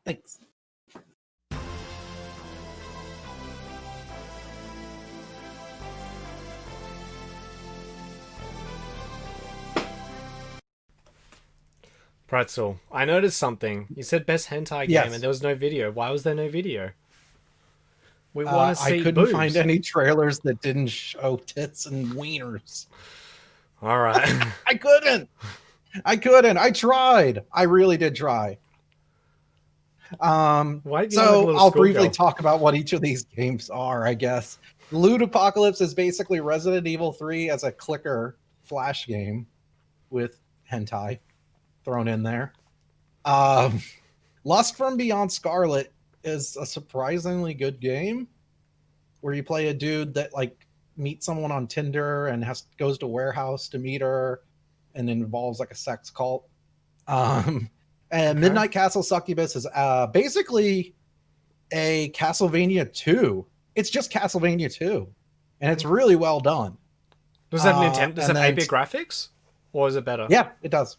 Thanks. Pretzel, I noticed something. You said best hentai game and there was no video. Why was there no video? We want to see I couldn't boobs. find any trailers that didn't show tits and wieners. All right. I couldn't. I tried. I really did try. So I'll briefly talk about what each of these games are, I guess. Loot Apocalypse is basically Resident Evil 3 as a clicker flash game with hentai thrown in there. Lust from Beyond Scarlet is a surprisingly good game where you play a dude that like meets someone on Tinder and goes to warehouse to meet her and involves like a sex cult. And Midnight Castle Succubus is basically a Castlevania 2. It's just Castlevania 2, and it's really well done. Does that Nintendo? Does it have 8-bit graphics, or is it better? Yeah, it does.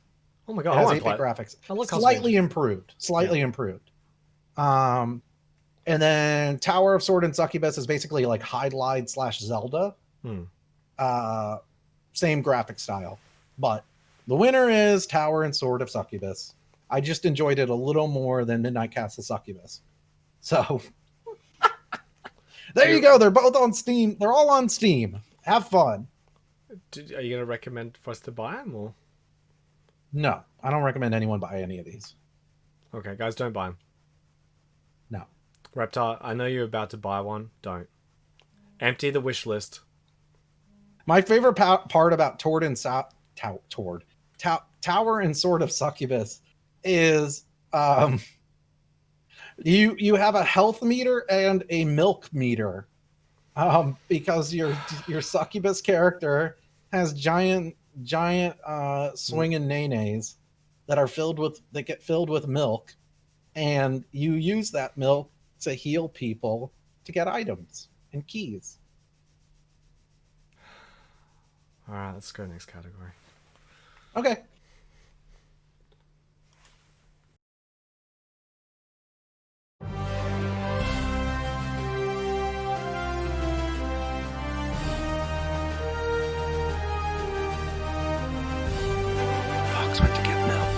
Oh my god, it has 8-bit graphics. Slightly improved. And then Tower of Sword and Succubus is basically like Hydlide / Zelda. Same graphic style, but the winner is Tower and Sword of Succubus. I just enjoyed it a little more than Midnight Castle Succubus. So there you go. They're both on Steam. They're all on Steam. Have fun. Are you going to recommend for us to buy them? Or? No, I don't recommend anyone buy any of these. Okay, guys, don't buy them. No. Reptar, I know you're about to buy one. Don't. Empty the wish list. My favorite part about Tower and Sword of Succubus is you have a health meter and a milk meter, because your succubus character has giant swinging nays that get filled with milk, and you use that milk to heal people to get items and keys. All right, let's go next category. Okay. Fox went to get milk.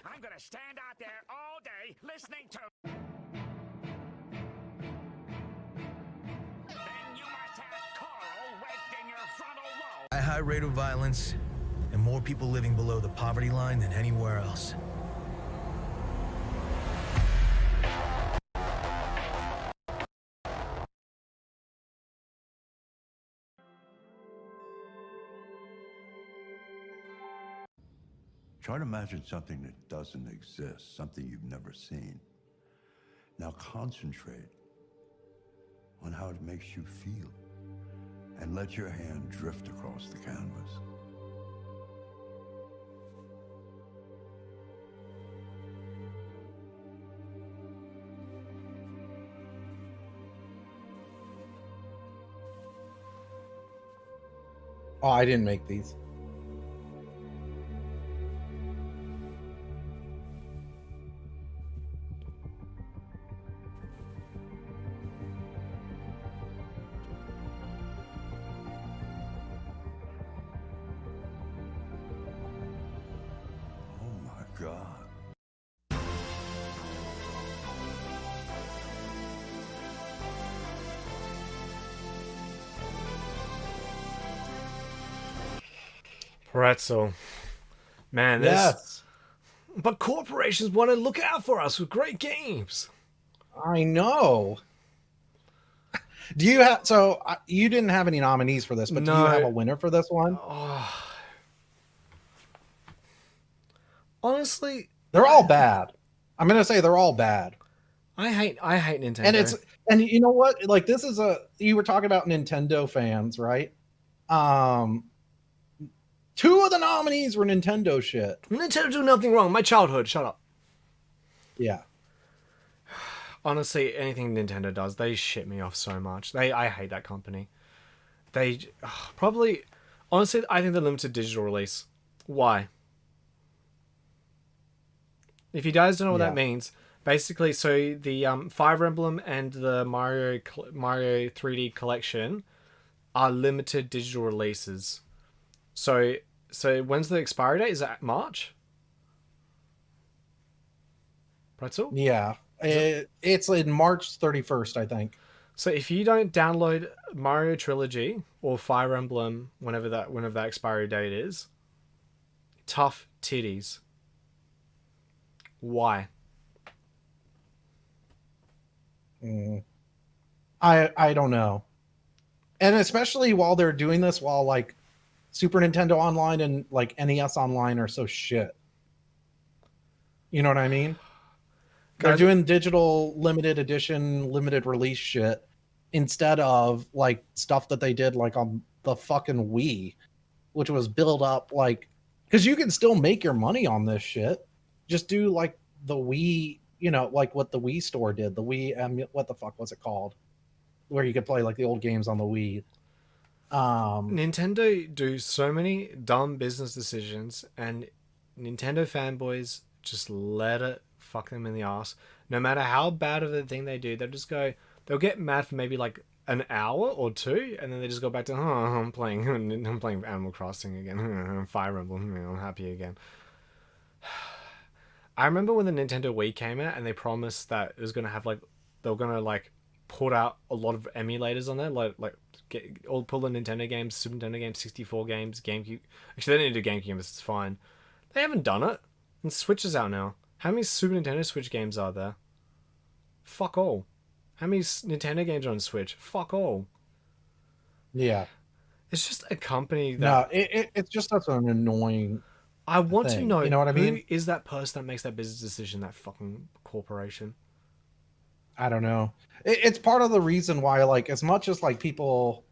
I'm gonna stand out there all day listening to. Then you must have coral wedged in your frontal lobe. A high rate of violence and more people living below the poverty line than anywhere else. Try to imagine something that doesn't exist, something you've never seen. Now concentrate on how it makes you feel and let your hand drift across the canvas. Oh, I didn't make these. God. Pretzel. Man, this... Yes. But corporations want to look out for us with great games. I know. Do you have... So, you didn't have any nominees for this, but do you have a winner for this one? Honestly... They're all bad. I'm going to say they're all bad. I hate Nintendo. And you know what? Like, this is you were talking about Nintendo fans, right? 2 of the nominees were Nintendo shit. Nintendo do nothing wrong. My childhood. Shut up. Yeah. honestly, anything Nintendo does, they shit me off so much. I hate that company. They probably, honestly, I think the limited digital release. Why? If you guys don't know what that means, basically, so the Fire Emblem and the Mario 3D collection are limited digital releases. So when's the expiry date? Is that March? Pretzel? Yeah. It's in March 31st, I think. So if you don't download Mario Trilogy or Fire Emblem whenever that expiry date is, tough titties. Why? I don't know. And especially while they're doing this, while like Super Nintendo Online and like NES Online are so shit. You know what I mean? They're doing digital limited edition, limited release shit instead of like stuff that they did like on the fucking Wii, which was built up like, because you can still make your money on this shit. Just do like the Wii, you know, like what the Wii store did. The Wii, what the fuck was it called? Where you could play like the old games on the Wii. Nintendo do so many dumb business decisions, and Nintendo fanboys just let it fuck them in the ass. No matter how bad of the thing they do, they'll get mad for maybe like an hour or two, and then they just go back to, I'm playing Animal Crossing again, Fire Emblem, I'm happy again. I remember when the Nintendo Wii came out, and they promised that it was gonna have like, they were gonna like put out a lot of emulators on there, pull the Nintendo games, Super Nintendo games, 64 games, GameCube. Actually, they didn't do GameCube, it's fine. They haven't done it, and Switch is out now. How many Super Nintendo Switch games are there? Fuck all. How many Nintendo games are on Switch? Fuck all. Yeah. It's just a company that... No, it's just such an annoying I want thing. to know, you know what I mean? Who is that person that makes that business decision, that fucking corporation? I don't know. It's part of the reason why, like, as much as like people,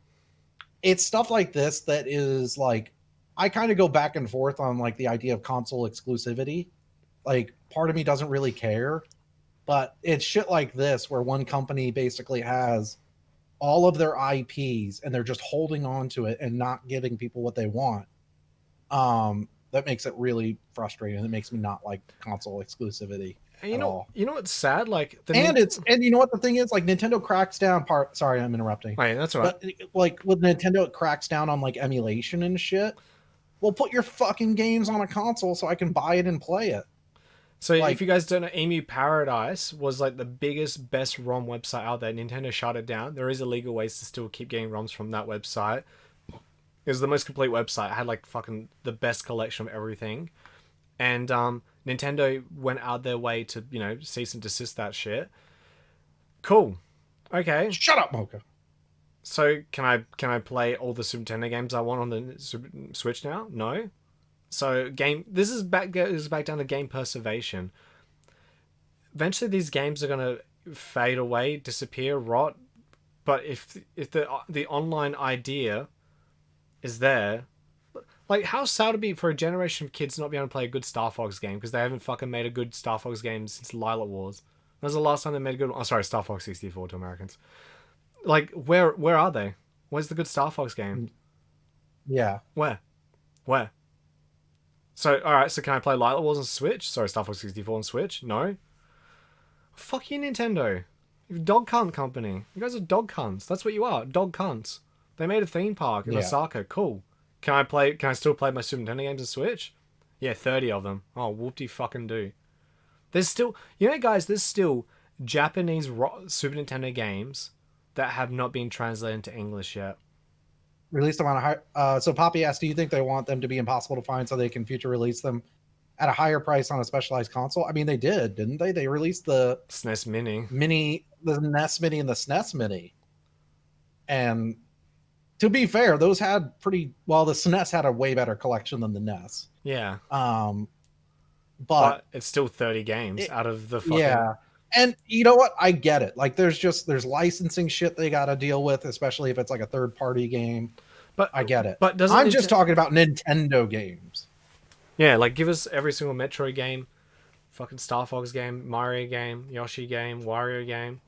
it's stuff like this that is like, I kind of go back and forth on like the idea of console exclusivity. Like, part of me doesn't really care, but it's shit like this where one company basically has all of their IPs and they're just holding on to it and not giving people what they want. That makes it really frustrating. It makes me not like console exclusivity. You know what's sad? Like, and you know what the thing is? Like, Nintendo cracks down. Sorry, I'm interrupting. Right, that's all right. But like with Nintendo, it cracks down on like emulation and shit. Well, put your fucking games on a console so I can buy it and play it. So if you guys don't know, Emu Paradise was like the biggest, best ROM website out there. Nintendo shut it down. There is illegal ways to still keep getting ROMs from that website. It was the most complete website. It had like fucking the best collection of everything. And Nintendo went out their way to, cease and desist that shit. Cool. Okay. Shut up, Mocha. So can I play all the Super Nintendo games I want on the Switch now? No. So this is back down to game preservation. Eventually these games are gonna fade away, disappear, rot. But if the online idea is there, like, how sad it'd be for a generation of kids not be able to play a good Star Fox game because they haven't fucking made a good Star Fox game since Lilac Wars. That was the last time they made a good... Oh, sorry, Star Fox 64 to Americans. Like, where are they? Where's the good Star Fox game? Yeah. Where? So, alright, so can I play Lilac Wars on Switch? Sorry, Star Fox 64 on Switch? No? Fuck you, Nintendo. You're a dog cunt company. You guys are dog cunts. That's what you are, dog cunts. They made a theme park in Osaka. Cool. Can I still play my Super Nintendo games on Switch? Yeah, 30 of them. Oh, whoop-de-fucking-do. There's still... guys, there's still Japanese Super Nintendo games that have not been translated into English yet. Release them on a high... so Poppy asked, do you think they want them to be impossible to find so they can future release them at a higher price on a specialized console? I mean, they did, didn't they? They released the... SNES Mini. The NES Mini and the SNES Mini. And... to be fair, those had pretty... Well, the SNES had a way better collection than the NES. Yeah. But it's still 30 games out of the fucking... Yeah. And you know what? I get it. Like, there's licensing shit they got to deal with, especially if it's like a third-party game. But I get it. But I'm just talking about Nintendo games. Yeah, like, give us every single Metroid game. Fucking Star Fox game, Mario game, Yoshi game, Wario game.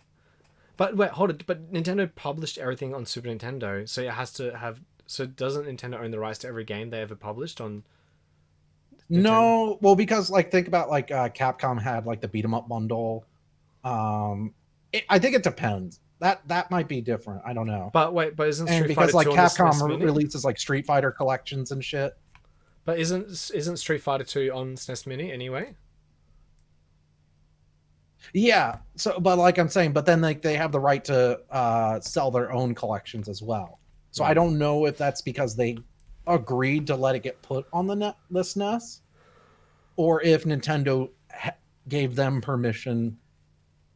But wait, hold it. But Nintendo published everything on Super Nintendo, so it has to have. So doesn't Nintendo own the rights to every game they ever published on? Nintendo? No, well, because like think about like Capcom had like the beat 'em up bundle. I think it depends. That might be different. I don't know. But wait, but isn't And Street because Fighter like 2 on the SNES Capcom Mini? releases like Street Fighter collections and shit. But isn't Street Fighter 2 on SNES Mini anyway? Yeah. So, but like I'm saying, but then like they have the right to sell their own collections as well. So I don't know if that's because they agreed to let it get put on the SNES, or if Nintendo gave them permission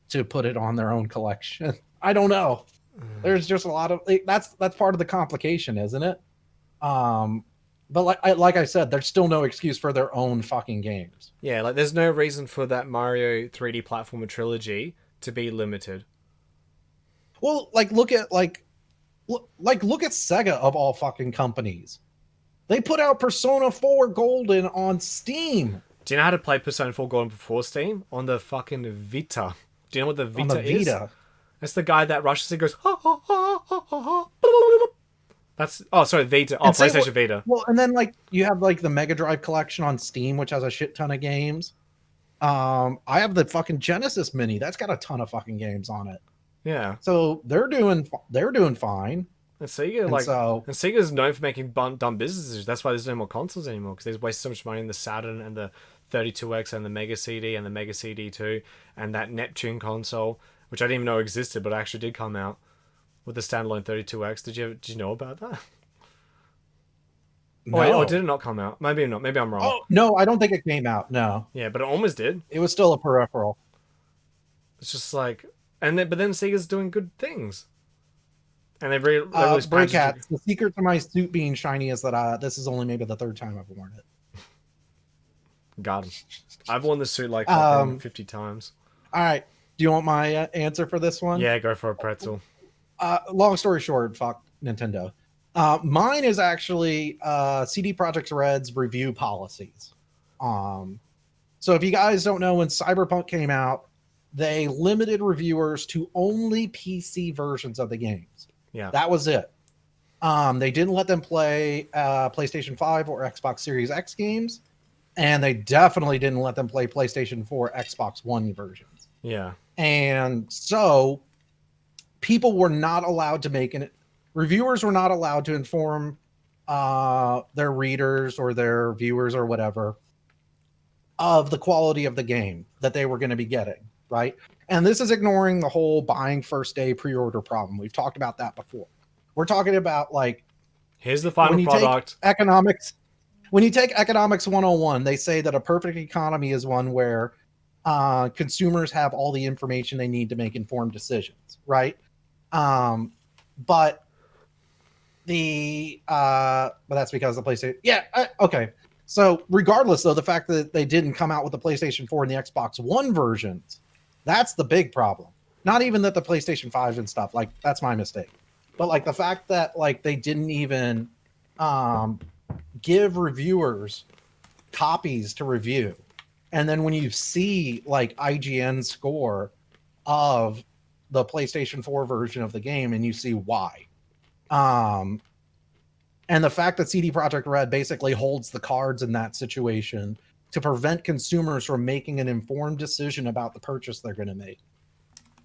to put it on their own collection. I don't know. There's just a lot of that's part of the complication, isn't it? But like I said, there's still no excuse for their own fucking games. Yeah, like there's no reason for that Mario 3D platformer trilogy to be limited. Well, like look at Sega of all fucking companies. They put out Persona 4 Golden on Steam. Do you know how to play Persona 4 Golden before Steam? On the fucking Vita. Do you know what the Vita On the is? Vita. That's the guy that rushes and goes, ha ha ha ha ha ha. That's Vita. Oh, And say PlayStation what- Vita. Well, and then like you have like the Mega Drive collection on Steam, which has a shit ton of games. I have the fucking Genesis Mini. That's got a ton of fucking games on it. Yeah. So they're doing fine. And Sega, And like, so- and Sega's known for making dumb business decisions. That's why there's no more consoles anymore, because they've wasted so much money in the Saturn and the 32X and the Mega CD and the Mega CD2 and that Neptune console, which I didn't even know existed, but actually did come out with the standalone 32X. Did you know about that? No. Oh, wait, or did it not come out? Maybe not. Maybe I'm wrong. Oh no, I don't think it came out. No, Yeah, but it almost did. it was still a peripheral. It's just like, but then Sega's doing good things, and they've released patches. Breakcats. The secret to my suit being shiny is that this is only maybe the third time I've worn it. Got him. I've worn this suit like 50 times. All right. Do you want my answer for this one? Yeah, go for a pretzel. Long story short, fuck Nintendo. Mine is actually CD Projekt Red's review policies. So if you guys don't know, when Cyberpunk came out, they limited reviewers to only PC versions of the games. Yeah. That was it. They didn't let them play PlayStation 5 or Xbox Series X games, and they definitely didn't let them play PlayStation 4, Xbox One versions. Yeah. And so people were not allowed to reviewers were not allowed to inform their readers or their viewers or whatever of the quality of the game that they were going to be getting, right? And this is ignoring the whole buying first day pre-order problem. We've talked about that before. We're talking about like Here's the final product. When you take economics 101, they say that a perfect economy is one where consumers have all the information they need to make informed decisions, right? But that's because the PlayStation. Yeah, okay. So regardless, though, the fact that they didn't come out with the PlayStation 4 and the Xbox One versions, that's the big problem. Not even that the PlayStation 5 and stuff, like that's my mistake. But like the fact that like they didn't even give reviewers copies to review. And then when you see like IGN score of the PlayStation 4 version of the game and you see why. And the fact that CD Projekt Red basically holds the cards in that situation to prevent consumers from making an informed decision about the purchase they're going to make.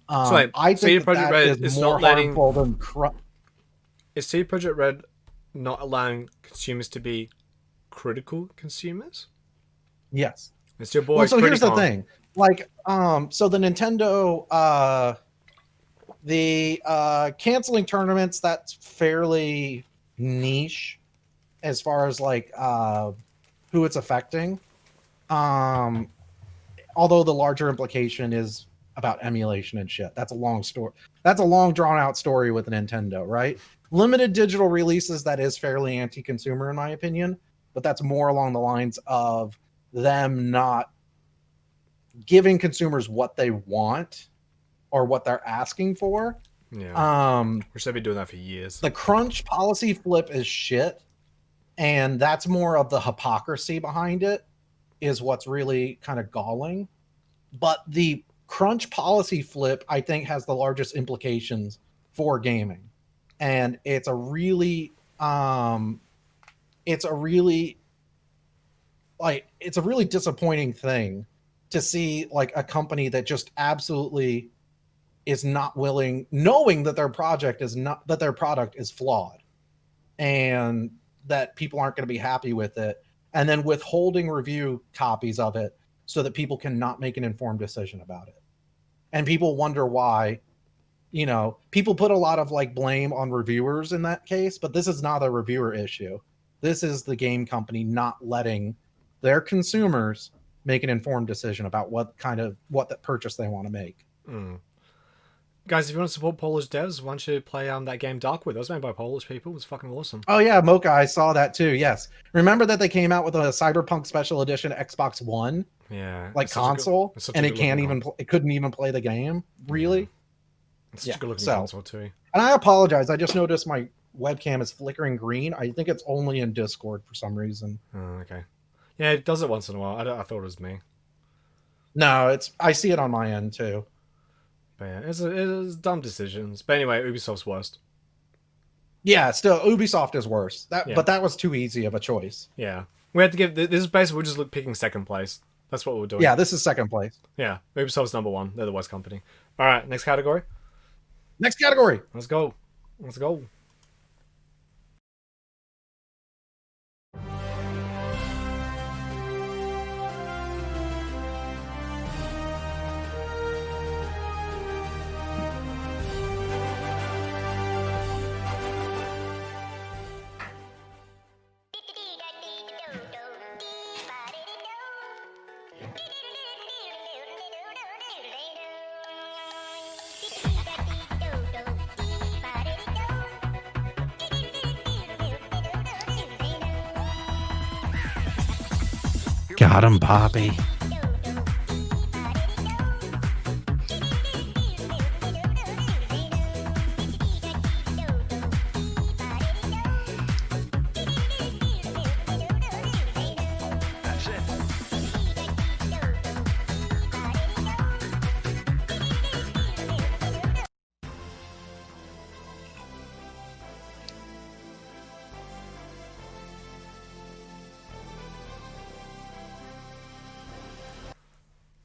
So I CD think Projekt that Red is is more not letting- harmful than Is CD Projekt Red not allowing consumers to be critical consumers? yes. It's your boy. Well, so here's the Criticon. thing. Like, so the Nintendo, canceling tournaments, that's fairly niche as far as like who it's affecting. Although the larger implication is about emulation and shit. That's a long story. That's a long drawn out story with Nintendo, right? Limited digital releases, that is fairly anti-consumer in my opinion, but that's more along the lines of them not giving consumers what they want or what they're asking for. Yeah. Which they've been doing that for years. The crunch policy flip is shit, and that's more of the hypocrisy behind it is what's really kind of galling. But the crunch policy flip, I think, has the largest implications for gaming. And it's a really it's a really disappointing thing to see, like, a company that just absolutely is not willing, knowing that their product is flawed and that people aren't going to be happy with it, and then withholding review copies of it so that people cannot make an informed decision about it. And people wonder why, people put a lot of like blame on reviewers in that case, but this is not a reviewer issue. This is the game company not letting their consumers make an informed decision about what the purchase they want to make. Guys, if you want to support Polish devs, why don't you play that game Darkwood? That was made by Polish people. It was fucking awesome. Oh yeah, Mocha, I saw that too. Yes, remember that they came out with a Cyberpunk Special Edition Xbox One, console, and it couldn't even play the game. Really? Yeah. It's such a good looking console too. And I apologize. I just noticed my webcam is flickering green. I think it's only in Discord for some reason. Oh, okay. Yeah, it does it once in a while. I thought it was me. No, I see it on my end too. But yeah, it's dumb decisions. But anyway, Ubisoft's worst. Yeah, still Ubisoft is worse. But that was too easy of a choice. Yeah, we had to give this is basically we're just picking second place. That's what we're doing. Yeah, this is second place. Yeah, Ubisoft's number one. They're the worst company. All right, next category. Next category. Let's go. Let's go. Got him, Bobby.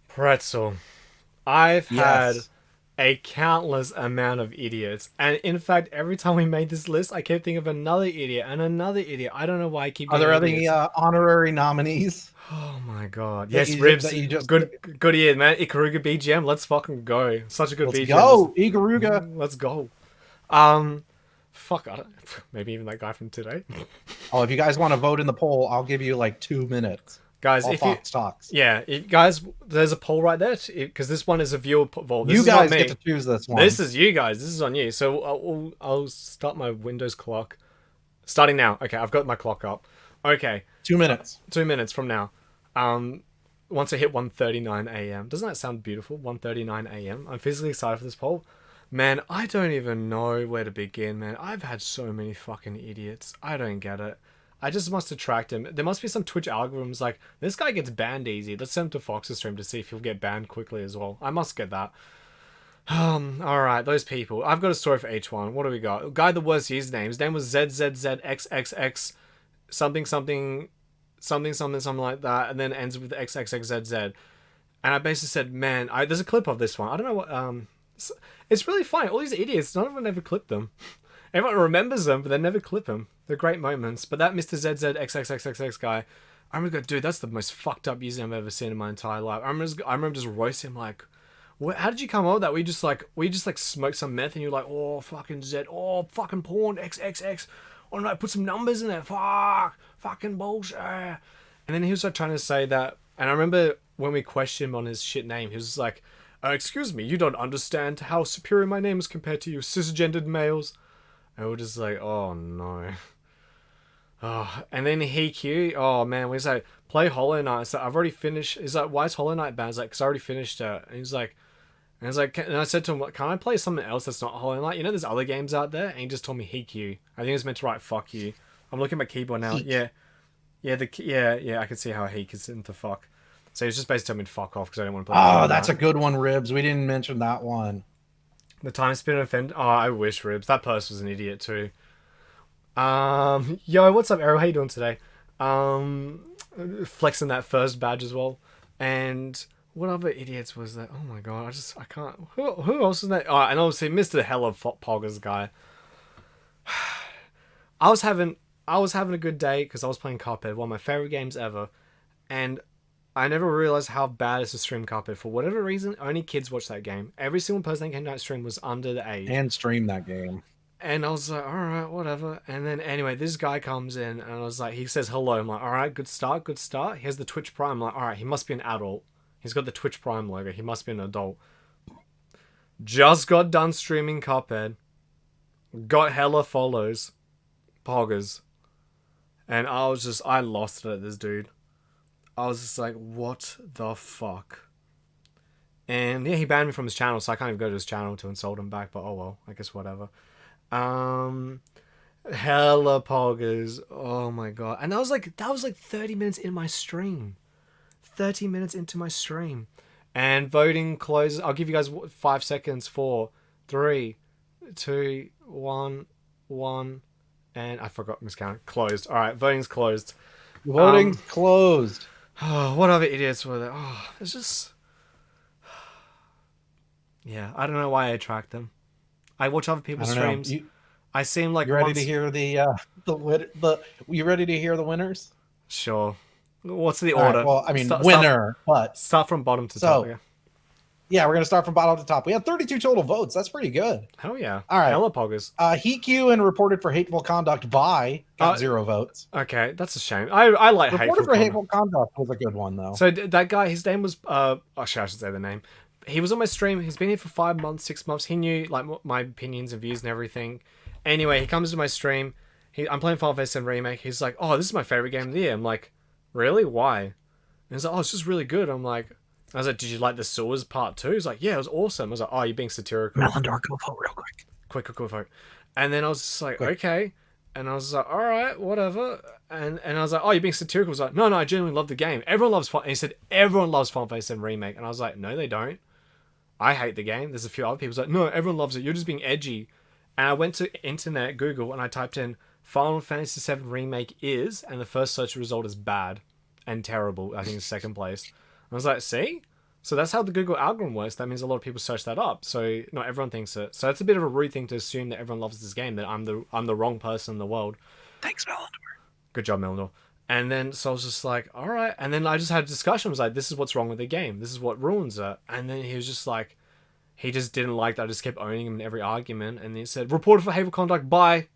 Pretzel. I've had a countless amount of idiots, and in fact, every time we made this list, I kept thinking of another idiot and another idiot. I don't know why I keep. Are there any honorary nominees? Oh my god! Yes, Ribs. Good ear, man. Ikaruga BGM. Let's fucking go. Such a good BGM. Go, Ikaruga. Let's go. Fuck. I don't. Maybe even that guy from today. Oh, if you guys want to vote in the poll, I'll give you like 2 minutes. Guys, if you talks. Yeah, guys, there's a poll right there because this one is a viewer poll. You guys get to choose this one. This is you guys. This is on you. So I'll start my Windows clock. Starting now. Okay, I've got my clock up. Okay. 2 minutes. 2 minutes from now. Once I hit 1:39 a.m. Doesn't that sound beautiful? 1:39 a.m. I'm physically excited for this poll. Man, I don't even know where to begin, man. I've had so many fucking idiots. I don't get it. I just must attract him. There must be some Twitch algorithms like, this guy gets banned easy. Let's send him to Fox's stream to see if he'll get banned quickly as well. I must get that. Alright, those people. I've got a story for each one. What do we got? Guy the worst username. His name was ZZZXXX something like that, and then ends with XXXZZ. And I basically said, man, there's a clip of this one. I don't know what, it's really funny. All these idiots, none of them ever clip them. Everyone remembers them, but they never clip them. They're great moments. But that Mr. ZZXXXX guy, I remember going, dude, that's the most fucked up username I've ever seen in my entire life. I remember just roasting him like, how did you come up with that? We just like smoked some meth and you're like, oh, fucking Z, oh, fucking porn, XXX. Oh no, put some numbers in there. Fucking bullshit. And then he was like trying to say that. And I remember when we questioned him on his shit name, he was like, excuse me, you don't understand how superior my name is compared to you cisgendered males. And we're just like, oh no. Oh, and then Q, oh man, we like, play Hollow Knight. So I've already finished. He's like, why is Hollow Knight banned? I was like, because I already finished it. And he's like, and I said to him, can I play something else that's not Hollow Knight? You know, there's other games out there. And he just told me Q. I think it was meant to write fuck you. I'm looking at my keyboard now. Yeah, I can see how Heek is into fuck. So he was just basically telling me to fuck off because I didn't want to play. Oh, that's a good one, Ribs. We didn't mention that one. The time spent offend. Oh, I wish, Ribs. That person was an idiot too. Yo, what's up, Arrow? How you doing today? Flexing that first badge as well. And what other idiots was that? Oh my god, I can't. Who else is that? Oh, and obviously Mr. Hella Poggers guy. I was having a good day because I was playing Cuphead, one of my favorite games ever, and I never realized how bad it is to stream Cuphead. For whatever reason, only kids watch that game. Every single person that came to that stream was under the age. And stream that game. And I was like, alright, whatever. And then anyway, this guy comes in and I was like, he says hello. I'm like, alright, good start, good start. He has the Twitch Prime. I'm like, alright, he must be an adult. He's got the Twitch Prime logo. He must be an adult. Just got done streaming Cuphead. Got hella follows. Poggers. And I lost it at this dude. I was just like, what the fuck? And yeah, he banned me from his channel, so I can't even go to his channel to insult him back, but oh well, I guess whatever. Hella poggers. Oh my god. And that was like 30 minutes in my stream. 30 minutes into my stream. And voting closes. I'll give you guys 5 seconds. 4, 3, 2, 1, 1. And I forgot miscount. Closed. Alright, voting's closed. Voting's closed. Oh, what other idiots were there? Oh, it's just... Yeah, I don't know why I track them. I watch other people's streams. I seem like you ready to hear you ready to hear the winners? Sure. What's the All order? right, well, I mean, winner, but start from bottom to top. Yeah. Yeah, we're gonna start from bottom to top. We had 32 total votes. That's pretty good. Hell yeah. All right. Hella poggers. Heq and reported for hateful conduct by got 0 votes. Okay, that's a shame. I like reported for hateful conduct was a good one though. So that guy, his name was actually I should say the name. He was on my stream. He's been here for 5 months, 6 months. He knew like my opinions and views and everything. Anyway, he comes to my stream. I'm playing Final Fantasy VII Remake. He's like, "Oh, this is my favorite game of the year." I'm like, "Really? Why?" And he's like, "Oh, it's just really good." I was like, "Did you like the Sewers Part 2?" He's like, "Yeah, it was awesome." I was like, "Oh, you're being satirical." Melandor, go vote real quick. Quick vote. And then I was just like, "Okay." And I was like, "All right, whatever." And I was like, "Oh, you're being satirical." I was like, "No, I genuinely love the game. Everyone loves Final." And he said, "Everyone loves Final Fantasy VII Remake." And I was like, "No, they don't. I hate the game." There's a few other people like, "No, everyone loves it. You're just being edgy." And I went to internet, Google, and I typed in Final Fantasy VII Remake is, and the first search result is bad and terrible. I think it's second place. And I was like, see? So that's how the Google algorithm works. That means a lot of people search that up. So not everyone thinks it. So it's a bit of a rude thing to assume that everyone loves this game, that I'm the wrong person in the world. Thanks, Melandor. Good job, Melandor. And then, so I was just like, all right. And then I just had a discussion. I was like, this is what's wrong with the game. This is what ruins it. And then he was just like, he just didn't like that I just kept owning him in every argument. And he said, "Reported for hateful conduct, bye."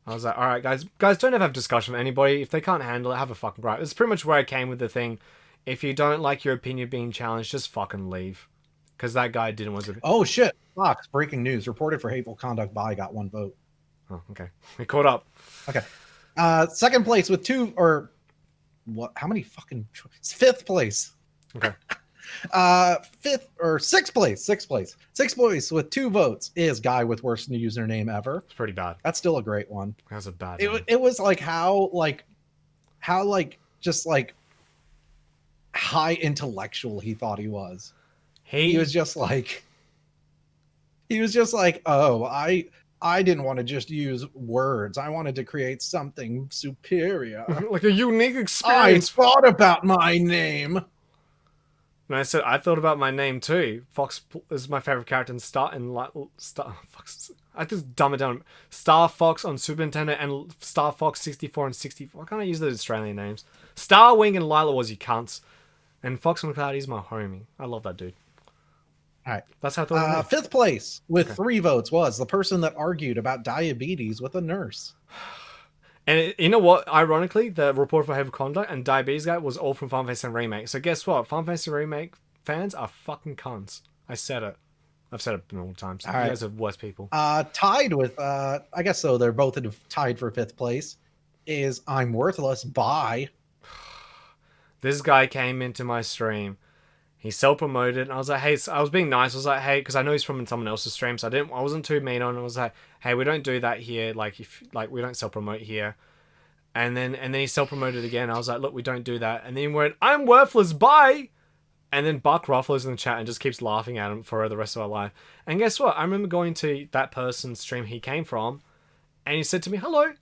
I was like, all right, guys, don't ever have discussion with anybody. If they can't handle it, have a fucking gripe. It's pretty much where I came with the thing. If you don't like your opinion being challenged, just fucking leave. Because that guy didn't want to... Oh, shit. Fox, breaking news. Reported for hateful conduct by got 1 vote. Oh, okay. We caught up. Okay. Second place with 2... Or... What? How many fucking... 5th place. Okay. Sixth place with 2 votes is guy with worst username ever. It's pretty bad. That's still a great one. That's a bad one. It was like how high intellectual he thought he was. He was just like, oh, I didn't want to just use words. I wanted to create something superior. Like a unique experience. I thought about my name. And I said, I thought about my name too. Fox is my favorite character in I just dumb it down. Star Fox on Super Nintendo and Star Fox 64 and 64. Why can't I use those Australian names? Star Wing and Lila was you cunts. And Fox McCloud, he's my homie. I love that dude. All right. That's how I thought. 5th place with 3 votes was the person that argued about diabetes with a nurse. And you know what? Ironically, the report for hateful conduct and diabetes guy was all from Final Fantasy Remake. So guess what? Final Fantasy Remake fans are fucking cunts. I said it. I've said it multiple times. You guys are worse people. Tied with, I guess so. They're both tied for 5th place. Is I'm Worthless by. This guy came into my stream. He self-promoted, and I was like, hey, I was being nice. I was like, hey, because I know he's from someone else's stream, so I wasn't too mean on it. I was like, hey, we don't do that here. Like, we don't self-promote here. And then he self-promoted again. I was like, look, we don't do that. And then he went, I'm worthless, bye! And then Buck Ruffalo's in the chat and just keeps laughing at him for the rest of our life. And guess what? I remember going to that person's stream he came from, and he said to me, hello.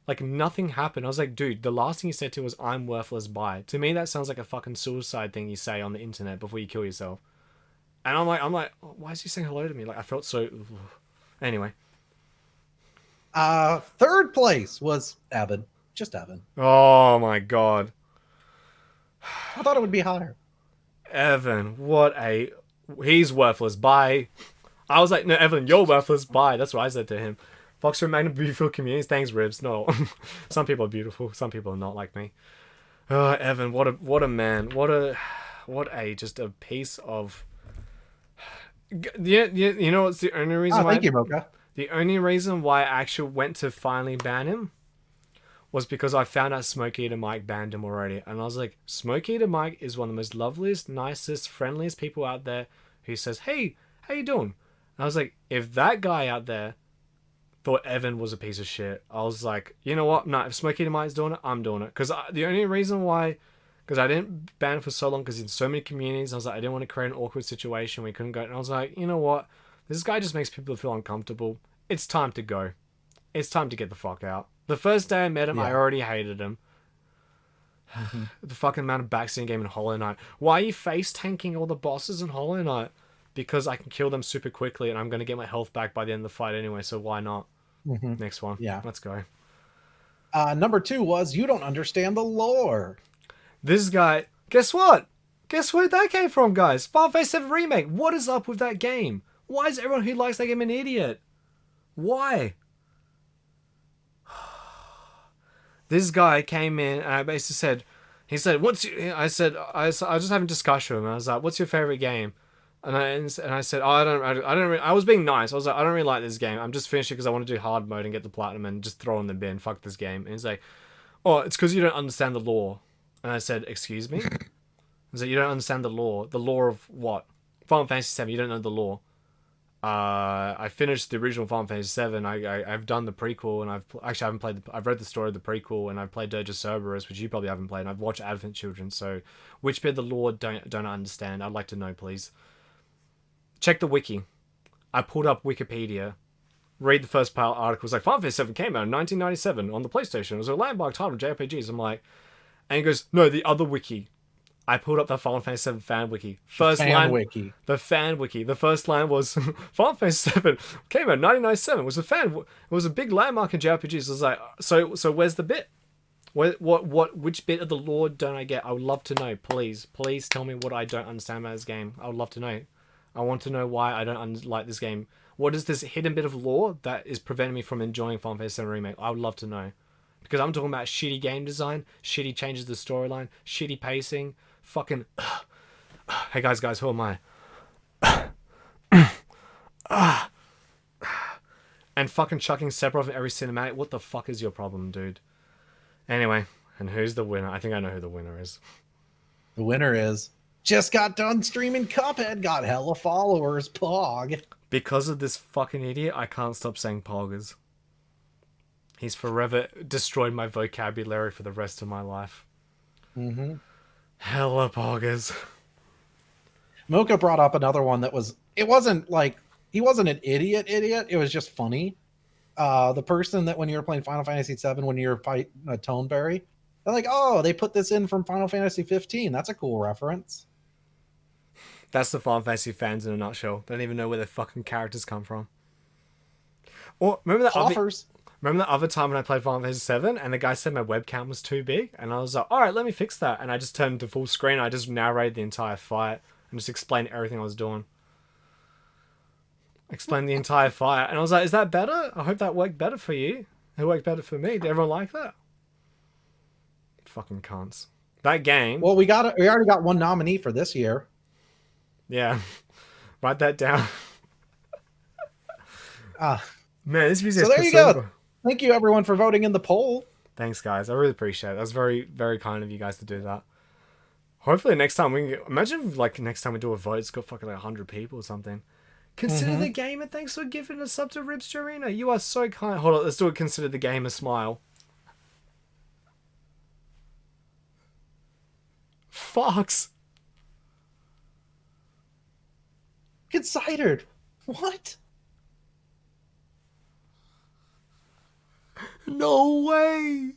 Like, nothing happened. I was like, dude, the last thing you said to me was, I'm worthless, bye. To me, that sounds like a fucking suicide thing you say on the internet before you kill yourself. And I'm like, why is he saying hello to me? Like, I felt so... Anyway. Third place was Evan. Just Evan. Oh, my God. I thought it would be higher. Evan, he's worthless, bye. I was like, no, Evan, you're worthless, bye. That's what I said to him. Fox remain beautiful communities. Thanks, Ribs. No, some people are beautiful. Some people are not like me. Oh, Evan, what a man. What a just a piece of. You know what's the only reason why? Thank you, Mocha. The only reason why I actually went to finally ban him was because I found out Smoke Eater Mike banned him already, and I was like, Smoke Eater Mike is one of the most loveliest, nicest, friendliest people out there who says, "Hey, how you doing?" And I was like, if that guy out there thought Evan was a piece of shit, I was like, you know what? No, if Smoke Eater Mike's doing it, I'm doing it. Because the only reason why, because I didn't ban him for so long, because in so many communities, I was like, I didn't want to create an awkward situation. We couldn't go, and I was like, you know what? This guy just makes people feel uncomfortable. It's time to go. It's time to get the fuck out. The first day I met him, I already hated him. The fucking amount of backseat game in Hollow Knight. Why are you face tanking all the bosses in Hollow Knight? Because I can kill them super quickly and I'm going to get my health back by the end of the fight anyway, so why not? Next one. Yeah. Let's go. Number 2 was You Don't Understand the Lore. This guy... Guess what? Guess where that came from, guys? Final Fantasy 7 Remake. What is up with that game? Why is everyone who likes that game an idiot? Why? This guy came in and I basically said, he said, I was just having a discussion with him. I was like, what's your favorite game? And I said, oh, I was being nice. I was like, I don't really like this game. I'm just finishing because I want to do hard mode and get the platinum and just throw in the bin. Fuck this game. And he's like, oh, it's because you don't understand the lore. And I said, excuse me? I said, you don't understand the lore. The lore of what? Final Fantasy 7, you don't know the lore. I finished the original Final Fantasy 7. I've done the prequel, and I've read the story of the prequel, and I've played Dirge of Cerberus, which you probably haven't played. And I've watched Advent Children. So, which bit of the lore don't I understand? I'd like to know, please. Check the wiki. I pulled up Wikipedia. Read the first part article. It's like Final Fantasy 7 came out in 1997 on the PlayStation. It was a landmark title of JRPGs. I'm like, and he goes, no, the other wiki. I pulled up the Final Fantasy 7 fan wiki. The fan wiki. The first line was Final Fantasy 7 came out in 1997. It was a big landmark in JRPGs. I was like, so where's the bit? Which bit of the lore don't I get? I would love to know. Please tell me what I don't understand about this game. I would love to know. I want to know why I don't like this game. What is this hidden bit of lore that is preventing me from enjoying Final Fantasy 7 Remake? I would love to know. Because I'm talking about shitty game design, shitty changes to the storyline, shitty pacing, fucking... Hey guys, who am I? And fucking chucking Sephiroth in every cinematic. What the fuck is your problem, dude? Anyway, and who's the winner? I think I know who the winner is. The winner is... Just got done streaming Cuphead, got hella followers, Pog. Because of this fucking idiot, I can't stop saying Poggers. He's forever destroyed my vocabulary for the rest of my life. Hella Poggers. Mocha brought up another one that was... It wasn't like... He wasn't an idiot. It was just funny. The person that when you were playing Final Fantasy 7, when you were fighting Toneberry, they're like, oh, they put this in from Final Fantasy 15. That's a cool reference. That's the Final Fantasy fans in a nutshell. They don't even know where their fucking characters come from. Or remember that other time when I played Final Fantasy 7 and the guy said my webcam was too big? And I was like, alright, let me fix that. And I just turned to full screen. I just narrated the entire fight and just explained everything I was doing. Explained the entire fight. And I was like, is that better? I hope that worked better for you. It worked better for me. Did everyone like that? Fucking cunts. That game... Well, we already got one nominee for this year. Yeah. Write that down. Man, this music so there you go. Thank you, everyone, for voting in the poll. Thanks, guys. I really appreciate it. That's very, very kind of you guys to do that. Hopefully next time we can... Imagine if, like, next time we do a vote, it's got fucking like 100 people or something. Consider the game, and thanks for giving a sub to Ribs Jarena. You are so kind. Hold on, let's do a Consider the Game a smile. Fox. Considered. What? No way.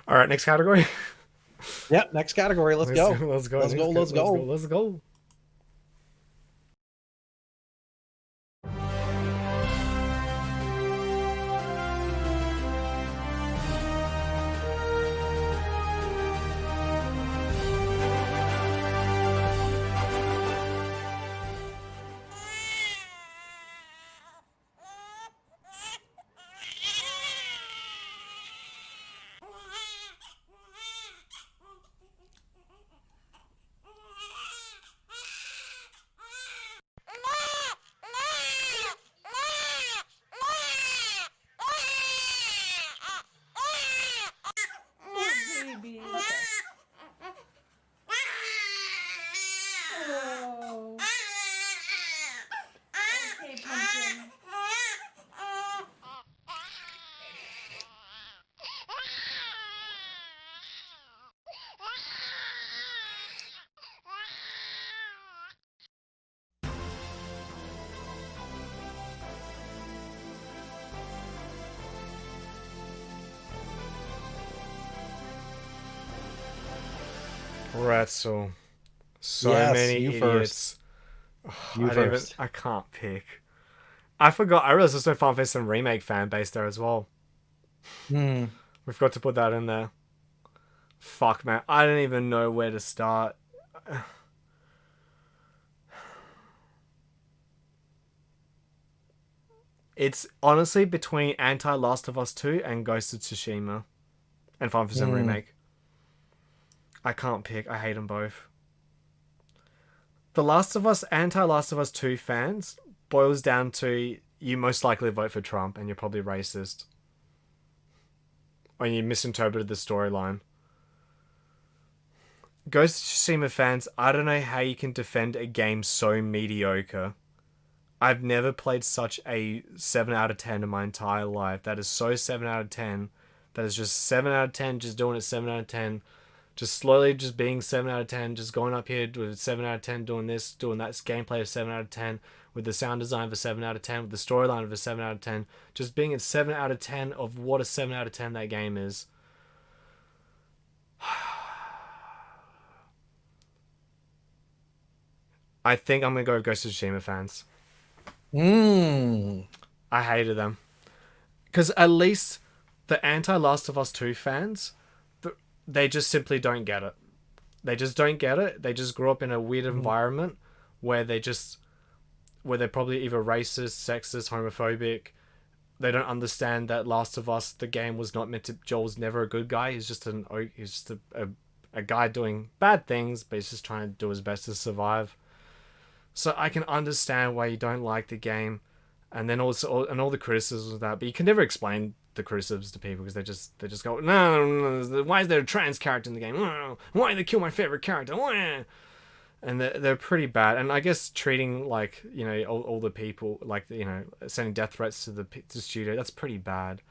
All right, next category. Yep, next category. Let's go. Let's go. Let's go. Let's go. Let's go. Baby. Oh. Okay, pumpkin. Pretzel. So Yes, many you idiots. You first. I can't pick. I forgot. I realized there's no Final Fantasy VII Remake fan base there as well. Hmm. We forgot to put that in there. Fuck, man. I don't even know where to start. It's honestly between Anti-Last of Us 2 and Ghost of Tsushima. And Final Fantasy VII Remake. I can't pick. I hate them both. The Last of Us, Anti-Last of Us 2 fans boils down to you most likely vote for Trump and you're probably racist. Or you misinterpreted the storyline. Ghost of Tsushima fans, I don't know how you can defend a game so mediocre. I've never played such a 7 out of 10 in my entire life. That is so 7 out of 10. That is just 7 out of 10, just doing it 7 out of 10. Just slowly just being 7 out of 10, just going up here with 7 out of 10, doing this, doing that gameplay of 7 out of 10, with the sound design for 7 out of 10, with the storyline of a 7 out of 10, just being at 7 out of 10 of what a 7 out of 10 that game is. I think I'm going to go with Ghost of Tsushima fans. I hated them. Because at least the anti-Last of Us 2 fans, they just simply don't get it. They just don't get it. They just grew up in a weird environment where they're probably either racist, sexist, homophobic. They don't understand that Last of Us, the game, was not meant to... Joel's never a good guy. He's just a guy doing bad things, but he's just trying to do his best to survive. So I can understand why you don't like the game, and then also all the criticisms of that. But you can never explain the criticisms to people because they just go, no, why is there a trans character in the game? Why did they kill my favorite character? Why? And they're pretty bad. And I guess treating like all the people like sending death threats to the studio, that's pretty bad.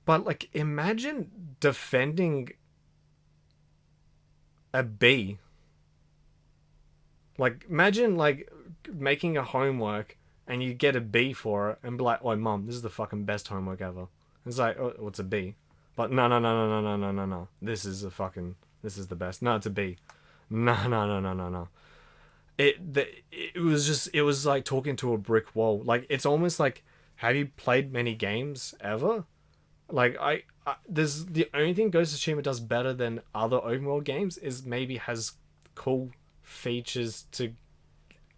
But like imagine defending a B. Like, imagine, like, making a homework and you get a B for it and be like, oh, Mom, this is the fucking best homework ever. It's like, oh, what's a B? But no. This is the best. No, it's a B. No. It was like talking to a brick wall. Like, it's almost like, have you played many games ever? Like, there's the only thing Ghost of Tsushima does better than other open world games is maybe has cool features to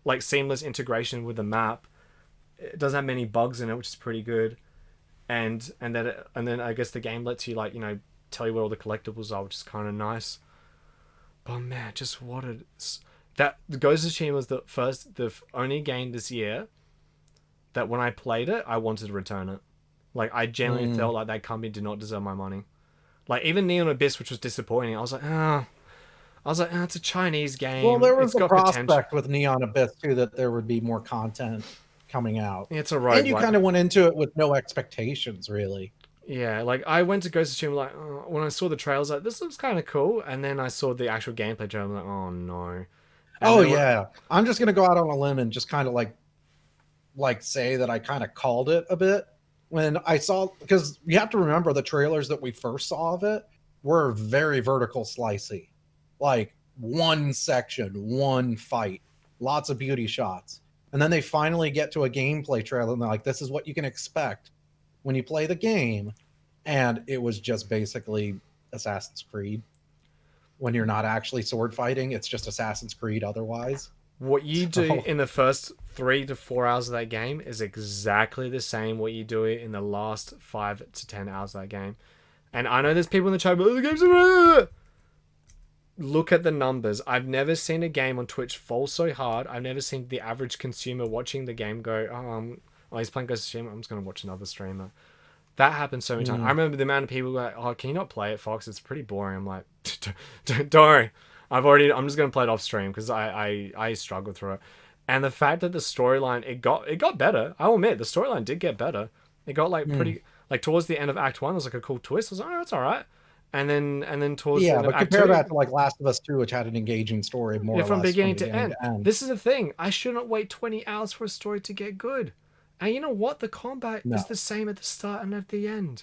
like seamless integration with the map. It doesn't have many bugs in it, which is pretty good, and then I guess the game lets you tell you where all the collectibles are, which is kind of nice. But man, just what that Ghost of Tsushima was the only game this year that when I played it I wanted to return it. Like I genuinely felt like that company did not deserve my money. Like even Neon Abyss, which was disappointing, I was like, it's a Chinese game. Well, there was it's a got prospect potential. with Neon Abyss too that there would be more content coming out. It's a roguelike. And you kind of went into it with no expectations, really. Yeah, like I went to Ghost of Tsushima like when I saw the trailers, like this looks kind of cool, and then I saw the actual gameplay trailer, I'm like, oh no. And Oh then yeah, I'm just gonna go out on a limb and just kind of like say that I kind of called it a bit when I saw, because you have to remember the trailers that we first saw of it were very vertical slicey, like one section, one fight, lots of beauty shots, and then they finally get to a gameplay trailer and they're like, this is what you can expect when you play the game, and it was just basically Assassin's Creed. When you're not actually sword fighting, it's just Assassin's Creed otherwise. what you do So, in the first 3 to 4 hours of that game is exactly the same what you do in the last 5 to 10 hours of that game. And I know there's people in the chat, but the game's look at the numbers. I've never seen a game on Twitch fall so hard. I've never seen the average consumer watching the game go, oh, he's playing Ghost of Tsushima, I'm just going to watch another streamer. That happens so many times. I remember the amount of people like, oh, can you not play it, Fox? It's pretty boring. I'm like, don't worry. I'm just going to play it off stream because I struggled through it. And the fact that the storyline, it got better. I'll admit, the storyline did get better. It got like pretty, like towards the end of Act 1, there was like a cool twist. I was like, oh, that's all right. And then towards the yeah, end of but Act compare 2, that to like Last of Us 2, which had an engaging story more yeah, or from less beginning to end. to end. This is the thing. I shouldn't wait 20 hours for a story to get good. And you know what? The combat No. is the same at the start and at the end.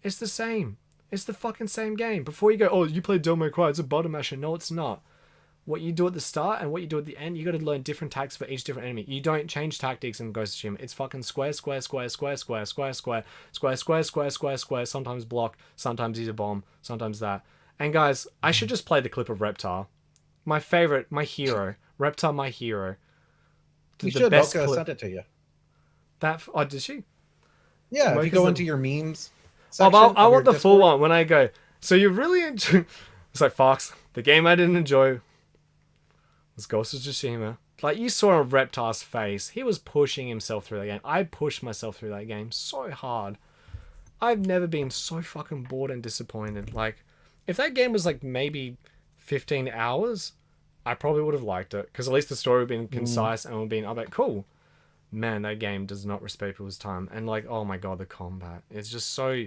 It's the same. It's the fucking same game. Before you go, oh, you played Devil May Cry, it's a bottom masher. No, it's not. What you do at the start and what you do at the end, you got to learn different tactics for each different enemy. You don't change tactics in Ghost of Tsushima. It's fucking square, square, square, square, square, square, square, square, square, square, square, square. Sometimes block, sometimes use a bomb, sometimes that. And guys, I should just play the clip of Reptile. My favorite, my hero. Reptile, my hero. You The should. best Boca clip. sent it to you. Oh, did she? Yeah, if you Mocha's go the- into your memes Oh, section I of want your the full Discord. one when I go. So you really enjoy... It's like, Fox, the game I didn't enjoy was Ghost of Tsushima. Like, you saw on Reptile's face. He was pushing himself through that game. I pushed myself through that game so hard. I've never been so fucking bored and disappointed. Like, if that game was like maybe 15 hours, I probably would have liked it. Because at least the story would have been concise and would have been, I'm like, cool. Man, that game does not respect people's time. And like, oh my god, the combat. It's just so...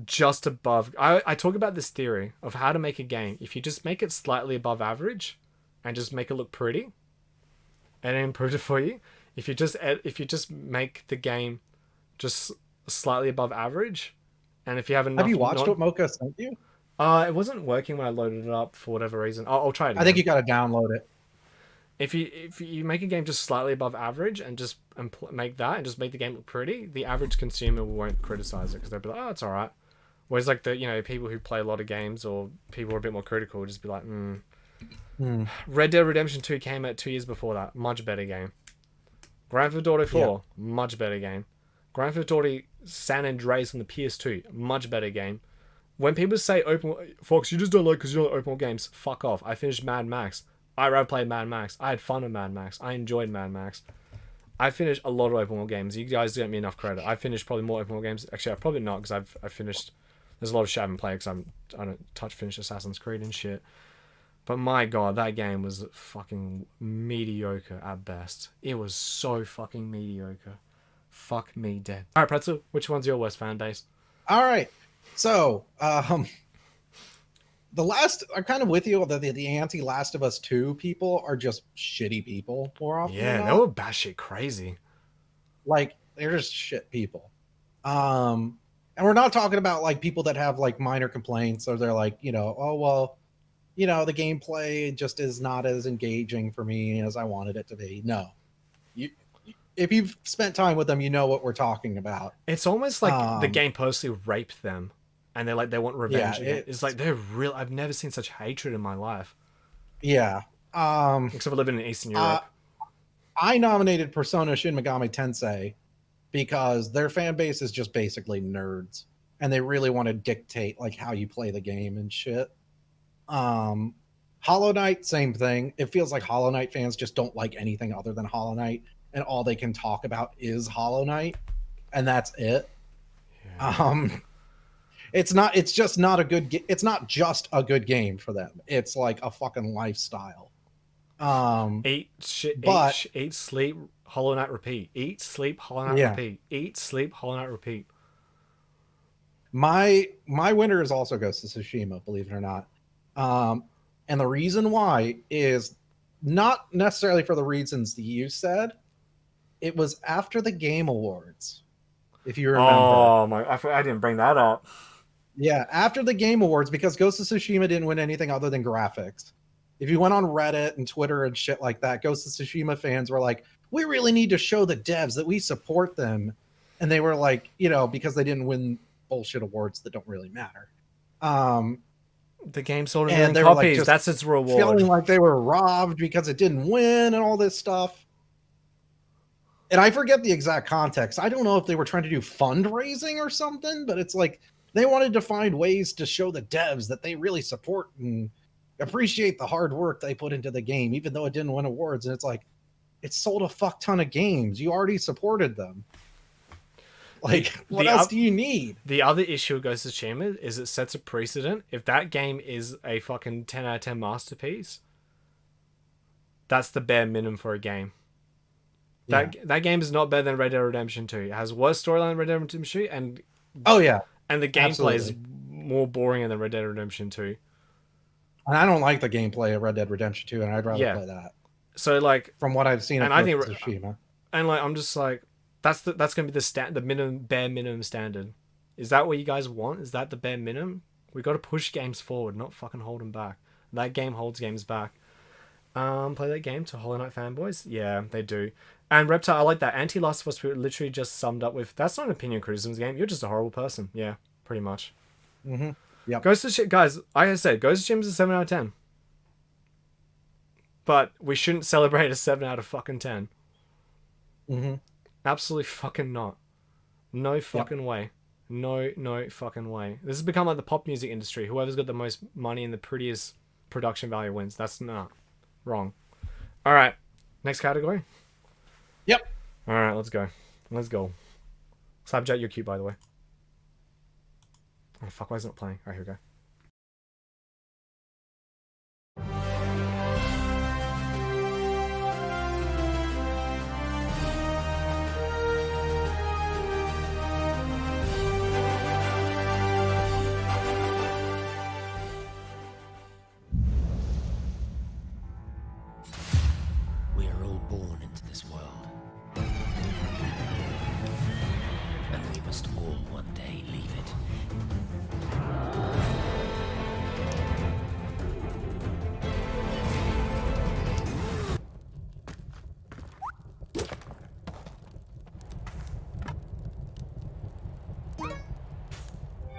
just above. I talk about this theory of how to make a game. If you just make it slightly above average and just make it look pretty and improve it for you, if you just make the game just slightly above average, and if you have enough... Have you watched what Mocha sent you? It wasn't working when I loaded it up for whatever reason. I'll try it again. I think you got to download it. If you make a game just slightly above average and just make that and just make the game look pretty, the average consumer won't criticize it because they'll be like, oh, it's all right. Whereas like the people who play a lot of games or people who are a bit more critical will just be like, Red Dead Redemption 2 came out 2 years before that. Much better game. Grand Theft Auto 4, much better game. Grand Theft Auto San Andreas on the PS2, much better game. When people say Fox, you just don't like because you don't like open world games, fuck off. I finished Mad Max. I rather played Mad Max. I had fun with Mad Max. I enjoyed Mad Max. I finished a lot of open world games. You guys don't get me enough credit. I finished probably more open world games. Actually, I probably not because I've finished. There's a lot of shit I haven't played because I don't finish Assassin's Creed and shit. But my god, that game was fucking mediocre at best. It was so fucking mediocre. Fuck me dead. All right, Pretzel, which one's your worst fan base? All right. So, I'm kind of with you that the anti-Last of Us 2 people are just shitty people more often. Yeah, than they not. were batshit crazy. Like, they're just shit people. And we're not talking about like people that have like minor complaints or they're like, oh well, the gameplay just is not as engaging for me as I wanted it to be. No. If you've spent time with them, you know what we're talking about. It's almost like the game personally raped them, and they want revenge. Yeah, again. It's like they're real. I've never seen such hatred in my life, Yeah. except for living in Eastern Europe. I nominated Persona Shin Megami Tensei because their fan base is just basically nerds, and they really want to dictate like how you play the game and shit. Hollow Knight, same thing. It feels like Hollow Knight fans just don't like anything other than Hollow Knight, and all they can talk about is Hollow Knight, and that's it. Yeah. It's just not a good it's not just a good game for them. It's like a fucking lifestyle. Eat, shit, eat, sleep, Hollow Knight, repeat. Eat, sleep, Hollow Knight, Yeah. repeat. Eat, sleep, Hollow Knight, repeat. My winner is also Ghost of Tsushima, believe it or not. And the reason why is not necessarily for the reasons that you said. It was after the Game Awards, if you remember. Oh my! I didn't bring that up. Yeah, after the Game Awards, because Ghost of Tsushima didn't win anything other than graphics. If you went on Reddit and Twitter and shit like that, Ghost of Tsushima fans were like, we really need to show the devs that we support them. And they were like, because they didn't win bullshit awards that don't really matter. The game sold a And million they were like, copies. just That's its reward. feeling like they were robbed because it didn't win and all this stuff. And I forget the exact context. I don't know if they were trying to do fundraising or something, but it's like they wanted to find ways to show the devs that they really support and appreciate the hard work they put into the game, even though it didn't win awards. And it's like, it sold a fuck ton of games. You already supported them. Like, what else do you need? The other issue with Ghost of Tsushima is it sets a precedent. If that game is a fucking 10 out of 10 masterpiece, that's the bare minimum for a game. That game is not better than Red Dead Redemption 2. It has worse storyline than Red Dead Redemption 2, and the gameplay is more boring than Red Dead Redemption 2. And I don't like the gameplay of Red Dead Redemption 2, and I'd rather play that. So like, from what I've seen, and I think Tsushima, and like, I'm just like, that's gonna be the bare minimum standard. Is that what you guys want? Is that the bare minimum? We got to push games forward, not fucking hold them back. That game holds games back. Play that game to Hollow Knight fanboys? Yeah, they do. And Reptile, I like that. Anti-Last of Us literally just summed up with, that's not an opinion criticism game. You're just a horrible person. Yeah, pretty much. Mm-hmm. Yeah. Guys, like I said, Ghost of Tsushima is a 7 out of 10. But we shouldn't celebrate a 7 out of fucking 10. Mm-hmm. Absolutely fucking not. No fucking way. No fucking way. This has become like the pop music industry. Whoever's got the most money and the prettiest production value wins. That's not wrong. All right. Next category. Yep. All right, let's go. Slapjack, you're cute, by the way. Oh, fuck, why is it not playing? All right, here we go. We are all born into this world. And we must all one day leave it.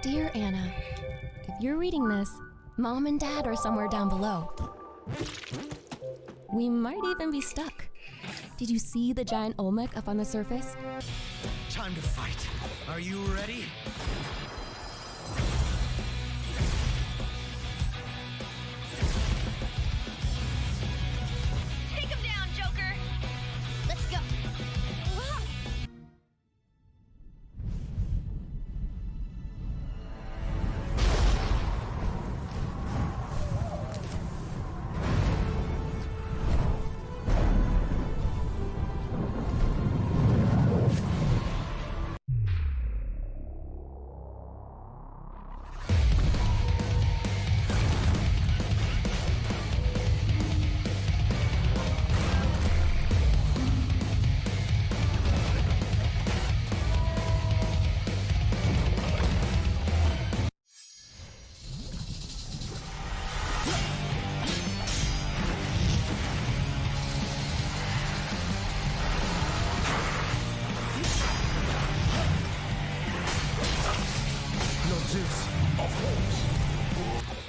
Dear Anna, if you're reading this, Mom and Dad are somewhere down below. We might even be stuck. Did you see the giant Olmec up on the surface? Time to fight. Are you ready? Take him down, Joker! Let's go!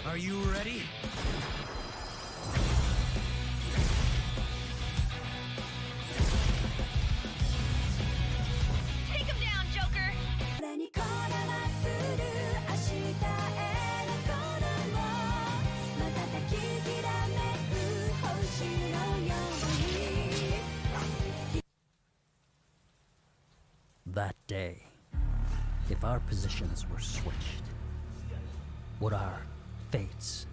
Are you ready? Take him down, Joker! That day, if our positions were switched, would our fates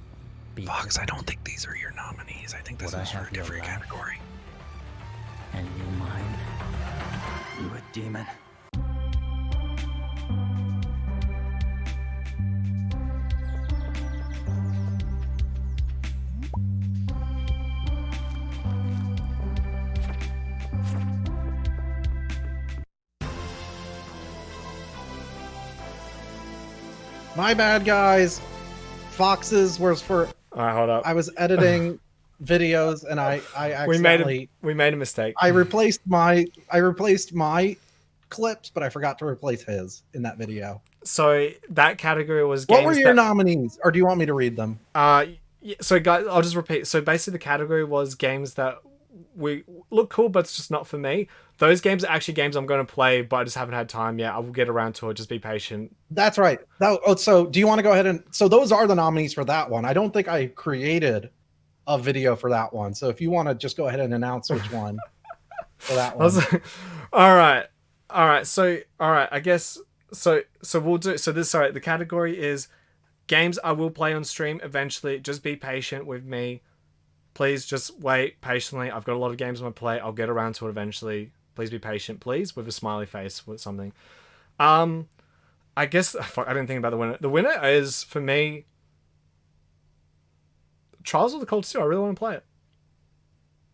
be Fox, I don't think these are your nominees. I think this is for a different category. And you mine? You a demon. My bad, guys. Foxes was for. All right, hold up. I was editing videos and I accidentally we made a mistake. I replaced my clips, but I forgot to replace his in that video. So that category was games. What were your nominees, or do you want me to read them? So guys, I'll just repeat. So basically, the category was games that we look cool, but it's just not for me. Those games are actually games I'm going to play, but I just haven't had time yet. I will get around to it. Just be patient. That's right. So do you want to go ahead and... So those are the nominees for that one. I don't think I created a video for that one. So if you want to just go ahead and announce which one for that one. All right. So, I guess... So we'll do... So this... Sorry, the category is games I will play on stream eventually. Just be patient with me. Please just wait patiently. I've got a lot of games I want to play. I'll get around to it eventually. Please be patient, please, with a smiley face with something. I guess fuck, I didn't think about the winner. The winner is for me Trials of the Cold Steel. I really want to play it.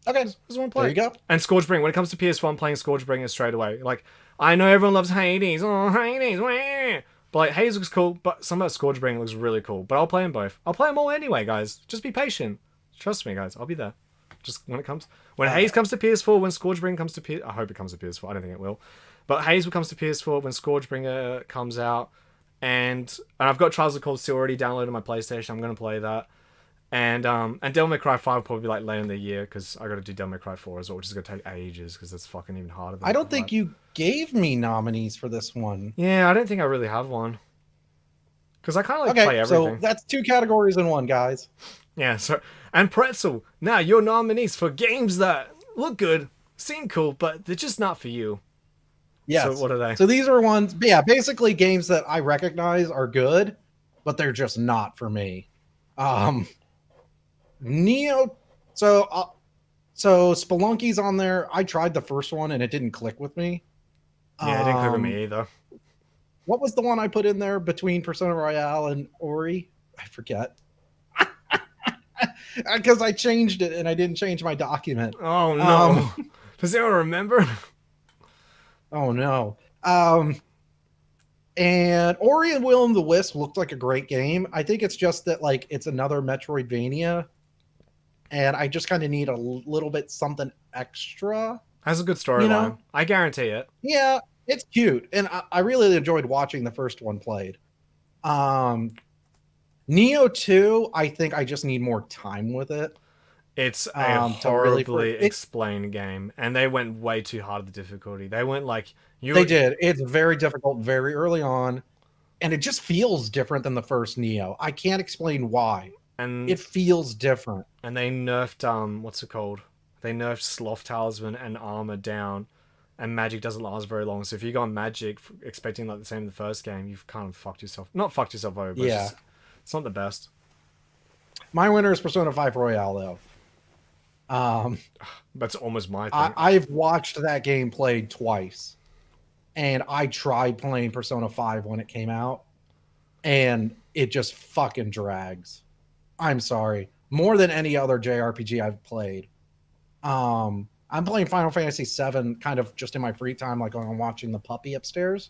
Okay, I just want to play. There you go. And Scourgebringer. When it comes to PS4, I'm playing Scourgebringer straight away. Like I know everyone loves Hades. Oh, Hades. Wah. But like Hades looks cool, but some of Scourgebringer looks really cool. But I'll play them both. I'll play them all anyway, guys. Just be patient. Trust me, guys. I'll be there. Just when it comes... When Haze comes to PS4, when Scourgebringer comes to PS... I hope it comes to PS4. I don't think it will. But Haze comes to PS4 when Scourgebringer comes out. And I've got Trials of Cold Steel already downloaded on my PlayStation. I'm going to play that. And Devil May Cry 5 will probably be like later in the year because I got to do Devil May Cry 4 as well, which is going to take ages because it's fucking even harder than I don't think you gave me nominees for this one. Yeah, I don't think I really have one. Because I kind of like play everything. So that's 2 categories in one, guys. Yeah, so... And Pretzel, now your nominees for games that look good, seem cool, but they're just not for you. Yes. So what are they? So these are ones, yeah, basically games that I recognize are good, but they're just not for me. Neo... So Spelunky's on there. I tried the first one and it didn't click with me. Yeah, it didn't click with me either. What was the one I put in there between Persona Royale and Ori? I forget. Because I changed it and I didn't change my document. Oh no. Does anyone remember? Oh no. And Ori and Will and the Wisp looked like a great game. I think it's just that like it's another Metroidvania. And I just kind of need a little bit something extra. Has a good storyline. You know? I guarantee it. Yeah, it's cute. And I really enjoyed watching the first one played. Neo 2, I think I just need more time with it. It's a horribly explained game, and they went way too hard with the difficulty. They went like... They did. It's very difficult very early on, and it just feels different than the first Neo. I can't explain why. And it feels different. And they nerfed, what's it called? They nerfed Sloth Talisman and Armor down, and magic doesn't last very long. So if you go on magic expecting like the same as the first game, you've kind of fucked yourself. Not fucked yourself over, but yeah. It's not the best. My winner is Persona 5 Royale, though. That's almost my thing. I've watched that game played twice. And I tried playing Persona 5 when it came out. And it just fucking drags. I'm sorry. More than any other JRPG I've played. I'm playing Final Fantasy VII kind of just in my free time, like when I'm watching the puppy upstairs.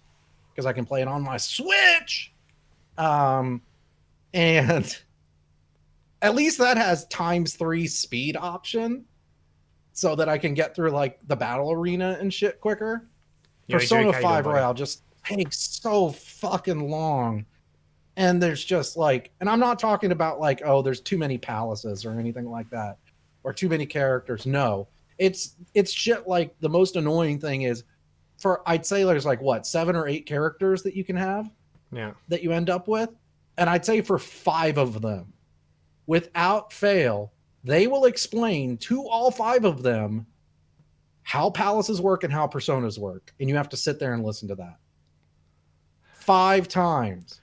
Because I can play it on my Switch! And at least that has ×3 speed option so that I can get through like the battle arena and shit quicker. Persona 5 Royale just takes so fucking long. And there's just like, and I'm not talking about like, oh, there's too many palaces or anything like that, or too many characters. No, it's shit. Like the most annoying thing is I'd say there's like what, 7 or 8 characters that you can have. Yeah. That you end up with. And I'd say for 5 of them, without fail, they will explain to all 5 of them how palaces work and how personas work. And you have to sit there and listen to that. 5 times.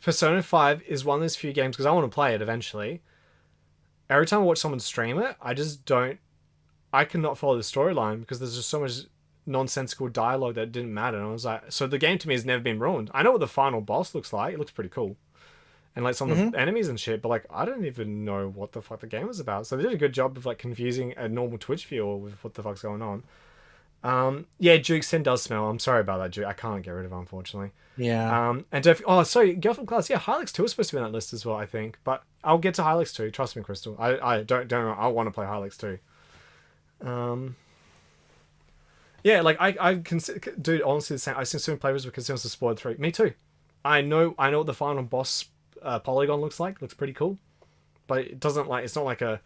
Persona 5 is one of those few games, because I want to play it eventually. Every time I watch someone stream it, I cannot follow the storyline because there's just so much nonsensical dialogue that didn't matter. And I was like, so the game to me has never been ruined. I know what the final boss looks like. It looks pretty cool. And like some of the enemies and shit, but like I don't even know what the fuck the game was about. So they did a good job of like confusing a normal Twitch viewer with what the fuck's going on. Yeah, Duke's Sin does smell. I'm sorry about that, Duke. I can't get rid of it, unfortunately. Yeah. And sorry, Girl from Class. Yeah, Hylix 2 is supposed to be on that list as well, I think. But I'll get to Hylix 2. Trust me, Crystal. I don't. I want to play Hylix 2. Yeah, like I can, dude. Honestly, the same. I assume players because it was a spoiled 3. Me too. I know what the final boss polygon looks like. Looks pretty cool, but it doesn't like. It's not like a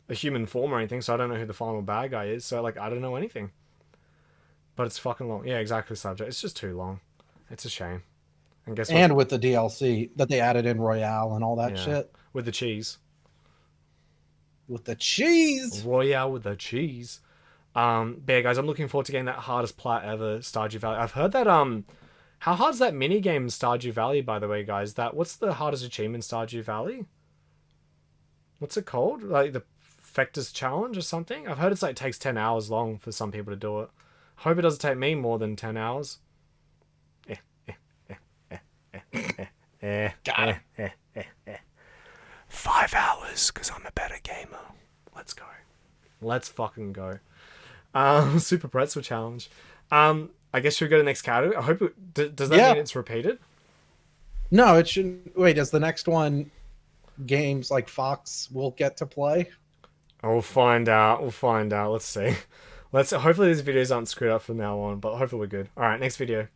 human form or anything. So I don't know who the final bad guy is. So like I don't know anything. But it's fucking long. Yeah, exactly. Subject. It's just too long. It's a shame. And guess what? And with the DLC that they added in Royale and all that shit. With the cheese. With the cheese. Royale with the cheese. But yeah, guys, I'm looking forward to getting that hardest plat ever, Stardew Valley. I've heard that how hard is that mini game in Stardew Valley, by the way, guys? What's the hardest achievement in Stardew Valley? What's it called? Like the Fector's Challenge or something? I've heard it's like takes 10 hours long for some people to do it. Hope it doesn't take me more than 10 hours. Got it. 5 hours, because I'm a better gamer. Let's go. Let's fucking go. Super Pretzel Challenge. I guess should we go to the next category? I hope does that mean it's repeated? No, it shouldn't. Wait, is the next one games like Fox will get to play? We'll find out. Let's see. Hopefully these videos aren't screwed up from now on, but hopefully we're good. Alright, next video.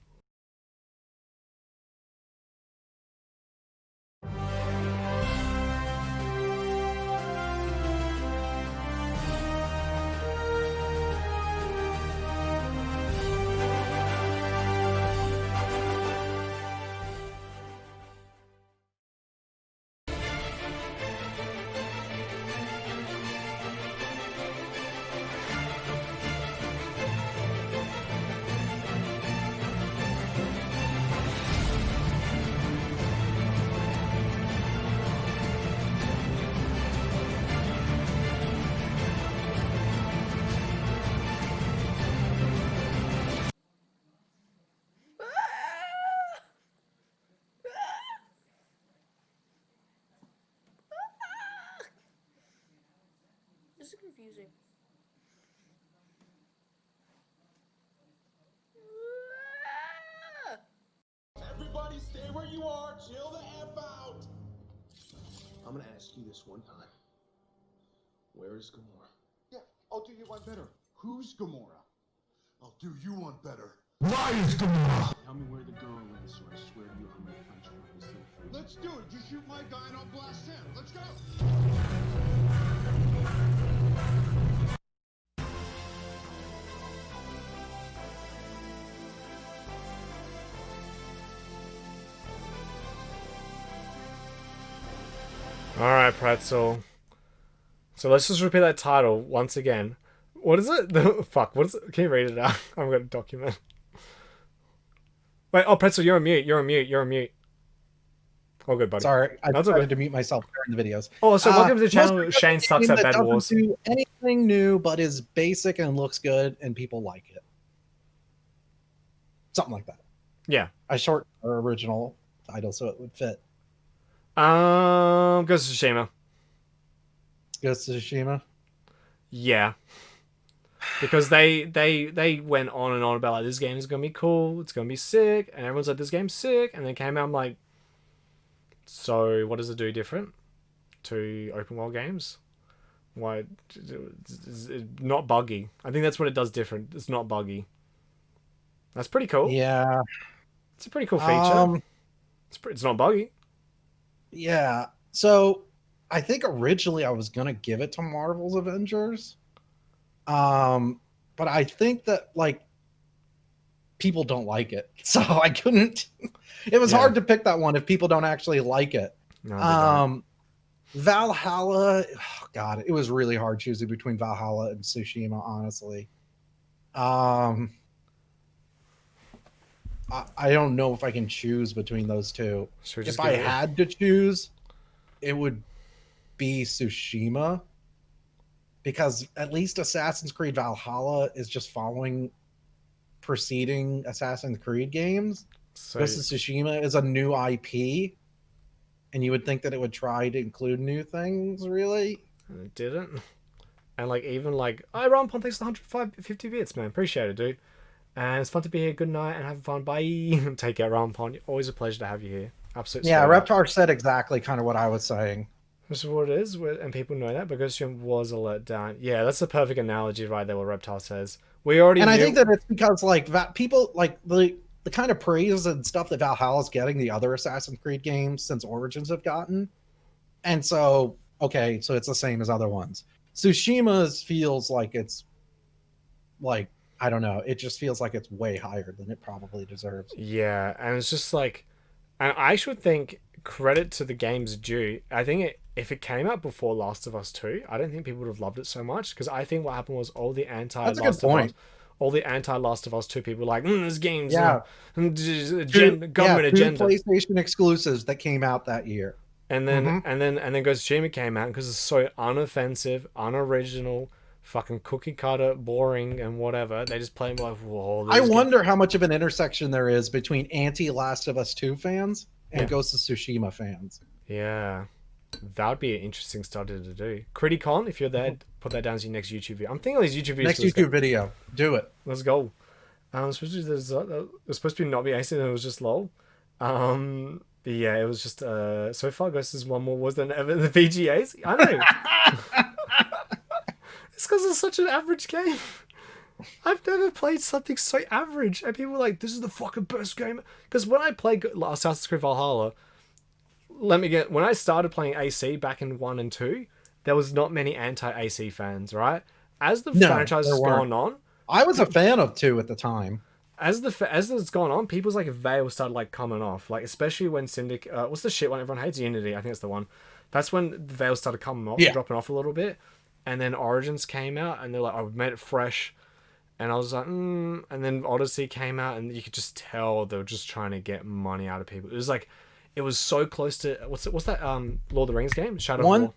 This is confusing. Everybody stay where you are. Chill the F out. I'm gonna ask you this one time. Where is Gamora? Yeah, I'll do you one better. Who's Gamora? I'll do you one better. Why is Gamora? Tell me where the girl is, or I swear to you I'm gonna punch you in the face. Let's do it. You shoot my guy and I'll blast him. Let's go. Alright, Pretzel. So let's just repeat that title once again. What is it? Fuck, what is it? Can you read it out? I'm going to document. Wait, Pretzel, you're on mute. Oh, good, buddy. Sorry, I decided to mute myself during the videos. Oh, so welcome to the channel. Shane sucks at Bed Wars. Doesn't do anything new, but is basic and looks good, and people like it. Something like that. Yeah. I shortened our original title so it would fit. Ghost of Tsushima. Ghost of Tsushima. Yeah. Because they went on and on about like this game is gonna be cool, it's gonna be sick, and everyone's like this game's sick, and then came out I'm like, so what does it do different to open world games? Why it's not buggy? I think that's what it does different. It's not buggy. That's pretty cool. Yeah. It's a pretty cool feature. It's not buggy. Yeah. So I think originally I was gonna give it to Marvel's Avengers. But I think that like people don't like it. So I couldn't it was hard to pick that one if people don't actually like it. No, Valhalla, oh God, it was really hard choosing between Valhalla and Tsushima, honestly. I don't know if I can choose between those two. If I had to choose, it would be Tsushima. Because at least Assassin's Creed Valhalla is just following preceding Assassin's Creed games. Ghost of Tsushima is a new IP. And you would think that it would try to include new things, really? And it didn't. And like even like, I Rampon, thanks for 150 bits, man. Appreciate it, dude. And it's fun to be here. Good night and have fun. Bye. Take care, Rampon. Always a pleasure to have you here. Absolutely. Yeah, Reptar said exactly kind of what I was saying. This is what it is, and people know that because she was a letdown. Yeah, that's a perfect analogy right there. What Reptar says. We already. And I think that it's because like people like the kind of praise and stuff that Valhalla's getting the other Assassin's Creed games since Origins have gotten, and so okay, so it's the same as other ones. Tsushima's feels like it's like, I don't know, it just feels like it's way higher than it probably deserves. Yeah, and it's just like, and I should think credit to the game's due. I think if it came out before Last of Us 2, I don't think people would have loved it so much, because I think what happened was all the anti-Last of Us 2 people were like, this game's government agenda. PlayStation exclusives that came out that year. And then and then Ghost of Tsushima came out because it's so unoffensive, unoriginal, fucking cookie cutter, boring, and whatever. They just play like, whoa. I wonder how much of an intersection there is between anti-Last of Us 2 fans and Ghost of Tsushima fans. Yeah, that would be an interesting study to do. Criticon, if you're there, put that down as your next YouTube video. I'm thinking of these YouTube videos. Next YouTube video, do it. Let's go. It's supposed to be not be AC, and it was just lol. But yeah, it was just so far Ghost is one more was than ever the VGAs. I know. It's because it's such an average game. I've never played something so average, and people are like, "This is the fucking best game." Because when I played Assassin's Creed Valhalla, when I started playing AC back in 1 and 2, there was not many anti-AC fans, right? As the franchise has gone on, I was a fan of 2 at the time. As it's gone on, people's like veil started like coming off, like especially when Syndicate, what's the shit one everyone hates? Unity, I think it's the one. That's when the veil started coming off, dropping off a little bit, and then Origins came out, and they're like, "Oh, we made it fresh," and I was like, and then Odyssey came out, and you could just tell they were just trying to get money out of people. It was like, it was so close to what's that Lord of the Rings game, Shadow of War.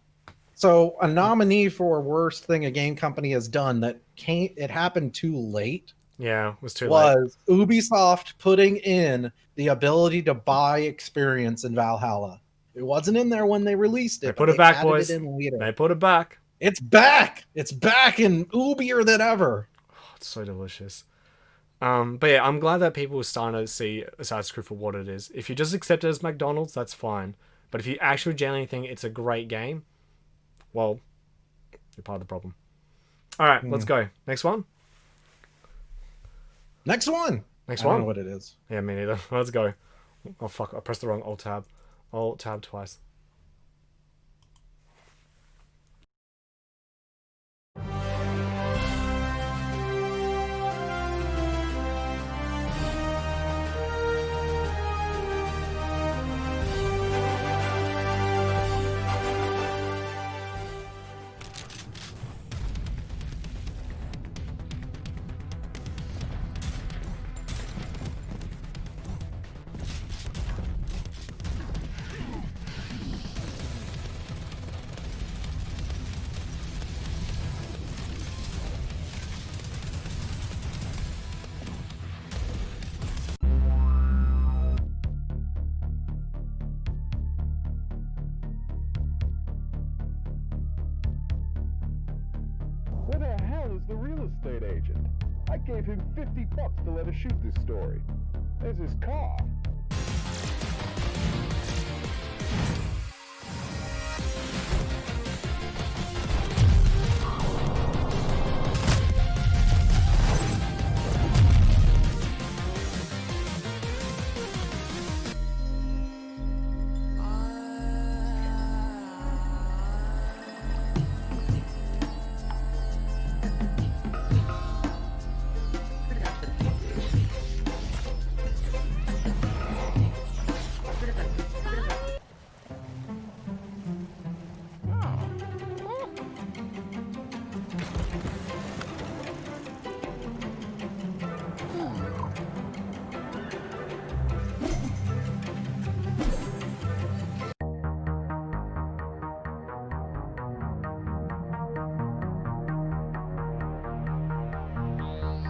So a nominee for worst thing a game company has done that it happened too late. Yeah, it was too late. Was Ubisoft putting in the ability to buy experience in Valhalla. It wasn't in there when they released it. They put it back, boys. They put it back. It's back. It's back and Ubier than ever. Oh, it's so delicious. But yeah, I'm glad that people are starting to see Assassin's Creed for what it is. If you just accept it as McDonald's, that's fine. But if you actually genuinely think it's a great game, well, you're part of the problem. All right, let's go. Next one. Next one. I don't know what it is. Yeah, me neither. Let's go. Oh, fuck. I pressed the wrong Alt tab. Alt tab twice. Where the hell is the real estate agent? I gave him $50 to let us shoot this story. There's his car.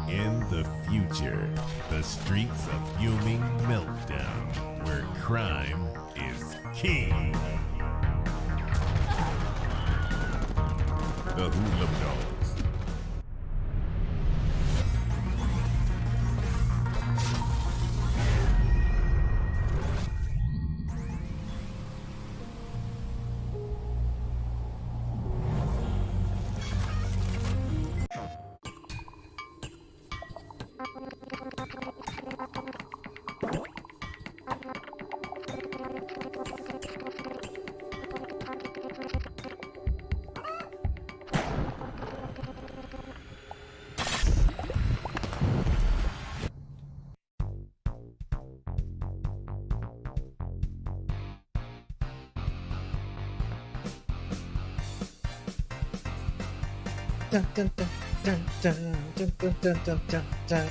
In the future, the streets of fuming meltdown, where crime is king. The the Hula Dolls. Dun, dun, dun, dun, dun, dun, dun, dun, dun, dun, dun.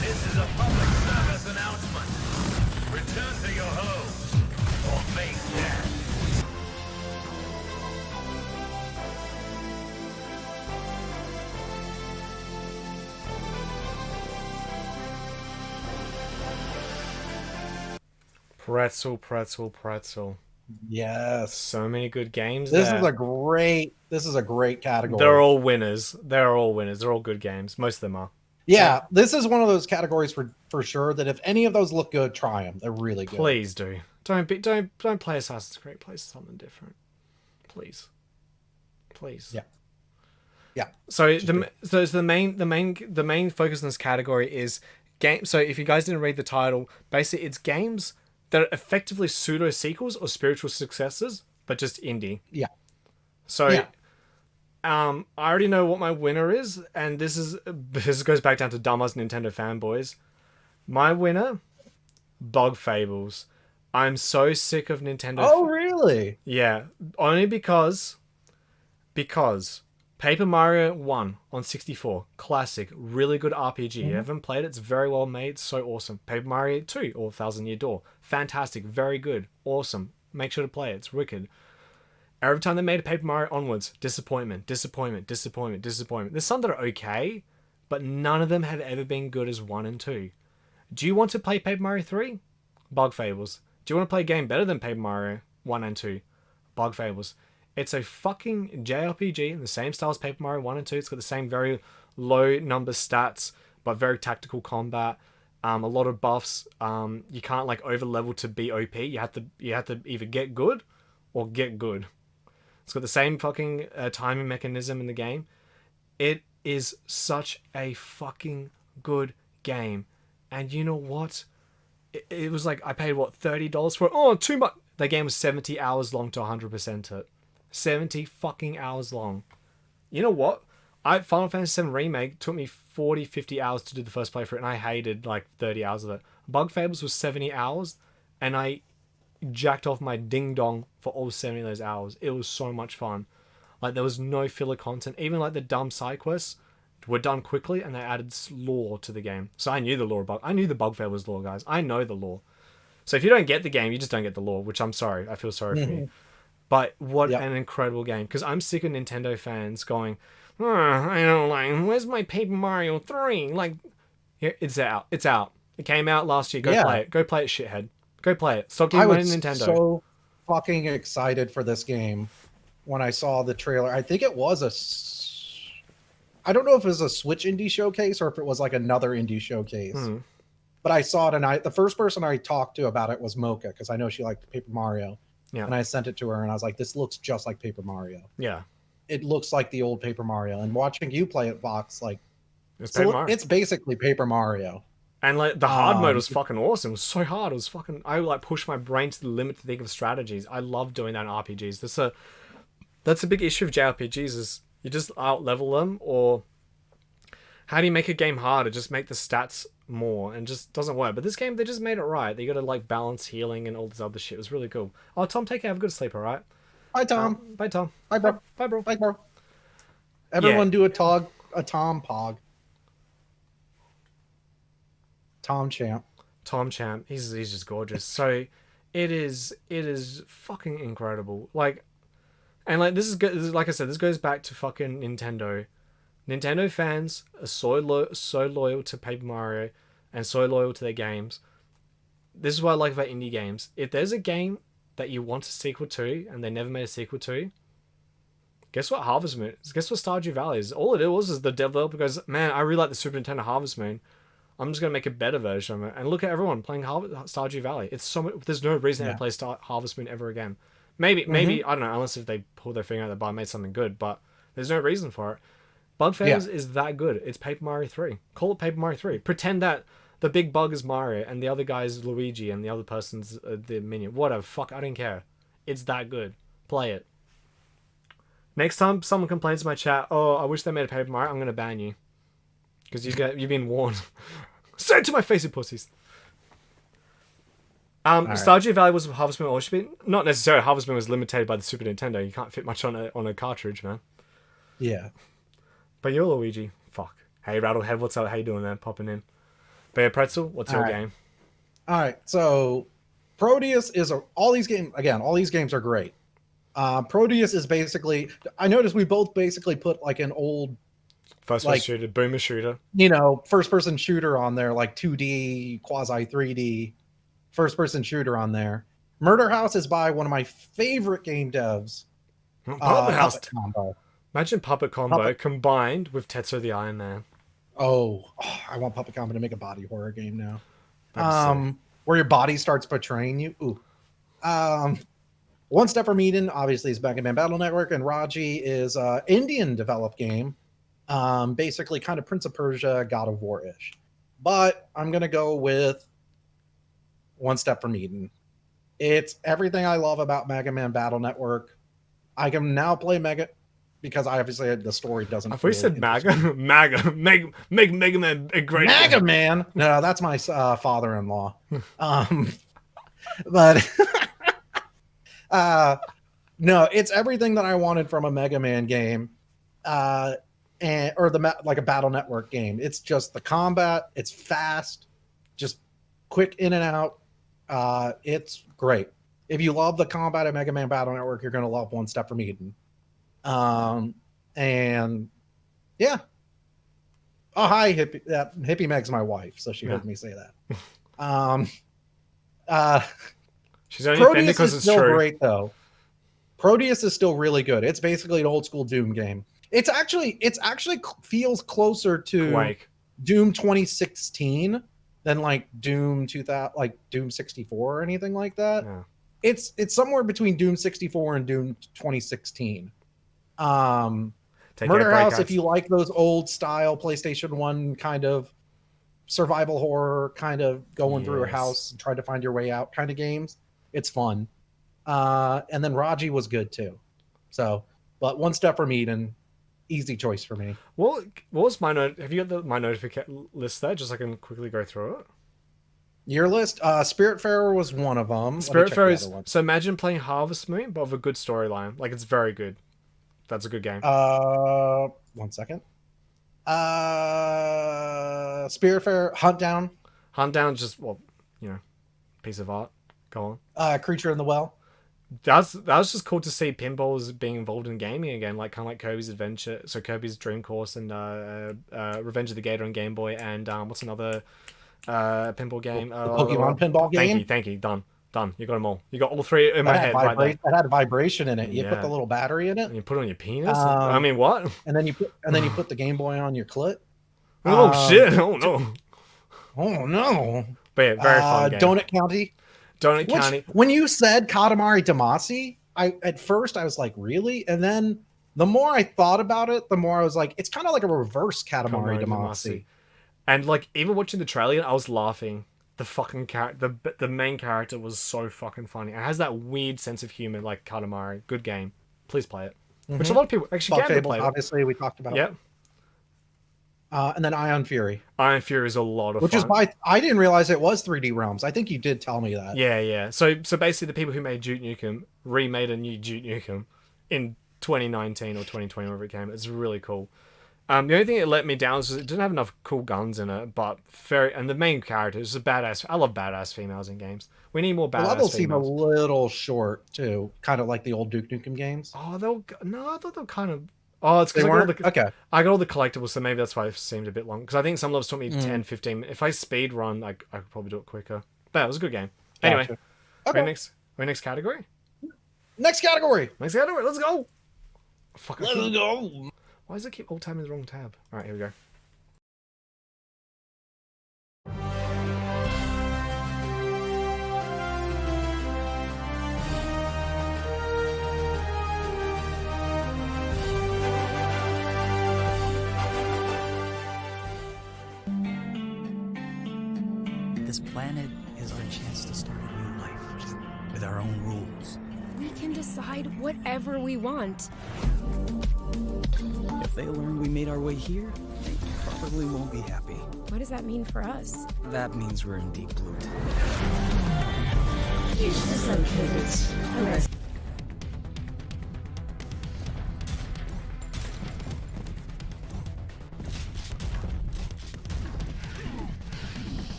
This is a public service announcement. Return to your homes or face death. Pretzel, pretzel, pretzel. Yes. So many good games. This there. is a great category. They're all winners. They're all winners. They're all good games. Most of them are. Yeah, this is one of those categories for sure that if any of those look good, try them. They're really good. Please do. Don't play Assassin's Creed. Play something different. Please. Yeah. Yeah. So the main focus in this category is game. So if you guys didn't read the title, basically it's games that are effectively pseudo sequels or spiritual successors, but just indie. Yeah. So, yeah. I already know what my winner is, and this goes back down to dumbass Nintendo fanboys. My winner, Bug Fables. I'm so sick of Nintendo. Oh, really? Yeah, only because Paper Mario 1 on 64, classic, really good RPG. You haven't played it, it's very well made, so awesome. Paper Mario 2 or Thousand Year Door, fantastic, very good, awesome. Make sure to play it, it's wicked. Every time they made a Paper Mario onwards, disappointment. There's some that are okay, but none of them have ever been good as 1 and 2. Do you want to play Paper Mario 3? Bug Fables. Do you want to play a game better than Paper Mario 1 and 2? Bug Fables. It's a fucking JRPG in the same style as Paper Mario 1 and 2. It's got the same very low number stats, but very tactical combat. A lot of buffs. You can't like over level to be OP. You have to either get good or get good. It's got the same fucking timing mechanism in the game. It is such a fucking good game. And you know what? It was like, I paid what, $30 for it? Oh, too much. The game was 70 hours long to 100% it. 70 fucking hours long. You know what? Final Fantasy VII Remake took me 40, 50 hours to do the first playthrough, and I hated like 30 hours of it. Bug Fables was 70 hours, and I jacked off my ding dong for all 70 of those hours. It was so much fun. Like, there was no filler content. Even like the dumb side quests were done quickly, and they added lore to the game. So I knew the lore. I knew the Bug Fables lore, guys. I know the lore. So if you don't get the game, you just don't get the lore, which I'm sorry. I feel sorry for you. But what an incredible game. Because I'm sick of Nintendo fans going, I don't like, where's my Paper Mario 3? Like, here, it's out. It's out. It came out last year. Go play it. Go play it, shithead. Go play it. Stop giving money to Nintendo. I was so fucking excited for this game when I saw the trailer. I think it was I don't know if it was a Switch indie showcase or if it was like another indie showcase. But I saw it, and the first person I talked to about it was Mocha, because I know she liked Paper Mario. Yeah. And I sent it to her, and I was like, this looks just like Paper Mario. Yeah. It looks like the old Paper Mario. And watching you play it, Vox, like, it's basically Paper Mario. And like the hard mode was fucking awesome. It was so hard. It was fucking. I like pushed my brain to the limit to think of strategies. I love doing that in RPGs. That's a big issue of JRPGs is you just out level them, or how do you make a game harder? Just make the stats more, and just doesn't work. But this game, they just made it right. They got to like balance healing and all this other shit. It was really cool. Oh, Tom, take care. Have a good sleep. All right. Bye, Tom. Bye, Tom. Bye, bro. Bye, bro. Bye, bro. Everyone do a Tom pog. Tom Champ. Tom Champ, he's just gorgeous. So it is fucking incredible. Like, and like this is good. Like I said, this goes back to fucking Nintendo. Nintendo fans are so loyal to Paper Mario, and so loyal to their games. This is what I like about indie games. If there's a game that you want a sequel to, and they never made a sequel to, guess what Harvest Moon is? Guess what Stardew Valley is? All it was is the developer goes, man, I really like the Super Nintendo Harvest Moon. I'm just gonna make a better version of it. And look at everyone playing Stardew Valley. It's so much, there's no reason to play Harvest Moon ever again. Maybe I don't know, unless if they pull their finger out the butt and made something good, but there's no reason for it. Bugfairs is that good. It's Paper Mario 3. Call it Paper Mario 3. Pretend that the big bug is Mario and the other guy is Luigi and the other person's the minion. Whatever. Fuck, I don't care. It's that good. Play it. Next time someone complains in my chat, oh, I wish they made a Paper Mario, I'm going to ban you. Because you've been warned. Say it to my face, you pussies. Stardew Valley was Harvest Moon or should be not necessarily. Harvest Moon was limited by the Super Nintendo. You can't fit much on a cartridge, man. Yeah. But you're Luigi. Fuck. Hey, Rattlehead, what's up? How you doing there? Popping in. But yeah, Pretzel, what's your game? All right. So Proteus is all these games are great. Proteus is basically, I noticed we both basically put like an old first-person shooter, boomer shooter. First-person shooter on there, like 2D, quasi 3D, first-person shooter on there. Murder House is by one of my favorite game devs. Puppet Combo. Imagine Puppet Combo combined with Tetsuo the Iron Man. Oh, I want Puppet Combo to make a body horror game now. Where your body starts betraying you. Ooh. One Step from Eden, obviously, is Mega Man Battle Network, and Raji is an Indian-developed game. Basically kind of Prince of Persia, God of War-ish. But I'm going to go with One Step from Eden. It's everything I love about Mega Man Battle Network. I can now play because obviously the story doesn't. I thought you said MAGA. Make Mega Man a great MAGA game. Man. No, that's my father-in-law. But no, it's everything that I wanted from a Mega Man game, like a Battle Network game. It's just the combat. It's fast, just quick in and out. It's great. If you love the combat of Mega Man Battle Network, you're gonna love One Step from Eden. And yeah. Oh, hi, Hippie. Hippie Meg's my wife, so she heard me say that. She's only offended because it's still true. Great though. Proteus is still really good. It's basically an old school Doom game. It's actually feels closer to Quake. Doom 2016 than like Doom 2000, like Doom 64 or anything like that. Yeah. It's somewhere between Doom 64 and Doom 2016. Murder House, if you like those old style PlayStation 1 kind of survival horror, kind of going through a house and trying to find your way out kind of games, it's fun. And then Raji was good too. So, but One Step from Eden, easy choice for me. What was my note? Have you got my notification list there? Just so I can quickly go through it. Your list, Spiritfarer was one of them. Spiritfarer is so imagine playing Harvest Moon, but with a good storyline. Like it's very good. That's a good game. 1 second. Spiritfarer, Hunt Down. Hunt Down, just piece of art. Go on. Creature in the Well. That was just cool to see pinballs being involved in gaming again, like kind of like Kirby's Adventure, so Kirby's Dream Course and Revenge of the Gator on Game Boy, and what's another pinball game? Pokemon pinball game. Thank you. Done. You got them all. You got all three in my head right there. That had vibration in it. You put the little battery in it. And you put it on your penis. I mean, what? And then you put the Game Boy on your clit. Oh shit! Oh no! Oh no! But yeah, very fun game. Donut County. County. When you said Katamari Damacy, at first I was like, really? And then the more I thought about it, the more I was like, it's kind of like a reverse Katamari Damacy. And like even watching the trailer, I was laughing. The fucking character, the main character was so fucking funny. It has that weird sense of humor like Katamari. Good game. Please play it. Mm-hmm. Which a lot of people actually can play. Obviously, we talked about. Yep. And then Ion Fury. Ion Fury is a lot of fun. Which is why I didn't realize it was 3D Realms. I think you did tell me that. Yeah. So basically, the people who made Duke Nukem remade a new Duke Nukem in 2019 or 2020, wherever it came. It's really cool. The only thing it let me down is it didn't have enough cool guns in it, but and the main character is a badass. I love badass females in games. We need more The badass levels seem a females. little short too, kind of like the old Duke Nukem games. Oh, I thought they'll kind of. Oh, it's because okay. I got all the collectibles, so maybe that's why it seemed a bit long. Because I think some levels took me 10, 15. If I speed run, I could probably do it quicker. But it was a good game. Anyway, Gotcha. Okay. next category. Next category. Let's go. Fuck. Let's go. Why does it keep alt tab in the wrong tab? All right, here we go. This planet is our chance to start a new life with our own rules. We can decide whatever we want. If they learn we made our way here, they probably won't be happy. What does that mean for us? That means we're in deep blue.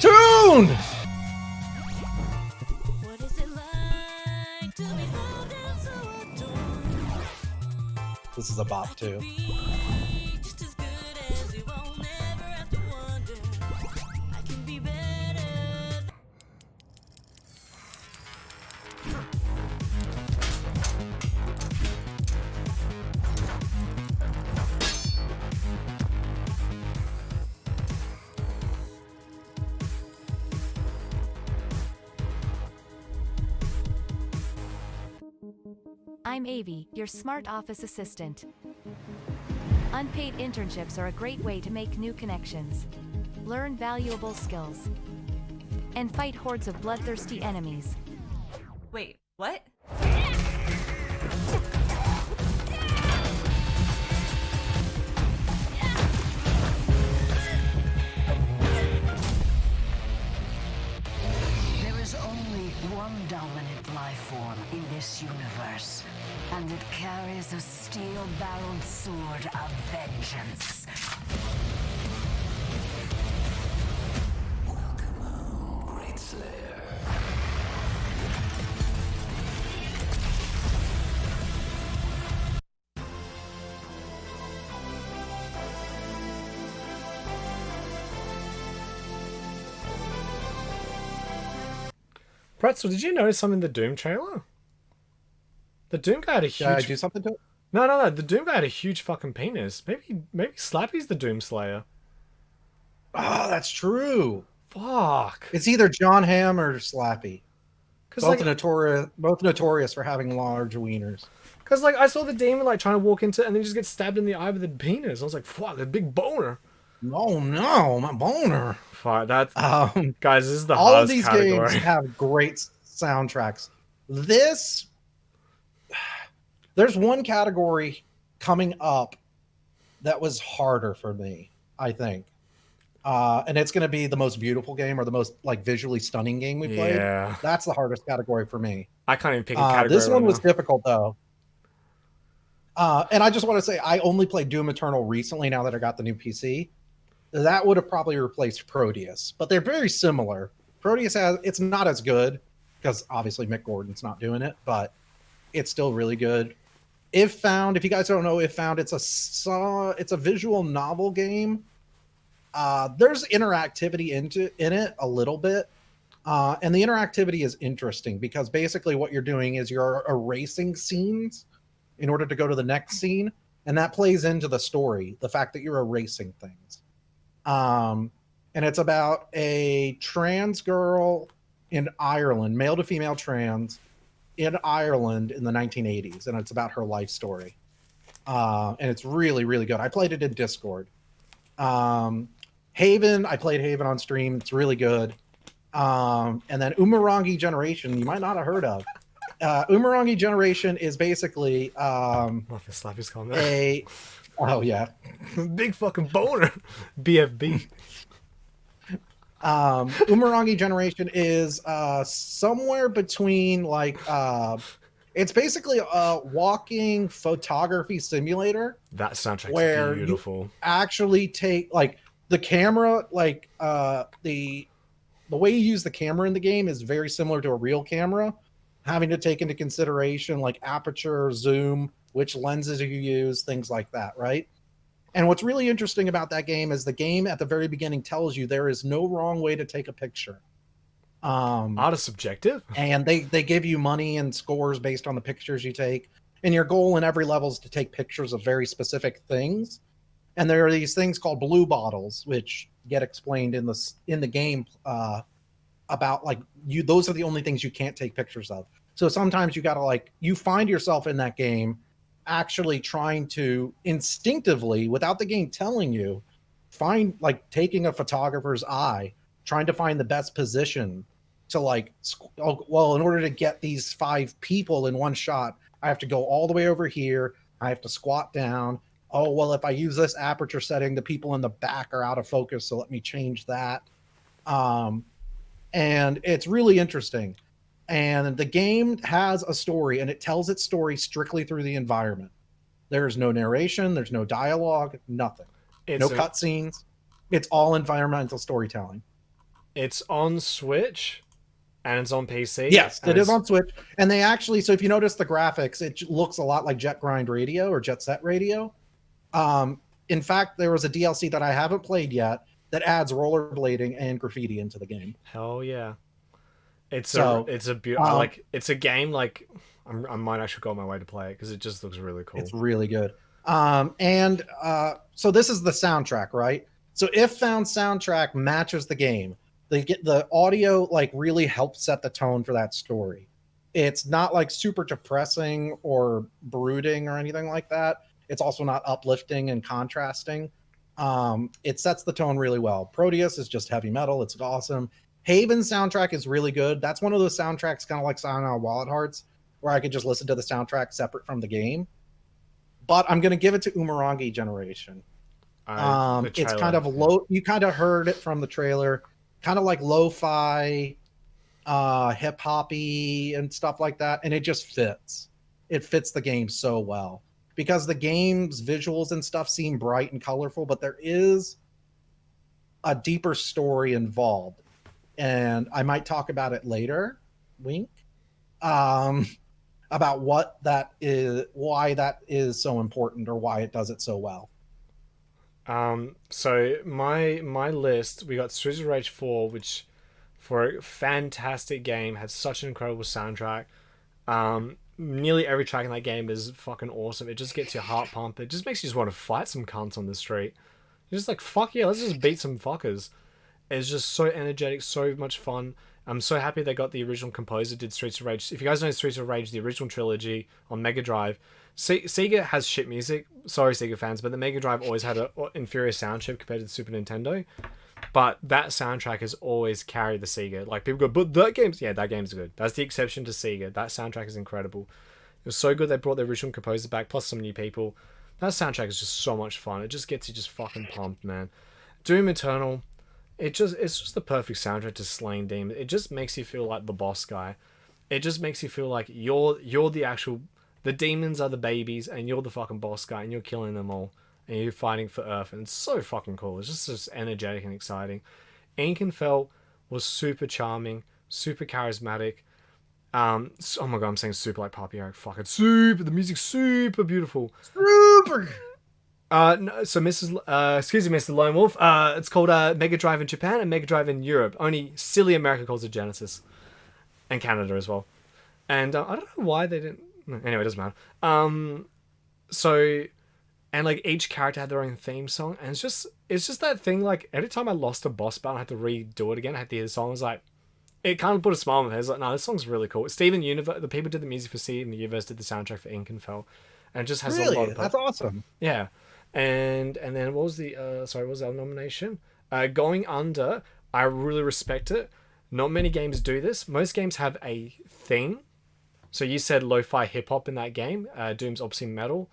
Tune! What is it like to be loved and so adored? This is a bop too. Just as good as you won't never have to wonder. I can be better. I'm Avi, your smart office assistant. Unpaid internships are a great way to make new connections, learn valuable skills, and fight hordes of bloodthirsty enemies. Wait, what? There is only one dominant life form in this universe, and it carries a steel-barreled sword of vengeance. Welcome home, Great Slayer. Pretzel, did you notice something in the Doom trailer? The Doom guy had a huge. Did I do something to it? No. The Doom guy had a huge fucking penis. Maybe Slappy's the Doom Slayer. Oh, that's true. Fuck. It's either John Hamm or Slappy. Both like, notorious for having large wieners. Because like I saw the demon like trying to walk into and then just get stabbed in the eye with a penis. I was like, fuck, a big boner. Oh no, my boner. Fuck, that's guys, this is the all of hardest these category. games have great soundtracks. There's one category coming up that was harder for me, I think. And it's going to be the most beautiful game or the most like visually stunning game we played. Yeah. That's the hardest category for me. I can't even pick a category. This one was difficult though. And I just want to say, I only played Doom Eternal recently now that I got the new PC. That would have probably replaced Proteus, but they're very similar. Proteus it's not as good because obviously Mick Gordon's not doing it, but it's still really good. If Found, if you guys don't know If Found, it's a visual novel game. There's interactivity in it a little bit. And the interactivity is interesting because basically what you're doing is you're erasing scenes in order to go to the next scene, and that plays into the story, the fact that you're erasing things. And it's about a trans girl in Ireland, male to female trans, in Ireland in the 1980s, and it's about her life story. And it's really, really good. I played it in Discord. Haven, I played Haven on stream. It's really good. And then Umurangi Generation, you might not have heard of. Umurangi Generation is basically slap his comment. Oh yeah, big fucking boner. BFB. Umurangi Generation is somewhere between like it's basically a walking photography simulator. That soundtrack's where beautiful. You actually take like the camera, like the way you use the camera in the game is very similar to a real camera, having to take into consideration like aperture, zoom, which lenses you use, things like that, right? And what's really interesting about that game is the game at the very beginning tells you there is no wrong way to take a picture. Art is subjective. And they give you money and scores based on the pictures you take. And your goal in every level is to take pictures of very specific things. And there are these things called blue bottles, which get explained in the game about like those are the only things you can't take pictures of. So sometimes you gotta you find yourself in that game actually trying to instinctively, without the game telling you, find taking a photographer's eye, trying to find the best position to in order to get these 5 people in one shot, I have to go all the way over here. I have to squat down. Oh, well, if I use this aperture setting, the people in the back are out of focus. So let me change that. And it's really interesting. And the game has a story, and it tells its story strictly through the environment. There's no narration, there's no dialogue, nothing. No cutscenes. It's all environmental storytelling. It's on Switch, and it's on PC. Yes, it is on Switch. And they actually, so if you notice the graphics, it looks a lot like Jet Grind Radio or Jet Set Radio. In fact, there was a DLC that I haven't played yet that adds rollerblading and graffiti into the game. Hell yeah. It's a game I might actually go on my way to play it because it just looks really cool. It's really good. So this is the soundtrack, right? So If Found soundtrack matches the game. The audio really helps set the tone for that story. It's not super depressing or brooding or anything like that. It's also not uplifting and contrasting. It sets the tone really well. Proteus is just heavy metal. It's awesome. Haven's soundtrack is really good. That's one of those soundtracks kind of like Sayonara Wild Hearts, where I could just listen to the soundtrack separate from the game. But I'm going to give it to Umurangi Generation. It's kind of low. You kind of heard it from the trailer, kind of like lo-fi, hip hoppy and stuff like that. And it just fits. It fits the game so well because the game's visuals and stuff seem bright and colorful, but there is a deeper story involved. And I might talk about it later, wink, about what that is, why that is so important, or why it does it so well. So my list, we got Streets of Rage 4, which for a fantastic game had such an incredible soundtrack. Nearly every track in that game is fucking awesome. It just gets your heart pumped. It just makes you just want to fight some cunts on the street. You're just like, fuck yeah, let's just beat some fuckers. It's just so energetic, so much fun. I'm so happy they got the original composer did Streets of Rage. If you guys know Streets of Rage, the original trilogy on Mega Drive, Sega has shit music. Sorry, Sega fans, but the Mega Drive always had an inferior sound chip compared to the Super Nintendo. But that soundtrack has always carried the Sega. Like, people go, but that game's good. That's the exception to Sega. That soundtrack is incredible. It was so good they brought the original composer back, plus some new people. That soundtrack is just so much fun. It just gets you just fucking pumped, man. Doom Eternal, it's just the perfect soundtrack to slaying demons. It just makes you feel like the boss guy. It just makes you feel like you're the actual The demons are the babies, and you're the fucking boss guy, and you're killing them all, and you're fighting for Earth, and it's so fucking cool. It's just energetic and exciting. Inkenfell was super charming, super charismatic. Oh my god, I'm saying super like Poppy Eric. Fuck, it's super. The music's super beautiful. Super. No, so excuse me, Mr. Lone Wolf. It's called Mega Drive in Japan and Mega Drive in Europe. Only silly America calls it Genesis, and Canada as well. And I don't know why they didn't. Anyway, it doesn't matter. So, and like each character had their own theme song, and it's just that thing. Like every time I lost a boss battle, I had to redo it again. I had to hear the song. I was like, it kind of put a smile on my face. I was like, no, this song's really cool. Steven Universe, the people who did the music for Steven Universe did the soundtrack for Inkenfell, and it just has a lot of. That's awesome. Yeah, and then what was the what was our nomination? Going Under. I really respect it. Not many games do this. Most games have a theme. So you said lo-fi hip-hop in that game, Doom's Obscene Metal.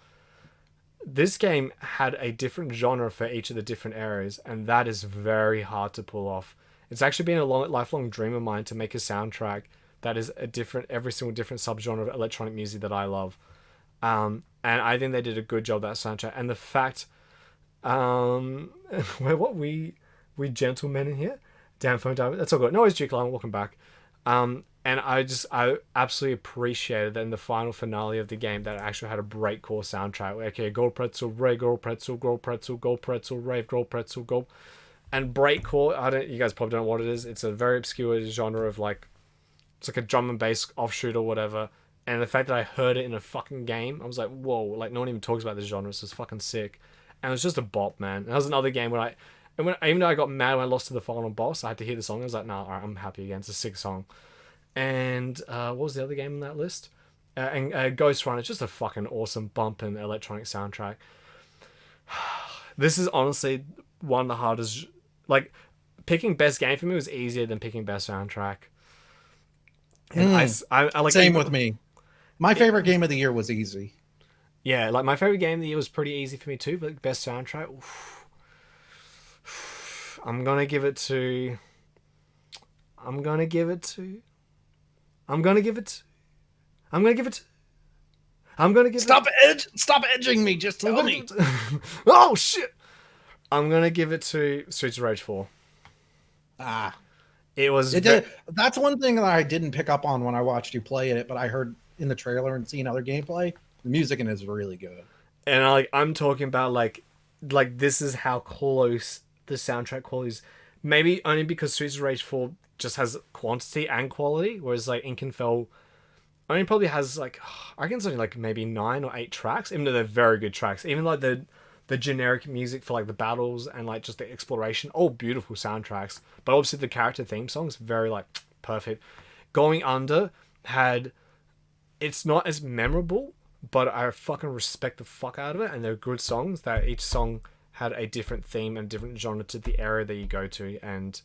This game had a different genre for each of the different areas, and that is very hard to pull off. It's actually been a lifelong dream of mine to make a soundtrack that is every single different subgenre of electronic music that I love. And I think they did a good job with that soundtrack. And the fact, we gentlemen in here? Damn phone time. That's all good. No, it's Duke Long. Welcome back. And I absolutely appreciated that in the final finale of the game that it actually had a breakcore soundtrack. Okay, gold pretzel, rave, gold pretzel, gold pretzel, gold pretzel, rave, gold pretzel, gold. And breakcore, you guys probably don't know what it is. It's a very obscure genre of it's like a drum and bass offshoot or whatever. And the fact that I heard it in a fucking game, I was like, whoa, like no one even talks about this genre. It's just fucking sick. And it was just a bop, man. And that was another game even though I got mad when I lost to the final boss, I had to hear the song. I was like, nah, alright, I'm happy again. It's a sick song. And what was the other game on that list? Ghost Runner. It's just a fucking awesome bumping electronic soundtrack. This is honestly one of the hardest. Like, picking best game for me was easier than picking best soundtrack. And I like. Same with me. My favorite game of the year was easy. Yeah, like my favorite game of the year was pretty easy for me too. But best soundtrack, I'm gonna give it to. Stop edging me. Just tell me. Oh shit! I'm gonna give it to Streets of Rage 4. It was. That's one thing that I didn't pick up on when I watched you play it, but I heard in the trailer and seen other gameplay. The music in it is really good. And I'm talking about like this is how close the soundtrack quality is. Maybe only because Streets of Rage 4 just has quantity and quality, whereas like Inkenfell only probably has I reckon it's only maybe 9 or 8 tracks, even though they're very good tracks. Even like the generic music for the battles and just the exploration, all beautiful soundtracks. But obviously the character theme song's very perfect. Going Under it's not as memorable, but I fucking respect the fuck out of it, and they're good songs. That each song had a different theme and different genre to the area that you go to, and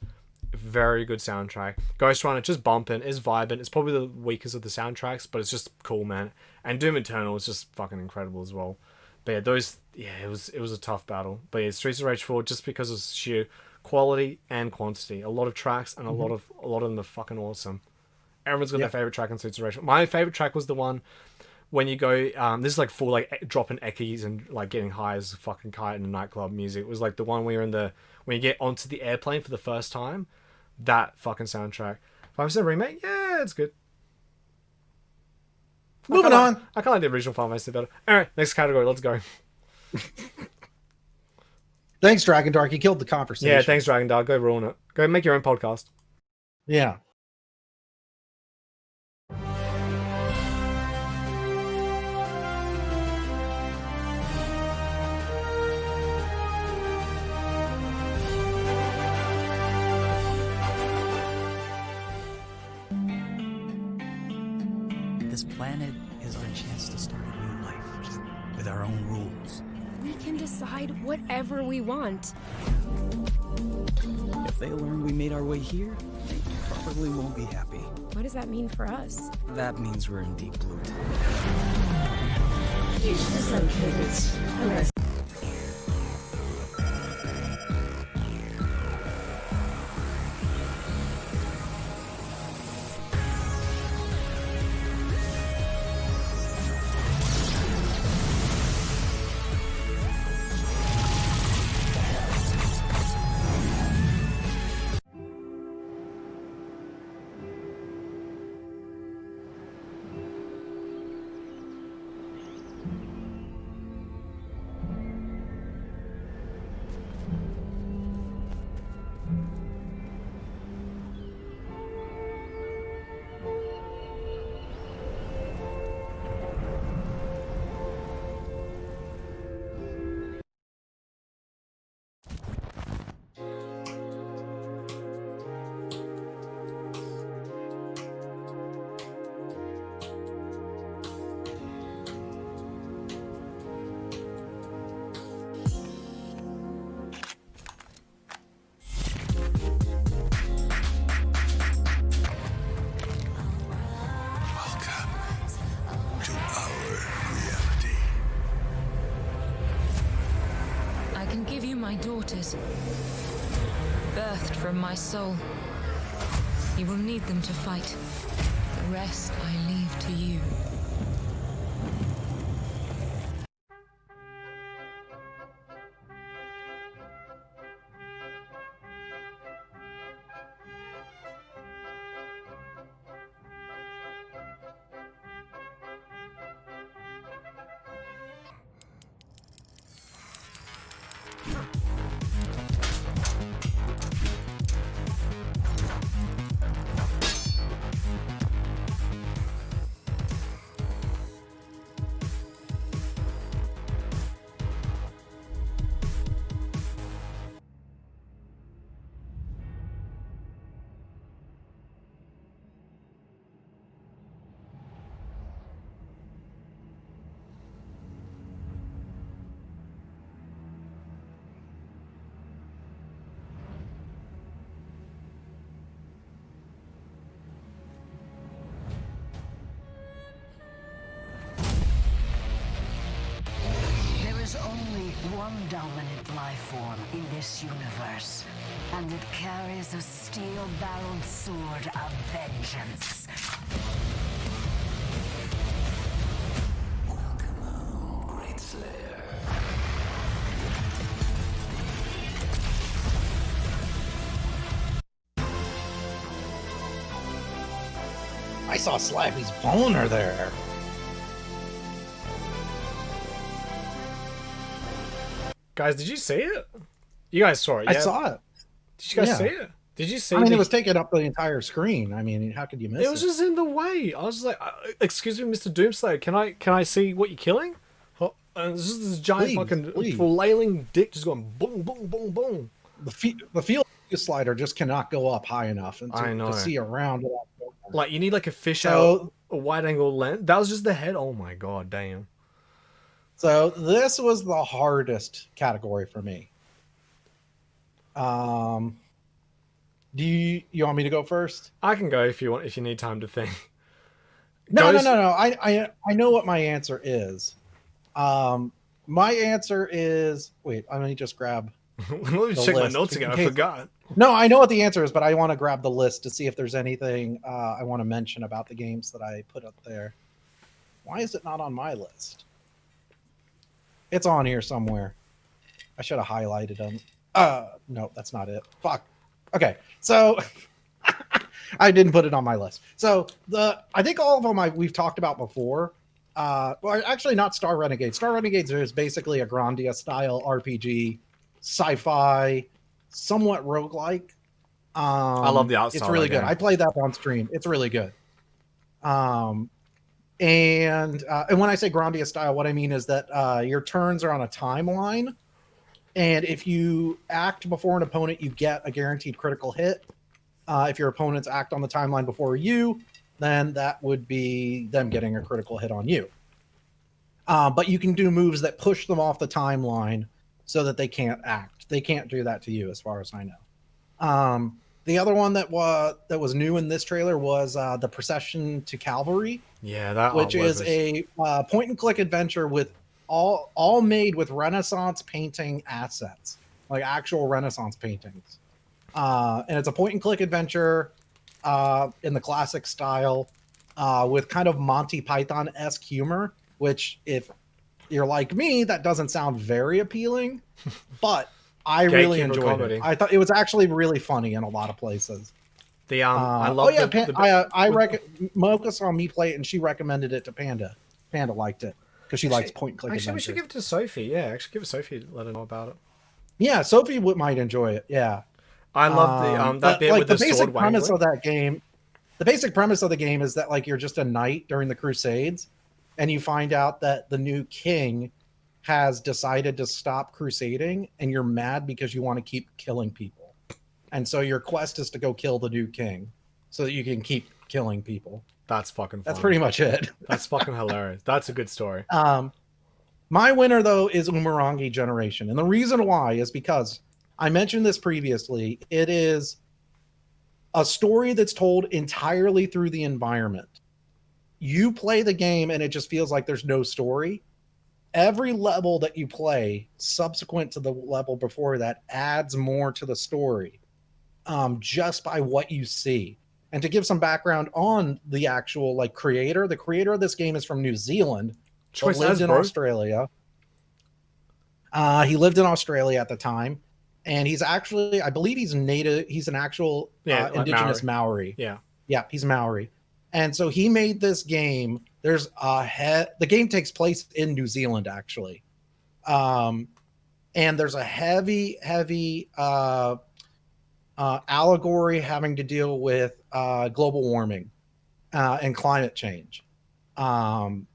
very good soundtrack. Ghost Runner, just bumping, is vibing. It's probably the weakest of the soundtracks, but it's just cool, man. And Doom Eternal is just fucking incredible as well. But yeah, it was a tough battle. But yeah, Streets of Rage 4, just because of sheer quality and quantity. A lot of tracks and a lot of them are fucking awesome. Everyone's got their favorite track in Streets of Rage 4. My favorite track was the one when you go, this is full dropping eckies and getting high as a fucking kite in a nightclub music. It was the one where when you get onto the airplane for the first time. That fucking soundtrack. 5% remake, yeah, it's good. Moving on. I kind of like the original Final Fantasy better. Alright, next category, let's go. Thanks, Dragon Dark. You killed the conversation. Yeah, thanks, Dragon Dark. Go ruin it. Go make your own podcast. Yeah. This planet is our chance to start a new life, just with our own rules. We can decide whatever we want. If they learn we made our way here, they probably won't be happy. What does that mean for us? That means we're in deep blue. daughters, birthed from my soul. You will need them to fight. The rest I leave to you. There is only one dominant life form in this universe, and it carries a steel-barreled sword of vengeance. Welcome home, Great Slayer. I saw Slappy's boner there. Guys, did you see it? You guys saw it, yeah? I saw it. Did you guys Yeah. see it? Did you see I mean, the... it was taking up the entire screen. I mean, how could you miss it? It was just in the way. I was just like, excuse me, Mr. Doomslayer, can I see what you're killing? Oh, and it's just this giant fucking flailing dick just going boom, boom, boom, boom. The field slider just cannot go up high enough and I know. to see around. Like, you need like a fish So- out, a wide angle lens. That was just the head. Oh my god, damn. So this was the hardest category for me. Do you want me to go first? I can go if you want, if you need time to think. No. I know what my answer is. My answer is wait. Let me just grab. Let me check my notes again. I forgot. No, I know what the answer is, but I want to grab the list to see if there's anything I want to mention about the games that I put up there. Why is it not on my list? It's on here somewhere. I should have highlighted them. No, that's not it. Fuck. Okay, so I didn't put it on my list. So I think all of them we've talked about before. Well, actually, not Star Renegades. Star Renegades is basically a Grandia style RPG, sci-fi, somewhat roguelike. I love the art It's style really of good. that game. I played that on stream. It's really good. And when I say Grandia style, what I mean is that your turns are on a timeline, and if you act before an opponent, you get a guaranteed critical hit. If your opponents act on the timeline before you, then that would be them getting a critical hit on you. But you can do moves that push them off the timeline so that they can't act. They can't do that to you, as far as I know. The other one that was new in this trailer was the Procession to Calvary. Yeah, that which is a point and click adventure with all made with Renaissance painting assets, like actual Renaissance paintings. And it's a point and click adventure in the classic style with kind of Monty Python-esque humor, which if you're like me, that doesn't sound very appealing, but I really Gatekeeper enjoyed comedy. it. I thought it was actually really funny in a lot of places. I love Mocha saw me play it and she recommended it to Panda. Panda liked it because she likes point and click Actually, we adventures. should give it to Sophie. Yeah, actually give it to Sophie. Let her know about it. Yeah, Sophie might enjoy it. Yeah, I love that bit with the basic sword premise wangling. of that game. The basic premise of the game is that like you're just a knight during the Crusades, and you find out that the new king has decided to stop crusading, and you're mad because you want to keep killing people. And so your quest is to go kill the new king so that you can keep killing people. That's fucking funny. That's pretty much it. That's fucking hilarious. That's a good story. My winner, though, is Umurangi Generation. And the reason why is because I mentioned this previously. It is a story that's told entirely through the environment. You play the game and it just feels like there's no story. every level that you play subsequent to the level before that adds more to the story, just by what you see. And to give some background on the actual like creator, the creator of this game is from New Zealand, but lived in Australia. He lived in Australia at the time, and he's actually, I believe he's native. He's an actual like indigenous Maori. Yeah, he's Maori. And so he made this game. There's the game takes place in New Zealand, actually. And there's a heavy allegory having to deal with global warming and climate change in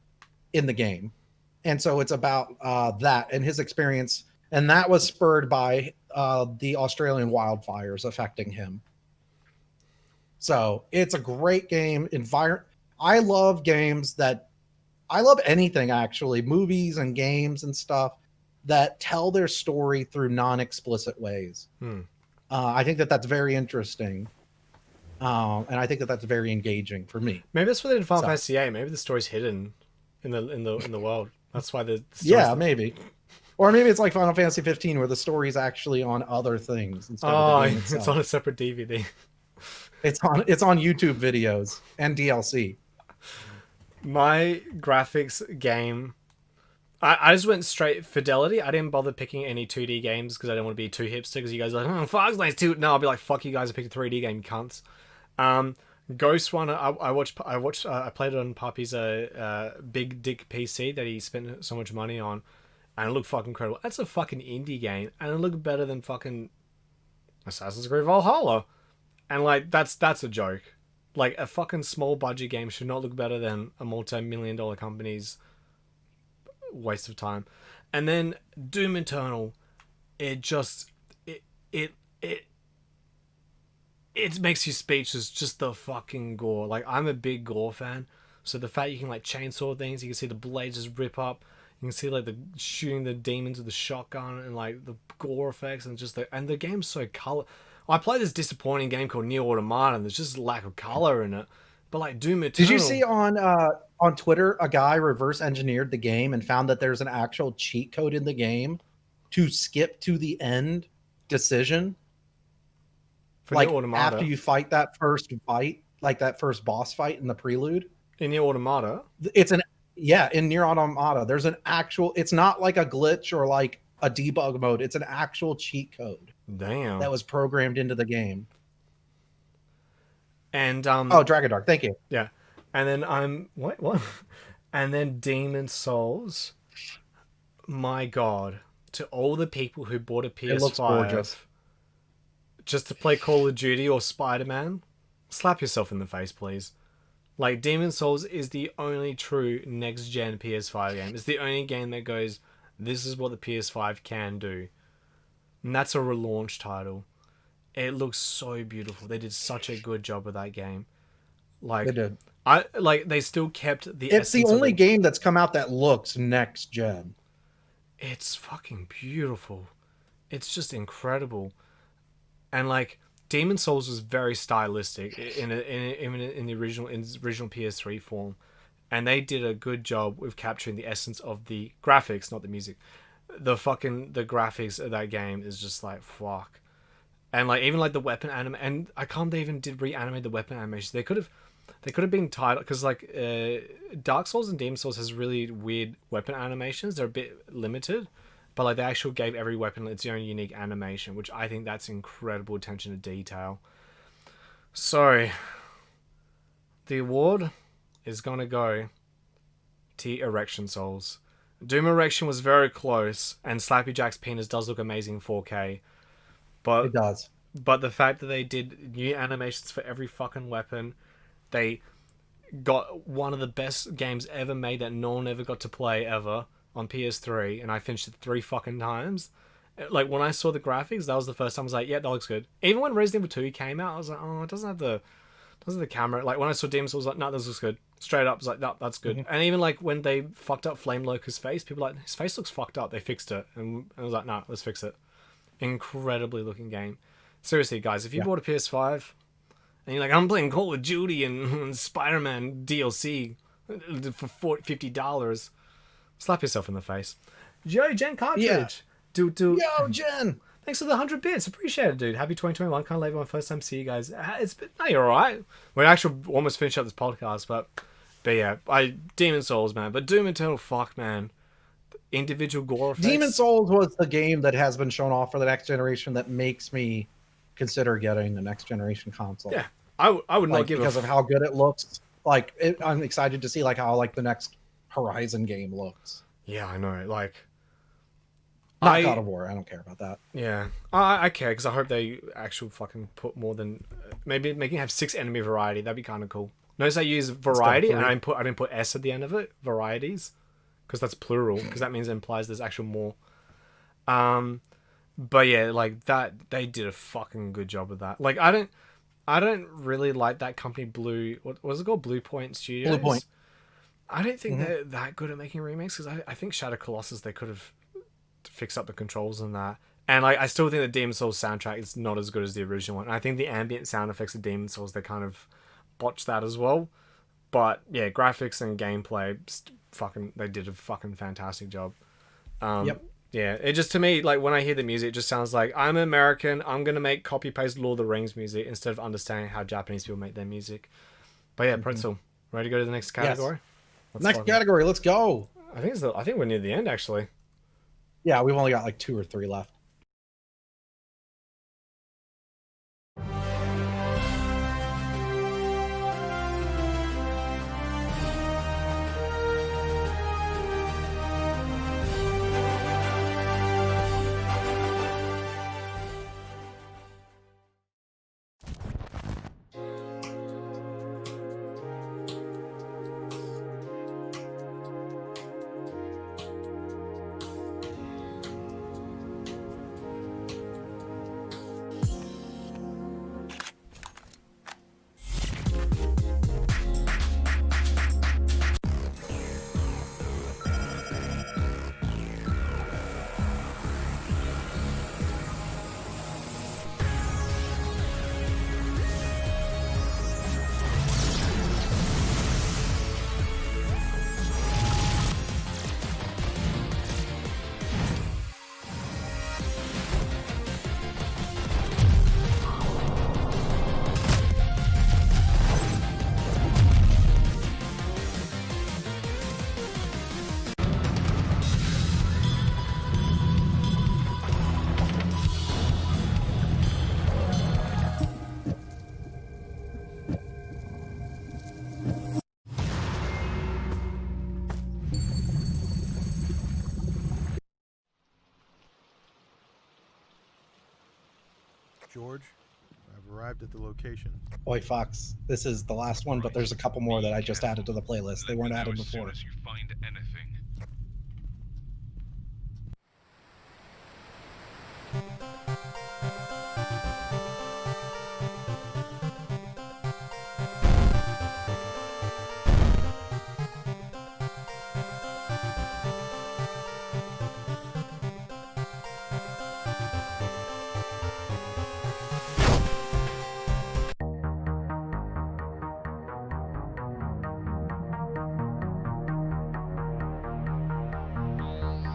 the game. And so it's about that and his experience. And that was spurred by the Australian wildfires affecting him. So it's a great game. I love games I love anything, actually, movies and games and stuff that tell their story through non-explicit ways. I think that's very interesting. And I think that's very engaging for me. Maybe that's what they did in Final Fantasy VIII. Maybe the story's hidden in the world. That's why the maybe. Or maybe it's like Final Fantasy 15 where the story's actually on other things instead of the game itself. It's on a separate DVD. It's on YouTube videos and DLC. My graphics game, I just went straight fidelity. I didn't bother picking any 2D games because I didn't want to be too hipster. Because you guys are like, Fox Nights 2. No, I'll be like, fuck you guys. I picked a 3D game, you cunts. Ghost Runner. I played it on Puppy's big dick PC that he spent so much money on, and it looked fucking incredible. That's a fucking indie game, and it looked better than fucking Assassin's Creed Valhalla. And like that's a joke. Like a fucking small budget game should not look better than a multi-million-dollar company's waste of time. And then Doom Eternal, it makes you speechless, just the fucking gore. Like I'm a big gore fan, so the fact you can like chainsaw things, you can see the blades just rip up, you can see like the shooting the demons with the shotgun and like the gore effects and just the game's so color. I played this disappointing game called Nier Automata, and there's just a lack of color in it. But like Doom Eternal... Did you see on Twitter a guy reverse engineered the game and found that there's an actual cheat code in the game to skip to the end decision? For like Nier Automata? After you fight that first fight, like that first boss fight in the prelude. In Nier Automata? In Nier Automata, there's an actual... It's not like a glitch or like a debug mode. It's an actual cheat code. Damn. That was programmed into the game. And Dragon Dark, thank you. Yeah. And then what? And then Demon Souls. My God. To all the people who bought a PS5 it looks gorgeous. Just to play Call of Duty or Spider-Man, slap yourself in the face, please. Like Demon Souls is the only true next-gen PS5 game. It's the only game that goes, this is what the PS5 can do. And that's a relaunch title. It looks so beautiful. They did such a good job with that game. Like they did. They still kept the. It's the only game that's come out that looks next gen. It's fucking beautiful. It's just incredible. And like Demon Souls was very stylistic in the original PS3 form, and they did a good job with capturing the essence of the graphics, not the music. The graphics of that game is just like fuck, and like even like the weapon and I can't they even did reanimate the weapon animations. They could have been titled because like Dark Souls and Demon Souls has really weird weapon animations. They're a bit limited, but like they actually gave every weapon its own unique animation, which I think that's incredible attention to detail. So the award is gonna go to Erection Souls. Doom Erection was very close, and Slappy Jack's penis does look amazing in 4K. But it does. But the fact that they did new animations for every fucking weapon, they got one of the best games ever made that no one ever got to play ever on PS3, and I finished it 3 fucking times. Like when I saw the graphics, that was the first time I was like, yeah, that looks good. Even when Resident Evil 2 came out, I was like, oh, it doesn't have the camera. Like when I saw Demon Souls, I was like, no, this looks good. Straight up, I was like, no, that's good. And even like when they fucked up Flame Locust's face, people were like, his face looks fucked up. They fixed it, and I was like, no, let's fix it. Incredibly looking game. Seriously, guys, if you bought a PS5 and you're like, I'm playing Call of Duty and Spider-Man DLC for $50, Slap yourself in the face. Yo, Jen Cartridge. Yeah. Do Yo, Jen. Thanks for the 100 bits. Appreciate it, dude. Happy 2021. Can't believe my first time see you guys. It's been, no, you're alright. We're actually almost finished up this podcast, but yeah, Demon Souls, man. But Doom Eternal, fuck, man. Individual gore effects. Demon Souls was the game that has been shown off for the next generation that makes me consider getting the next generation console. Yeah, I would not give because of how good it looks. I'm excited to see how the next Horizon game looks. Yeah, I know. Like, not God of War. I don't care about that. Yeah, I care because I hope they actually fucking put more than maybe making have 6 enemy variety. That'd be kind of cool. Notice I use variety and I didn't put S at the end of it. Varieties, because that's plural. Because that means it implies there's actual more. But yeah, like that they did a fucking good job of that. Like I don't really like that company Blue. What was it called? Blue Point Studios. Blue Point. I don't think they're that good at making remakes because I think Shadow Colossus they could have fixed up the controls and that. And like I still think the Demon Souls soundtrack is not as good as the original one. And I think the ambient sound effects of Demon Souls they kind of botched that as well. But yeah, graphics and gameplay they did a fucking fantastic job. Yep. Yeah, it just to me like when I hear the music, it just sounds like I'm American. I'm gonna make copy paste Lord of the Rings music instead of understanding how Japanese people make their music. But yeah, Pretzel, ready to go to the next category? Yes. Next category, let's go. I think we're near the end actually. Yeah, we've only got like 2 or 3 left. George, I've arrived at the location. Oi, Fox. This is the last one, but there's a couple more that I just added to the playlist. They weren't added before. As soon as you find anything.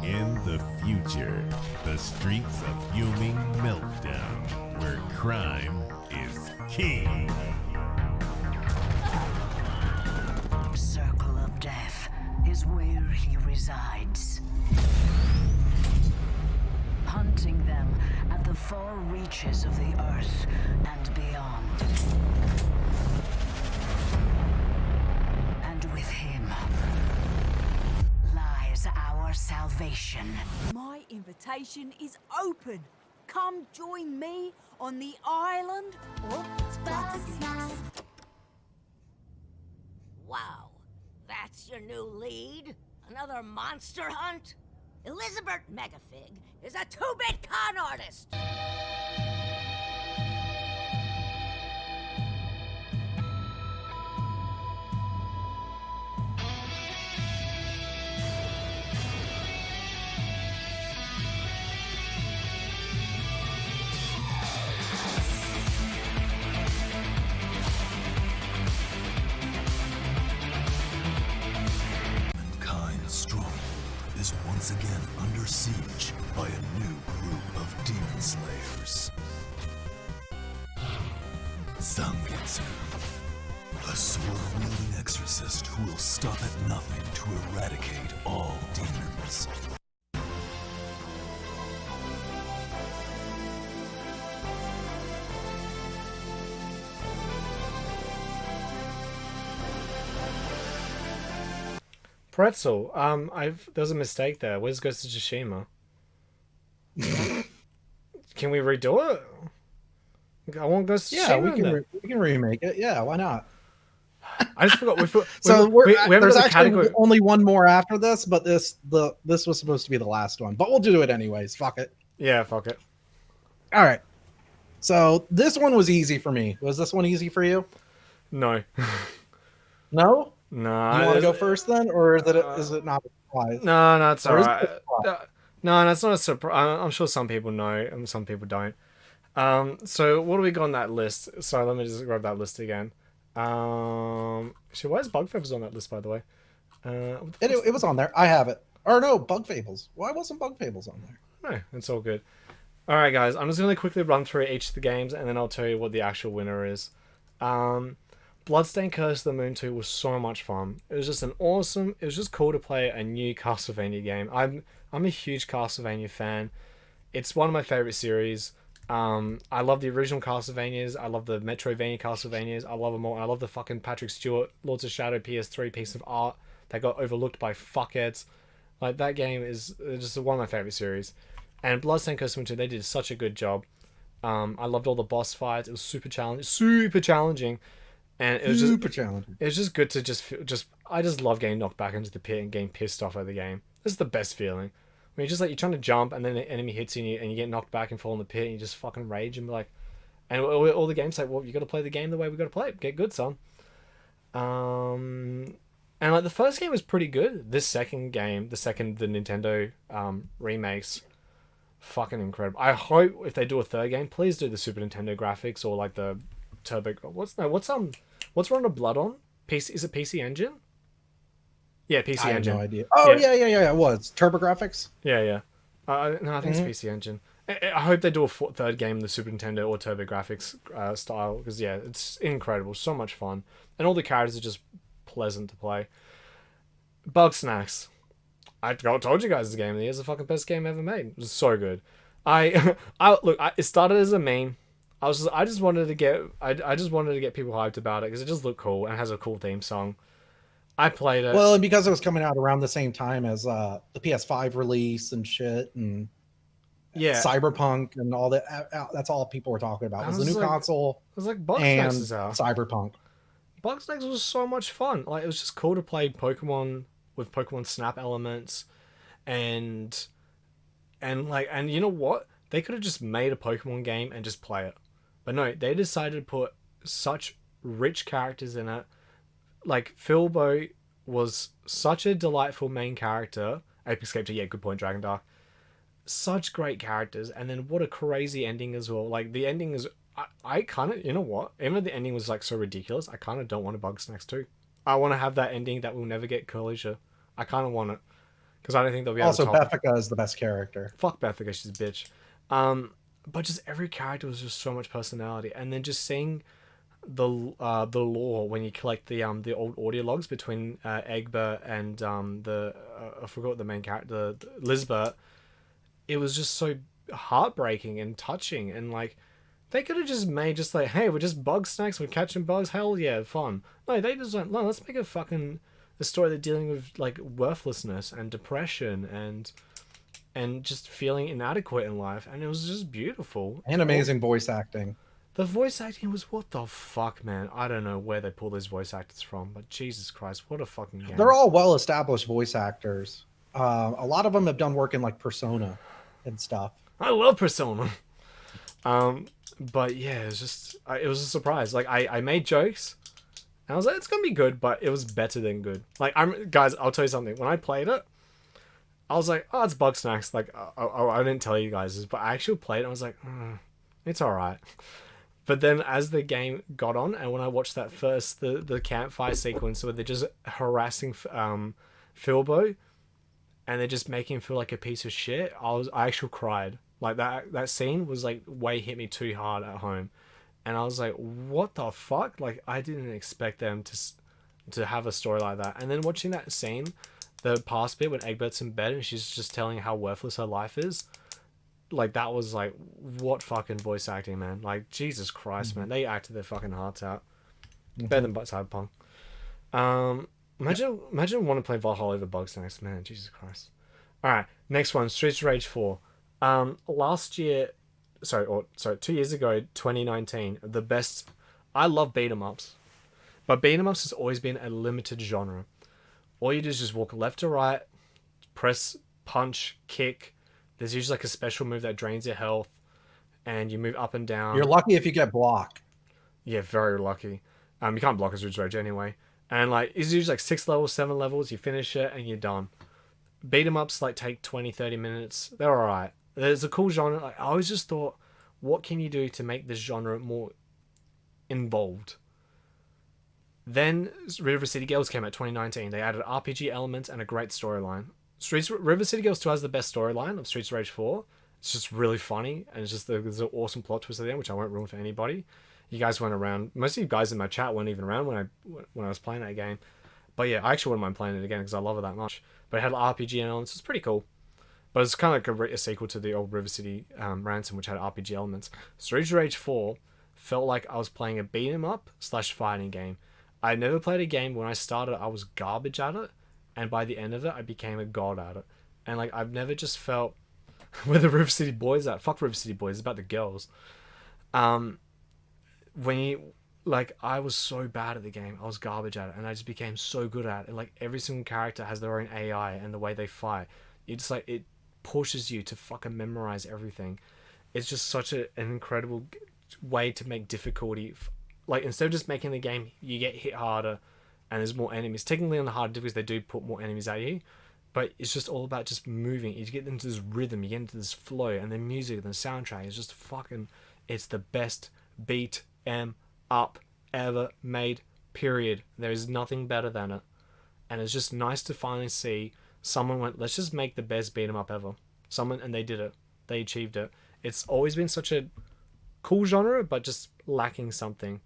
In the future, the streets of fuming meltdown, where crime is king. Circle of Death is where he resides. Hunting them at the far reaches of the earth and beyond. And with him lies our salvation. My invitation is open. Come join me on the island of Bugsnax. Wow, that's your new lead? Another monster hunt? Elizabeth Megafig is a 2-bit con artist! Mankind strong Zangetsu, a sword-wielding exorcist who will stop at nothing to eradicate all demons. Pretzel. There's a mistake there. Where's Ghost of Tsushima? Can we redo it? I want Ghost of Tsushima. Yeah, we can remake it. Yeah, why not? I just forgot. So we haven't there's got the actually category. only one more after this, but this was supposed to be the last one. But we'll do it anyways. Fuck it. Yeah, fuck it. All right. So this one was easy for me. Was this one easy for you? No. No? No. Do you want to go first then, or is it not a surprise? No, it's Or is it alright. a surprise? No, that's not a surprise. I'm sure some people know and some people don't. So what do we got on that list? Sorry, let me just grab that list again. Actually, why is Bug Fables on that list, by the way? It was on there. I have it. Or no, Bug Fables. Why wasn't Bug Fables on there? No, it's all good. All right, guys. I'm just going to quickly run through each of the games, and then I'll tell you what the actual winner is. Bloodstained Curse of the Moon 2 was so much fun. It was just it was just cool to play a new Castlevania game. I'm a huge Castlevania fan. It's one of my favorite series. I love the original Castlevanias. I love the Metroidvania Castlevanias. I love them all. I love the fucking Patrick Stewart Lords of Shadow PS3 piece of art that got overlooked by fuckheads. Like, that game is just one of my favorite series. And Bloodstained Curse of the Moon 2, they did such a good job. I loved all the boss fights. It was super challenging. And it was super challenging. It was just good to I just love getting knocked back into the pit and getting pissed off at the game. This is the best feeling. When you're just like, you're trying to jump and then the enemy hits you and you get knocked back and fall in the pit and you just fucking rage and be like, and all the games say, well, you got to play the game the way we got to play it. Get good, son. And like, the first game was pretty good. This second game, the Nintendo remakes, fucking incredible. I hope if they do a third game, please do the Super Nintendo graphics or like the Turbo. What's Run of Blood on? PC, is it PC Engine? Yeah, PC I have Engine. no idea. Oh yeah. It was TurboGrafx. Yeah. No, I think it's PC Engine. I hope they do a third game in the Super Nintendo or TurboGrafx style, because yeah, it's incredible, so much fun, and all the characters are just pleasant to play. Bug Snacks. I told you guys the game of the year is the fucking best game ever made. It was so good. It started as a meme. I just wanted to get people hyped about it because it just looked cool and has a cool theme song. I played it. Well, and because it was coming out around the same time as the PS5 release and shit, and Cyberpunk and all that. That's all people were talking about. Was the new console. It was like Bugsnax is out. Cyberpunk. Bugsnax was so much fun. Like, it was just cool to play Pokemon with Pokemon Snap elements, and you know what? They could have just made a Pokemon game and just play it, but no, they decided to put such rich characters in it. Like, Philbo was such a delightful main character. Ape Escape, yeah, good point, Dragon Dark. Such great characters, and then what a crazy ending as well. Like, the ending is, I kind of, you know what? Even though the ending was like so ridiculous, I kind of don't want a Bugsnax 2. I want to have that ending that will never get Curlisher. I kind of want it because I don't think they'll be able to. Also, Bethica is the best character. Fuck Bethica, she's a bitch. But just every character was just so much personality, and then just seeing the lore when you collect the old audio logs between Egbert and I forgot the main character, Lisbeth. It was just so heartbreaking and touching, and like, they could have just made just like, hey, we're just Bugsnax, we're catching bugs, hell yeah, fun. No, they just went, no, let's make a story that's dealing with like worthlessness and depression and just feeling inadequate in life, and it was just beautiful And amazing voice acting. The voice acting was, what the fuck, man? I don't know where they pull those voice actors from, but Jesus Christ, what a fucking game. They're all well-established voice actors. A lot of them have done work in like Persona and stuff. I love Persona. But yeah, it was a surprise. Like, I made jokes, and I was like, it's gonna be good, but it was better than good. Like, guys, I'll tell you something. When I played it, I was like, oh, it's Bugsnax. Like, I didn't tell you guys this, but I actually played it, and I was like, it's alright. But then as the game got on, and when I watched that first, the campfire sequence where they're just harassing Philbo, and they're just making him feel like a piece of shit, I actually cried. Like, that scene was like, way hit me too hard at home. and I was like, what the fuck? Like, I didn't expect them to have a story like that. And then watching that scene, the past bit when Egbert's in bed and she's just telling how worthless her life is, like, that was like, what fucking voice acting, man. Like, Jesus Christ, man, they acted their fucking hearts out. Better than Cyberpunk. Imagine wanting to play Valhalla over Bugsnax, man. Jesus Christ. All right, next one, Streets of Rage 4. Last year, 2 years ago, 2019, the best. I love beat 'em ups, but beat 'em ups has always been a limited genre. All you do is just walk left to right, press, punch, kick. There's usually like a special move that drains your health, and you move up and down. You're lucky if you get block. Yeah, very lucky. You can't block a Streets of Rage anyway. And like, it's usually like 6 levels, 7 levels. You finish it and you're done. Beat 'em ups like take 20, 30 minutes. They're alright. There's a cool genre. Like, I always just thought, what can you do to make this genre more involved? Then River City Girls came out 2019. They added RPG elements and a great storyline. River City Girls 2 has the best storyline of Streets of Rage 4. It's just really funny, and it's just there's an awesome plot twist at the end, which I won't ruin for anybody. You guys weren't around. Most of you guys in my chat weren't even around when I was playing that game. But yeah, I actually wouldn't mind playing it again because I love it that much. But it had RPG elements. It's pretty cool. But it's kind of like a sequel to the old River City Ransom, which had RPG elements. Streets of Rage 4 felt like I was playing a beat 'em up / fighting game. I never played a game when I started, I was garbage at it, and by the end of it, I became a god at it. And like, I've never just felt where the River City Boys at. Fuck River City Boys, it's about the girls. I was so bad at the game, I was garbage at it, and I just became so good at it. And like, every single character has their own AI and the way they fight. It's like, it pushes you to fucking memorize everything. It's just such an incredible way to make difficulty. Like, instead of just making the game, you get hit harder and there's more enemies. Technically on the hard difficulties, they do put more enemies at you, but it's just all about just moving. You get into this rhythm, you get into this flow, and the music and the soundtrack is just fucking, it's the best beat 'em up ever made, period. There is nothing better than it. And it's just nice to finally see someone went, let's just make the best beat 'em up ever. And they did it. They achieved it. It's always been such a cool genre, but just lacking something.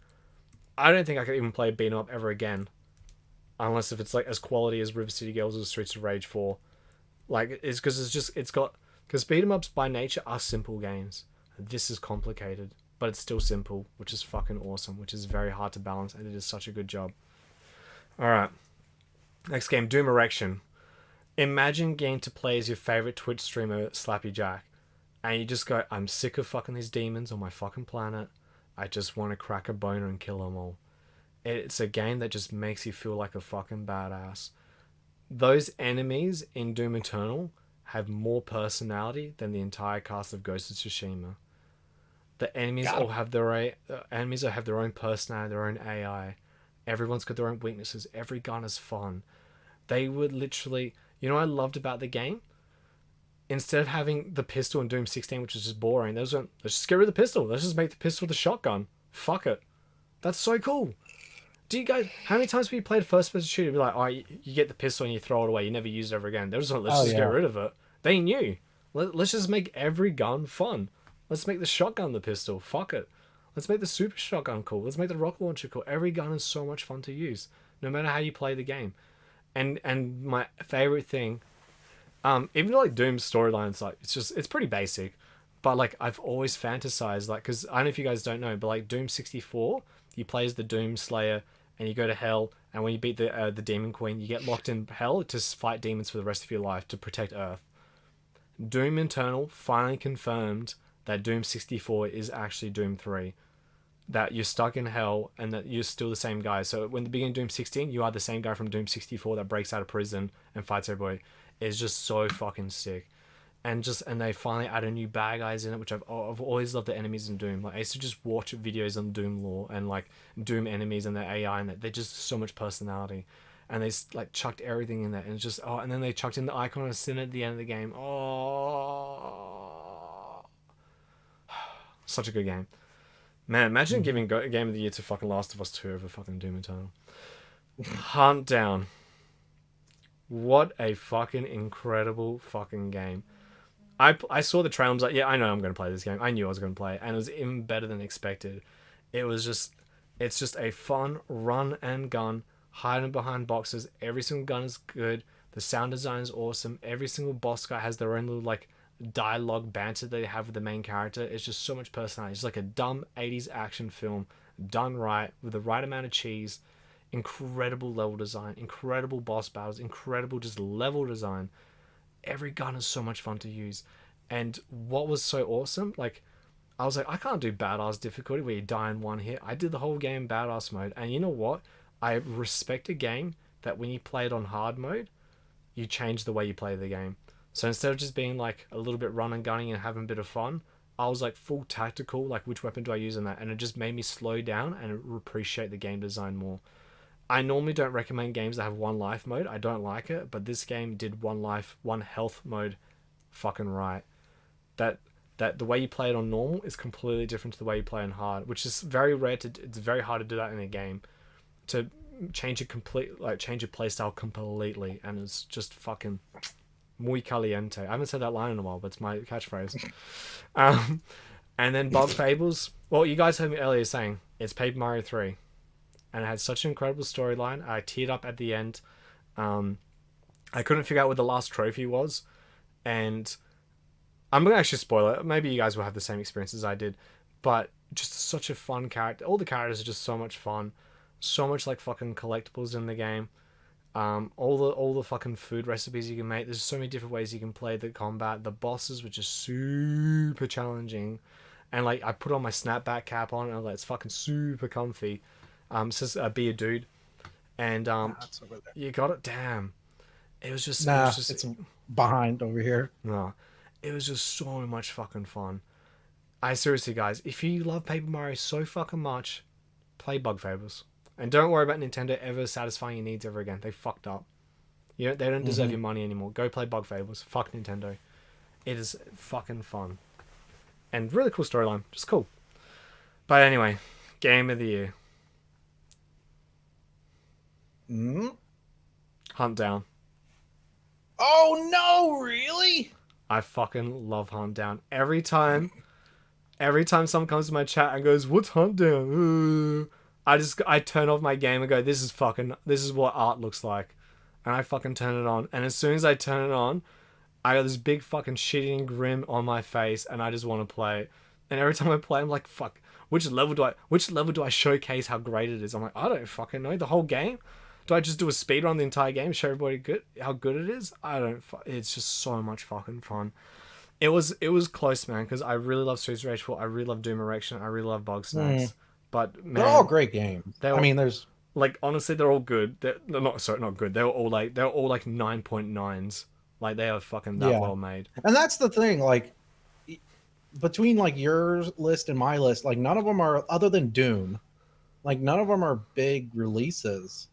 I don't think I could even play beat 'em up ever again, unless if it's like as quality as River City Girls or Streets of Rage 4. Like, it's because beat 'em ups by nature are simple games. This is complicated, but it's still simple, which is fucking awesome, which is very hard to balance, and it is such a good job. Alright. Next game, Doom Erection. Imagine getting to play as your favorite Twitch streamer, Slappy Jack, and you just go, I'm sick of fucking these demons on my fucking planet. I just want to crack a boner and kill them all. It's a game that just makes you feel like a fucking badass. Those enemies in Doom Eternal have more personality than the entire cast of Ghost of Tsushima. The enemies all have their own personality, their own AI. Everyone's got their own weaknesses. Every gun is fun. They would literally, you know what I loved about the game? Instead of having the pistol in Doom 16, which is just boring, let's just get rid of the pistol. Let's just make the pistol the shotgun. Fuck it. That's so cool. Do you guys, how many times have you played a first-person shooter? Be like, oh, you get the pistol and you throw it away. You never use it ever again. They're just like, let's just get rid of it. They knew. Let's just make every gun fun. Let's make the shotgun the pistol. Fuck it. Let's make the super shotgun cool. Let's make the rocket launcher cool. Every gun is so much fun to use, no matter how you play the game. And my favorite thing, even though like Doom's storylines, like it's pretty basic, but like I've always fantasized, like, because I don't know if you guys don't know, but like Doom 64, you play as the Doom Slayer and you go to hell, and when you beat the Demon Queen, you get locked in hell to fight demons for the rest of your life to protect Earth. Doom Eternal finally confirmed that Doom 64 is actually Doom 3. That you're stuck in hell and that you're still the same guy. So when the beginning of Doom 16, you are the same guy from Doom 64 that breaks out of prison and fights everybody. It's just so fucking sick. And they finally added new bad guys in it, which I've always loved the enemies in Doom. Like, I used to just watch videos on Doom lore and like Doom enemies and their AI, and they're just so much personality. And they like chucked everything in there, and it's just and then they chucked in the icon of sin at the end of the game. Such a good game. Man, imagine giving Game of the Year to fucking Last of Us 2 over fucking Doom Eternal. Hunt down. What a fucking incredible fucking game. I saw the trailer and was like, yeah, I know I'm going to play this game. I knew I was going to play it, and it was even better than expected. It's just a fun run and gun, hiding behind boxes. Every single gun is good. The sound design is awesome. Every single boss guy has their own little like dialogue banter they have with the main character. It's just so much personality. It's like a dumb 80s action film done right with the right amount of cheese. Incredible level design, incredible boss battles, incredible just level design. Every gun is so much fun to use. And what was so awesome, like, I was like, I can't do badass difficulty where you die in one hit. I did the whole game badass mode, and you know what? I respect a game that when you play it on hard mode, you change the way you play the game. So instead of just being like a little bit run and gunning and having a bit of fun, I was like full tactical, like which weapon do I use in that? And it just made me slow down and appreciate the game design more. I normally don't recommend games that have one life mode. I don't like it, but this game did one life, one health mode fucking right. That the way you play it on normal is completely different to the way you play on hard, which is very rare to. It's very hard to do that in a game, to change your playstyle completely, and it's just fucking muy caliente. I haven't said that line in a while, but it's my catchphrase. And then Bug Fables. Well, you guys heard me earlier saying it's Paper Mario 3. And it had such an incredible storyline. I teared up at the end. I couldn't figure out where the last trophy was. And I'm going to actually spoil it. Maybe you guys will have the same experience as I did. But just such a fun character. All the characters are just so much fun. So much like fucking collectibles in the game. All the fucking food recipes you can make. There's so many different ways you can play the combat. The bosses were just super challenging. And like I put on my snapback cap on and I was like, it's fucking super comfy. It says be a dude, and you got it. Damn, it was just it's behind over here. No, it was just so much fucking fun. I seriously, guys, if you love Paper Mario so fucking much, play Bug Fables, and don't worry about Nintendo ever satisfying your needs ever again. They fucked up. They don't deserve your money anymore. Go play Bug Fables. Fuck Nintendo. It is fucking fun, and really cool storyline. Just cool. But anyway, game of the year. Hunt Down. Oh no, really? I fucking love Hunt Down. Every time someone comes to my chat and goes, "What's Hunt Down?" I turn off my game and go, this is what art looks like. And I fucking turn it on. And as soon as I turn it on, I got this big fucking shitting grin on my face and I just want to play it. And every time I play, I'm like, fuck, which level do I showcase how great it is? I'm like, I don't fucking know. The whole game? Do I just do a speed run the entire game, show everybody how good it is? It's just so much fucking fun. It was close, man, because I really love Streets of Rage 4, I really love Doom Erection, I really love Bug Snacks. But man, they're all great games. There's like, honestly, they're all good. They're not good. They're all like 9.9s. Like, they are fucking that well made. And that's the thing, like, between like your list and my list, like none of them are, other than Doom, like none of them are big releases.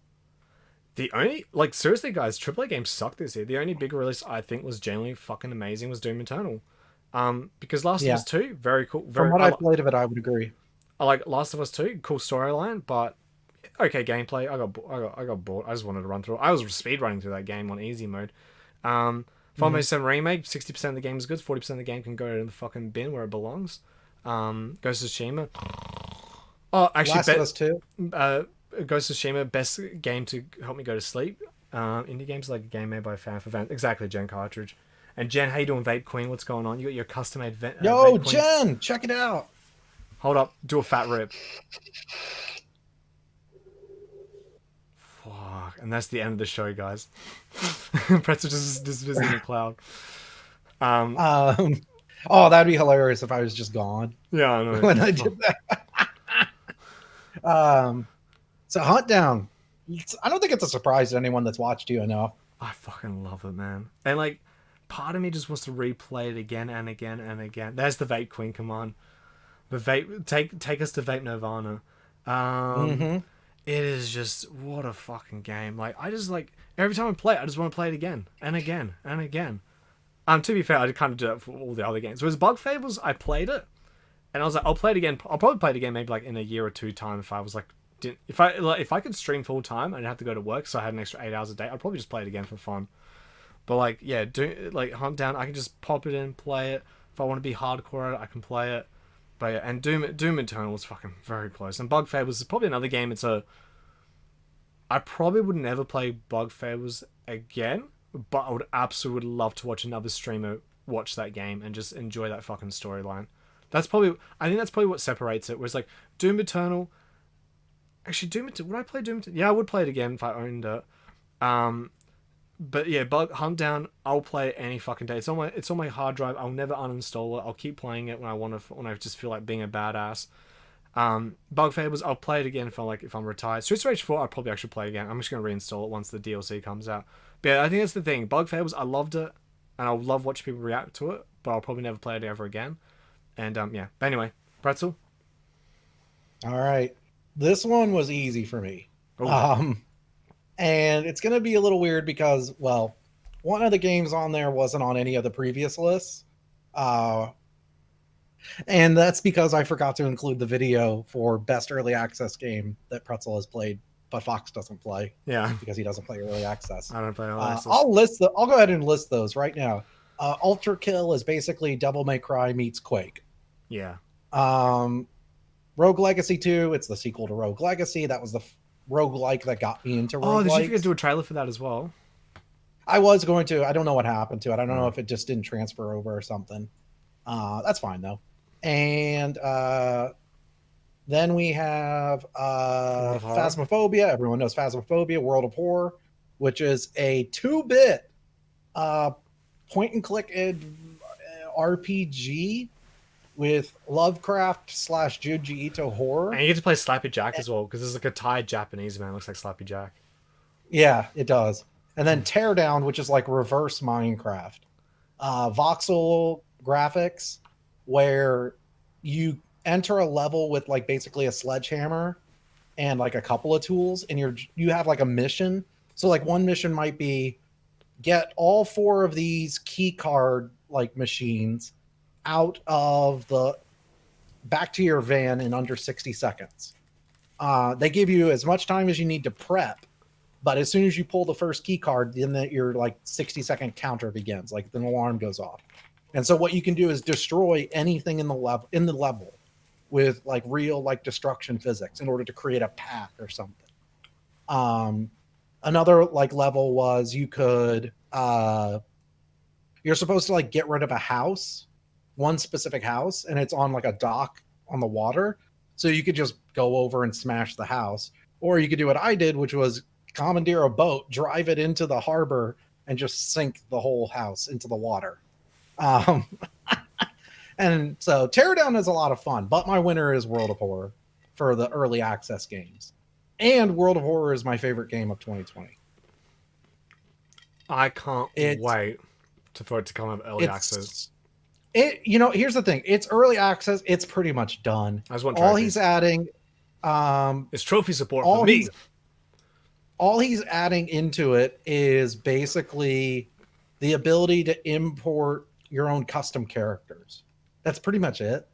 The only, like, seriously, guys, AAA games suck this year. The only big release I think was genuinely fucking amazing was Doom Eternal. Because Last of Us 2, very cool. From what I played of it, I would agree. I like Last of Us 2, cool storyline, but okay gameplay. I got bored. I just wanted to run through it. I was speed running through that game on easy mode. Final Fantasy VII Remake, 60% of the game is good, 40% of the game can go in the fucking bin where it belongs. Ghost of Tsushima. Oh, actually, Last of Us 2. Ghost of Tsushima, best game to help me go to sleep. Indie games like a game made by a fan for fans. Exactly, Jen Cartridge. And Jen, how you doing, Vape Queen? What's going on? You got your custom made Yo, Vape Queen? Jen, check it out. Hold up, do a fat rip. Fuck, and that's the end of the show, guys. Pretzel just visiting the cloud. Oh, that'd be hilarious if I was just gone. Yeah, I know. When I did that. So Hunt Down. I don't think it's a surprise to anyone that's watched you enough. I fucking love it, man. And like, part of me just wants to replay it again and again and again. There's the Vape Queen. Come on, the vape. Take us to Vape Nirvana. It is just, what a fucking game. Like, I just, like, every time I play it, I just want to play it again and again and again. To be fair, I kind of do that for all the other games. Whereas Bug Fables, I played it and I was like, I'll play it again. I'll probably play it again maybe like in a year or two time if I was like, if I could stream full time and I'd have to go to work, so I had an extra 8 hours a day, I'd probably just play it again for fun. But like, yeah, Hunt Down, I can just pop it in, play it. If I want to be hardcore at it, I can play it. But yeah, and Doom Eternal was fucking very close. And Bug Fables is probably another game. I probably would never play Bug Fables again, but I would absolutely love to watch another streamer watch that game and just enjoy that fucking storyline. I think that's probably what separates it. Was like Doom Eternal. Actually, would I play Doom Eternal? Yeah, I would play it again if I owned it. But yeah, Bug Hunt Down, I'll play it any fucking day. It's on my hard drive. I'll never uninstall it. I'll keep playing it when I just feel like being a badass. Bug Fables, I'll play it again if I'm retired. Streets of Rage 4, I'll probably actually play again. I'm just gonna reinstall it once the DLC comes out. But yeah, I think that's the thing. Bug Fables, I loved it, and I'll love watching people react to it, but I'll probably never play it ever again. And yeah. But anyway, Pretzel. All right, this one was easy for me. Ooh. And it's gonna be a little weird because, well, one of the games on there wasn't on any of the previous lists. And that's because I forgot to include the video for best early access game that Pretzel has played, but Fox doesn't play. Yeah, because he doesn't play early access. I don't play early access. I'll go ahead and list those right now. Ultra Kill is basically Devil May Cry meets Quake. Yeah. Rogue Legacy 2, it's the sequel to Rogue Legacy. That was the roguelike that got me into roguelikes. Oh, did you forget to do a trailer for that as well? I was going to. I don't know what happened to it. I don't know if it just didn't transfer over or something. That's fine though. And then we have Phasmophobia. Everyone knows Phasmophobia, World of Horror, which is a 2-bit point and click RPG with Lovecraft / Junji Ito horror. And you get to play Slappy Jack as well, because there's like a Thai Japanese man looks like Slappy Jack. Yeah, it does. And then Teardown, which is like reverse Minecraft. Voxel graphics, where you enter a level with like basically a sledgehammer and like a couple of tools, and you have like a mission. So like one mission might be get all 4 of these key card like machines out of back to your van in under 60 seconds. They give you as much time as you need to prep, but as soon as you pull the first key card, then your like 60-second counter begins, like an alarm goes off. And so what you can do is destroy anything in the level with like real like destruction physics in order to create a path or something. Another like level was you could you're supposed to like get rid of a house, one specific house, and it's on like a dock on the water. So you could just go over and smash the house. Or you could do what I did, which was commandeer a boat, drive it into the harbor, and just sink the whole house into the water. And so Teardown is a lot of fun, but my winner is World of Horror for the early access games. And World of Horror is my favorite game of 2020. I can't wait for it to come up early access. Here's the thing. It's early access. It's pretty much done. All he's adding is trophy support for me. All he's adding into it is basically the ability to import your own custom characters. That's pretty much it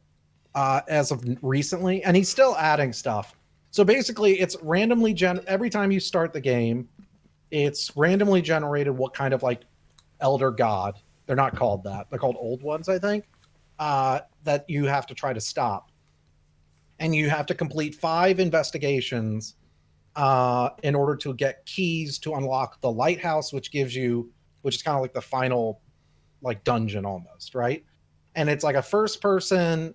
as of recently. And he's still adding stuff. So basically, it's randomly every time you start the game, it's randomly generated what kind of like elder god. They're not called that. They're called old ones, I think, that you have to try to stop. And you have to complete 5 investigations in order to get keys to unlock the lighthouse, which is kind of like the final like dungeon almost, right? And it's like a first-person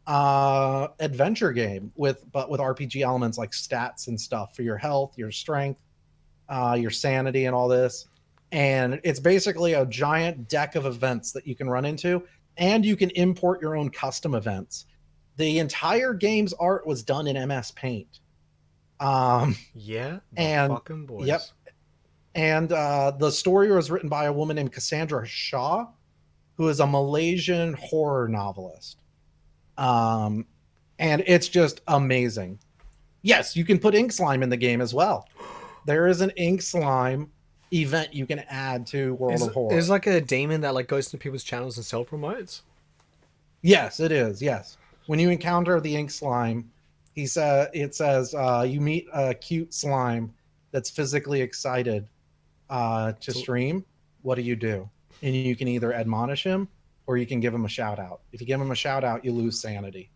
adventure game with RPG elements like stats and stuff for your health, your strength, your sanity, and all this. And it's basically a giant deck of events that you can run into, and you can import your own custom events. The entire game's art was done in MS Paint. Yeah, fucking boys. Yep. And the story was written by a woman named Cassandra Shaw, who is a Malaysian horror novelist. And it's just amazing. Yes, you can put ink slime in the game as well. There is an ink slime event you can add to World of Horror. Is like a demon that like goes to people's channels and self-promotes? Yes, it is. Yes. When you encounter the ink slime, it says you meet a cute slime that's physically excited to stream. What do? And you can either admonish him or you can give him a shout out. If you give him a shout out, you lose sanity.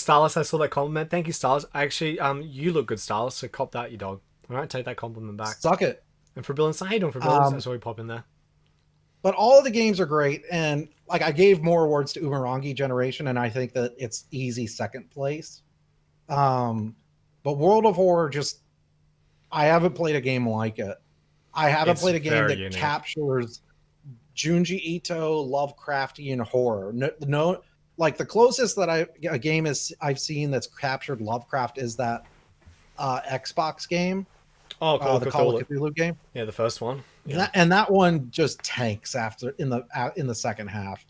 Starless, I saw that compliment. Thank you, Starless. Actually, you look good, Starless, so cop that, you dog. Alright, take that compliment back. Suck it. And for Billings, how you doing for Billings? I saw you pop in there. But all of the games are great, and like I gave more awards to Umarangi Generation, and I think that it's easy second place. But World of Horror, just I haven't played a game like it. I haven't played a game that captures Junji Ito Lovecraftian horror. No, like the closest that a game I've seen that's captured Lovecraft is that Xbox game. Oh, the Call of Cthulhu game. Yeah, the first one. Yeah. That one just tanks after in the second half.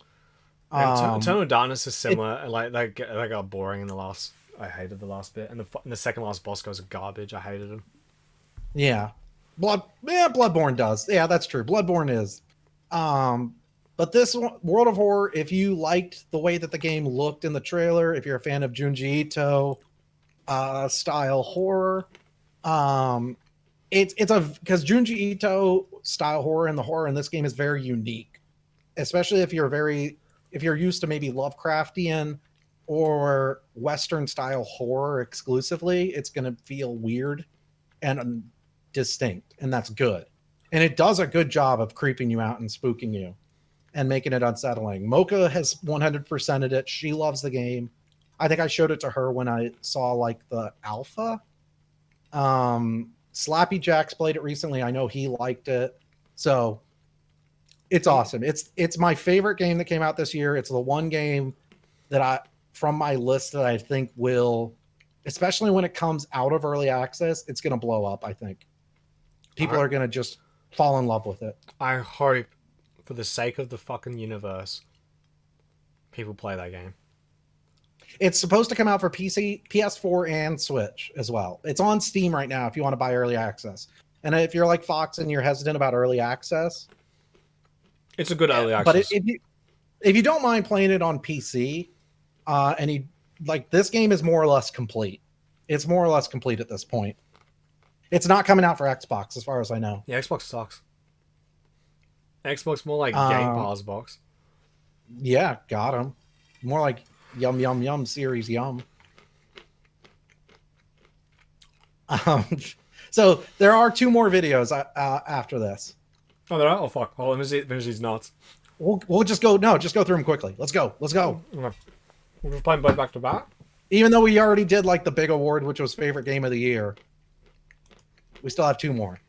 And Eternal Darkness is similar. They got boring in the last. I hated the last bit, and the second last boss goes garbage. I hated him. Yeah, Bloodborne does. Yeah, that's true. Bloodborne is. But this one, World of Horror, if you liked the way that the game looked in the trailer, if you're a fan of Junji Ito style horror, it's because Junji Ito style horror and the horror in this game is very unique, especially if you're used to maybe Lovecraftian or Western style horror exclusively. It's going to feel weird and distinct, and that's good. And it does a good job of creeping you out and spooking you and making it unsettling. Mocha has 100%ed it. She loves the game. I think I showed it to her when I saw like the alpha. Slappy Jacks played it recently. I know he liked it. So it's awesome. It's my favorite game that came out this year. It's the one game that from my list that I think will, especially when it comes out of early access, it's going to blow up, I think. People are going to just fall in love with it. I hope, for the sake of the fucking universe, people play that game. It's supposed to come out for PC, PS4, and Switch as well. It's on Steam right now if you want to buy early access. And if you're like Fox and you're hesitant about early access, it's a good early access. But if you don't mind playing it on PC, and you like, this game is more or less complete. It's more or less complete at this point. It's not coming out for Xbox, as far as I know. Yeah, Xbox sucks. Xbox more like Game Pass box. Yeah, got him. More like yum yum yum series yum. So there are 2 more videos after this. Oh, there are. Oh fuck! Oh, let me finish these notes. We'll just go. No, just go through them quickly. Let's go. We're just playing both back to back. Even though we already did like the big award, which was favorite game of the year, we still have 2 more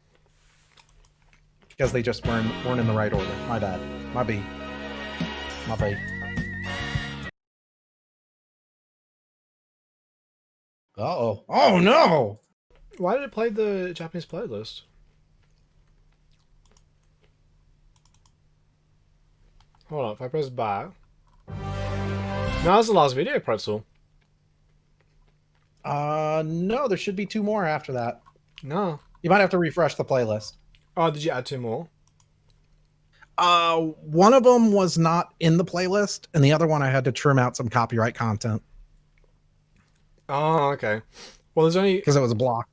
because they just weren't in the right order. My bad. My B. Uh-oh. Oh no! Why did it play the Japanese playlist? Hold on, if I press back. No, that's the last video, Pretzel. No, there should be 2 more after that. No. You might have to refresh the playlist. Oh, did you add 2 more? One of them was not in the playlist, and the other one I had to trim out some copyright content. Oh, okay. Well, there's only... because it was a block.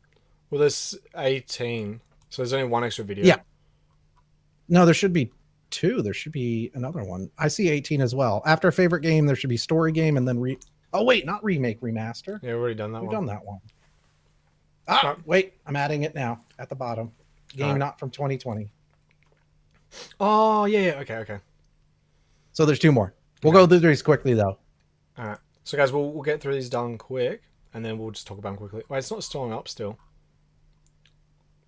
Well, there's 18, so there's only 1 extra video. Yeah. No, there should be 2. There should be another one. I see 18 as well. After favorite game, there should be story game, and then oh wait, not remake, remaster. Yeah, we've already done that one. We've done that one. Ah, wait, I'm adding it now at the bottom. Game not from 2020. Oh, yeah, okay. So there's 2 more. We'll go through these quickly though. All right. So guys, we'll get through these done quick, and then we'll just talk about them quickly. Wait, it's not storing up still.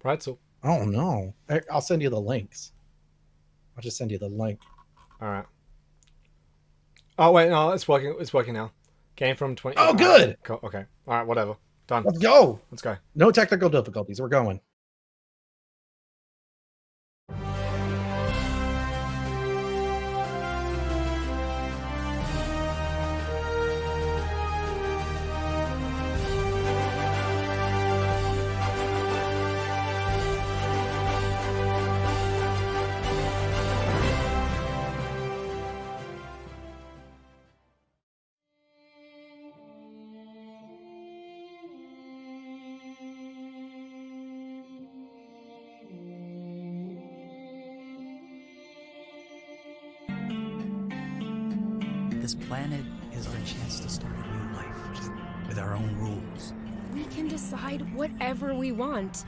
Right, so... Oh no. I'll send you the links. I'll just send you the link. All right. Oh wait, no, it's working. It's working now. Game from 20. Oh, good. Cool. Okay. All right. Whatever. Done. Let's go. Let's go. No technical difficulties. We're going. This planet is our chance to start a new life with our own rules. We can decide whatever we want.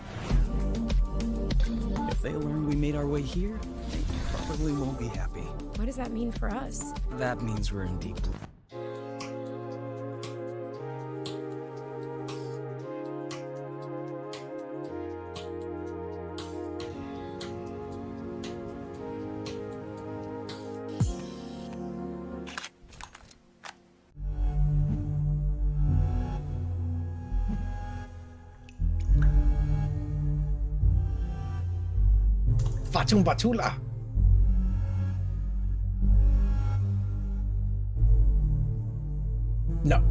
If they learn we made our way here, they probably won't be happy. What does that mean for us? That means we're in deep blue. Fatum Batula. No.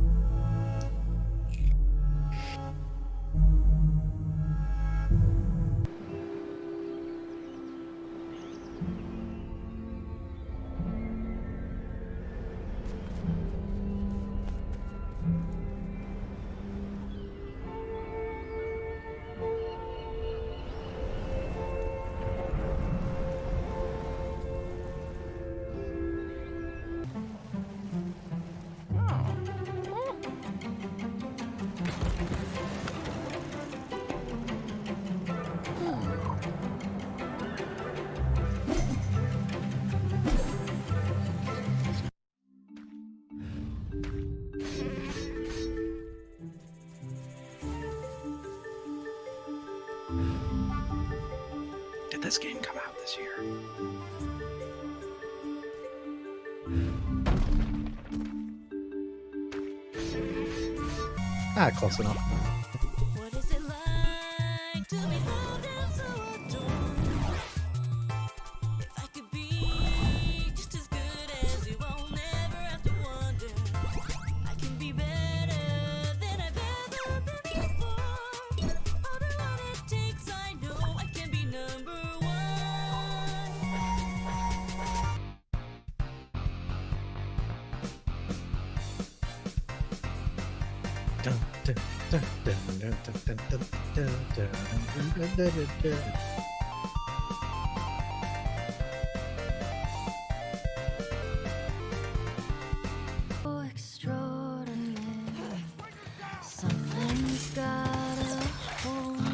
Did this game come out this year? Ah, close enough. What is it like to be loved and so adored? If I could be just as good as you, I'll never have to wonder. I can be better than I've ever been before. I'll do what it takes, I know I can be number one. Dun, dun, dun, dun, dun, dun, dun, dun, dun, dun, dun, dun, dun. So extraordinary. Something's gotta hold on.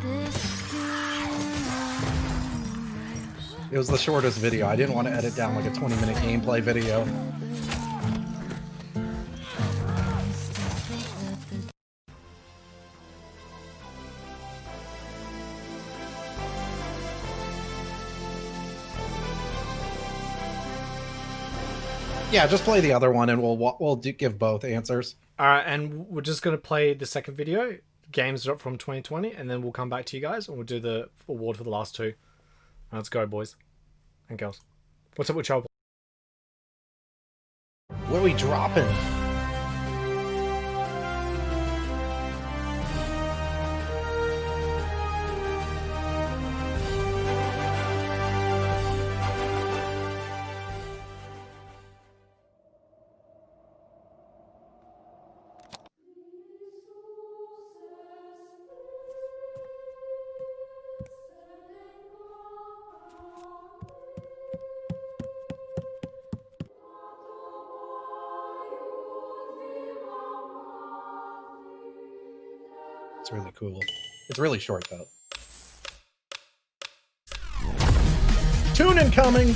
This It was the shortest video. I didn't want to edit down like a 20-minute gameplay video. Yeah, just play the other one and we'll give both answers. All right, and we're just gonna play the second video, games from 2020, and then we'll come back to you guys and we'll do the award for the last two. Let's go, boys and girls. What's up with Child? What are we dropping? It's really cool. It's really short though. Tune incoming!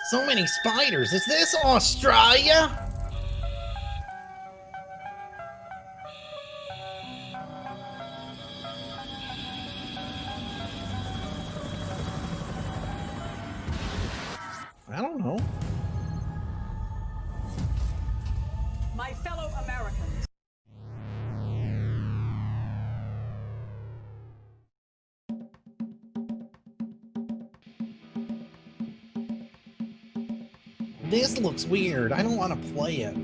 So many spiders. Is this Australia? I don't know. My fellow Americans. This looks weird. I don't want to play it.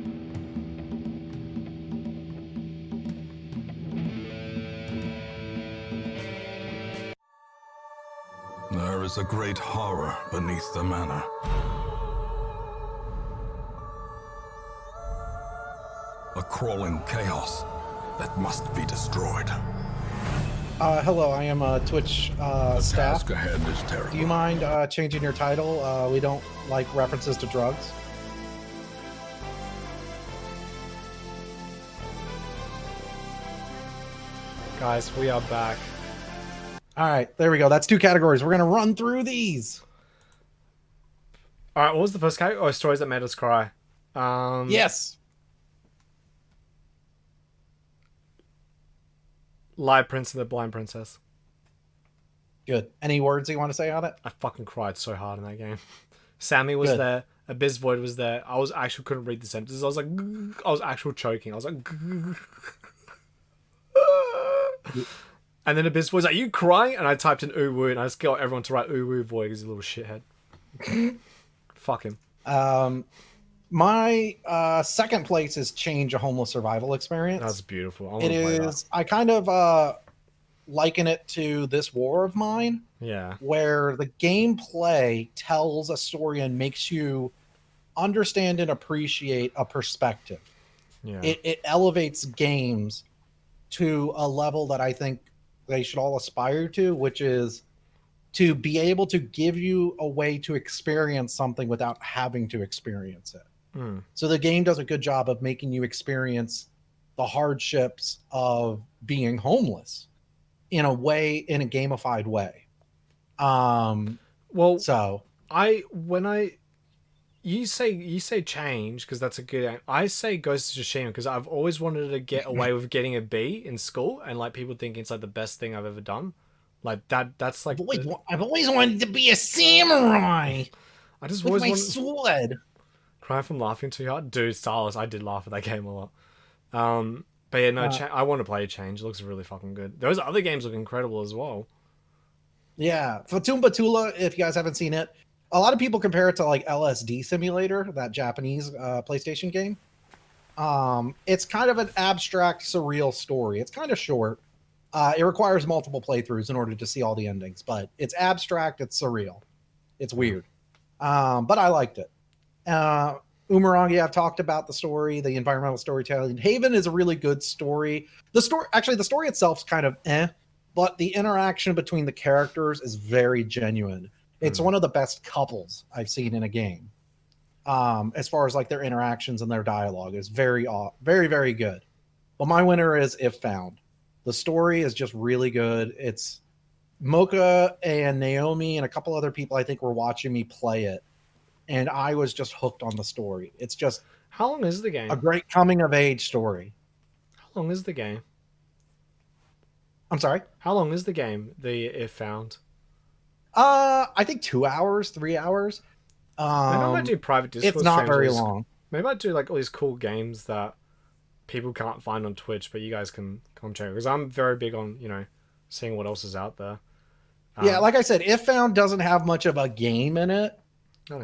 There is a great horror beneath the manor. A crawling chaos that must be destroyed. Hello, I am Twitch staff. Task ahead is terrible. Do you mind changing your title? We don't like references to drugs. Guys, we are back. All right, there we go. That's 2 categories. We're going to run through these. All right, what was the first category? Oh, stories that made us cry. Yes. Live Prince and the Blind Princess. Good. Any words you want to say on it? I fucking cried so hard in that game. Sammy was Good. there. Abyss Void was there. I actually couldn't read the sentences. I was like, I was actually choking. I was like, and then Abyss Void's like, you crying? And I typed in ooh woo, and I just got everyone to write ooh woo Void because he's a little shithead. Fuck him. My second place is Change, a Homeless Survival Experience. That's beautiful. I It wanna play that. is. I kind of liken it to This War of Mine, Yeah. where the gameplay tells a story and makes you understand and appreciate a perspective. Yeah. It elevates games to a level that I think they should all aspire to, which is to be able to give you a way to experience something without having to experience it. Mm. So the game does a good job of making you experience the hardships of being homeless in a way, in a gamified way. Well, so you say Change because that's a good. I say Ghost of Tsushima because I've always wanted to get away with getting a B in school, and like people think it's like the best thing I've ever done. Like that's like I've always wanted to be a samurai. I just with always my wanted... sword. Crying from laughing too hard, dude. Stylus, I did laugh at that game a lot. But yeah, no, I want to play Change. It looks really fucking good. Those other games look incredible as well. Yeah, Fatum Batula, if you guys haven't seen it, a lot of people compare it to like LSD Simulator, that Japanese PlayStation game. It's kind of an abstract, surreal story. It's kind of short. It requires multiple playthroughs in order to see all the endings, but it's abstract, it's surreal. It's weird. But I liked it. Umurangi, I've talked about the story, the environmental storytelling. Haven is a really good story. The story itself is kind of but the interaction between the characters is very genuine. It's one of the best couples I've seen in a game. As far as like their interactions and their dialogue is very, very good. But my winner is If Found. The story is just really good. It's Mocha and Naomi and a couple other people I think were watching me play it, and I was just hooked on the story. It's just how long is the game? A great coming of age story. How long is the game? I'm sorry? How long is the game, the If Found? I think 2 hours, 3 hours. Maybe I might do private Discord. It's not streams very all these- long. Maybe I do like all these cool games that people can't find on Twitch, but you guys can come check, because I'm very big on, seeing what else is out there. Yeah, like I said, If Found doesn't have much of a game in it.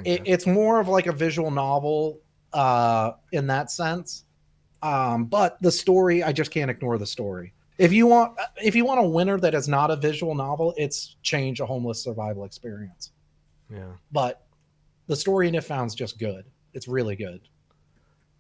It's more of like a visual novel in that sense. But the story, I just can't ignore the story. If you want a winner that is not a visual novel, it's Change, a Homeless Survival Experience. Yeah. But the story in If Found's just good. It's really good.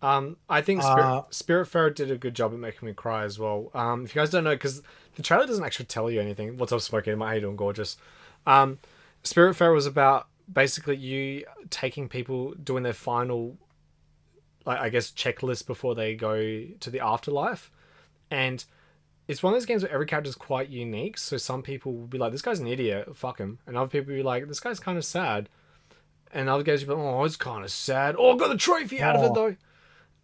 I think Spiritfarer did a good job at making me cry as well. If you guys don't know, because the trailer doesn't actually tell you anything. What's up, Smoking? How you doing, gorgeous? Spiritfarer was about basically you taking people doing their final, I guess, checklist before they go to the afterlife. And it's one of those games where every character is quite unique. So some people will be like, this guy's an idiot, fuck him. And other people will be like, this guy's kind of sad. And other games, you're like, oh, it's kind of sad. Oh, I got the trophy out of it though.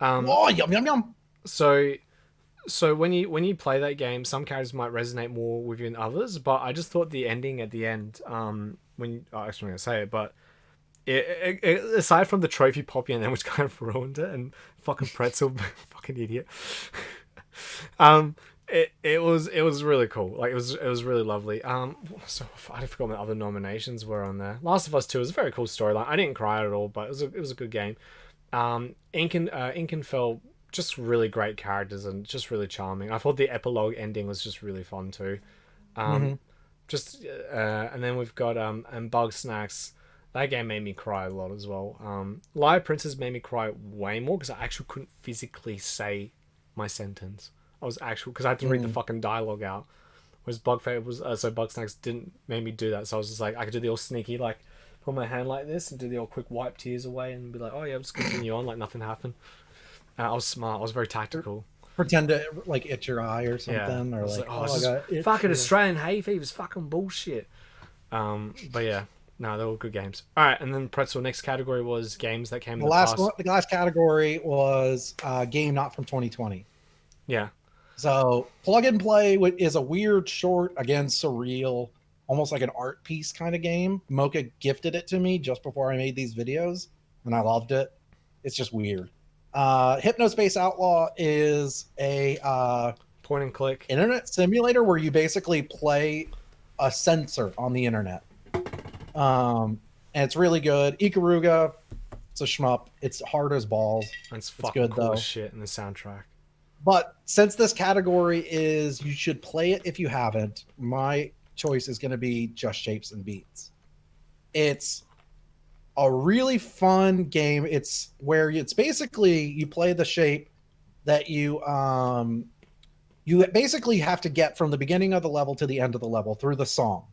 Oh, yum yum yum. So when you play that game, some characters might resonate more with you than others. But I just thought the ending at the end, when I actually going to say it, but aside from the trophy poppy and then which kind of ruined it, and fucking pretzel, fucking idiot. It was really cool. Like it was really lovely. So I forgot what other nominations were on there. Last of Us 2 was a very cool storyline. I didn't cry at all, but it was a good game. Ink and Fell, just really great characters and just really charming. I thought the epilogue ending was just really fun too. Just and then we've got and Bug Snacks. That game made me cry a lot as well. Liar Princess made me cry way more because I actually couldn't physically say my sentence. I was actually because I had to read the fucking dialogue out. Whereas Bug Snacks didn't make me do that. So I was just like, I could do the all sneaky, like put my hand like this and do the all quick wipe tears away and be like, oh yeah, just continue on like nothing happened. I was smart. I was very tactical. Pretend to like itch your eye or something, or like, oh, this fucking Australian hay fever is fucking bullshit. But yeah. No, they're all good games. All right, and then Pretzel. Next category was games that came. The last category was game not from 2020. Yeah. So Plug and Play is a weird, short, again surreal, almost like an art piece kind of game. Mocha gifted it to me just before I made these videos, and I loved it. It's just weird. Hypnospace Outlaw is a point and click internet simulator where you basically play a sensor on the internet. And it's really good. Ikaruga, it's a shmup. It's hard as balls. It's fucking good cool though. As shit in the soundtrack. But since this category is you should play it if you haven't, my choice is going to be Just Shapes and Beats. It's a really fun game. It's where it's basically you play the shape that you basically have to get from the beginning of the level to the end of the level through the song.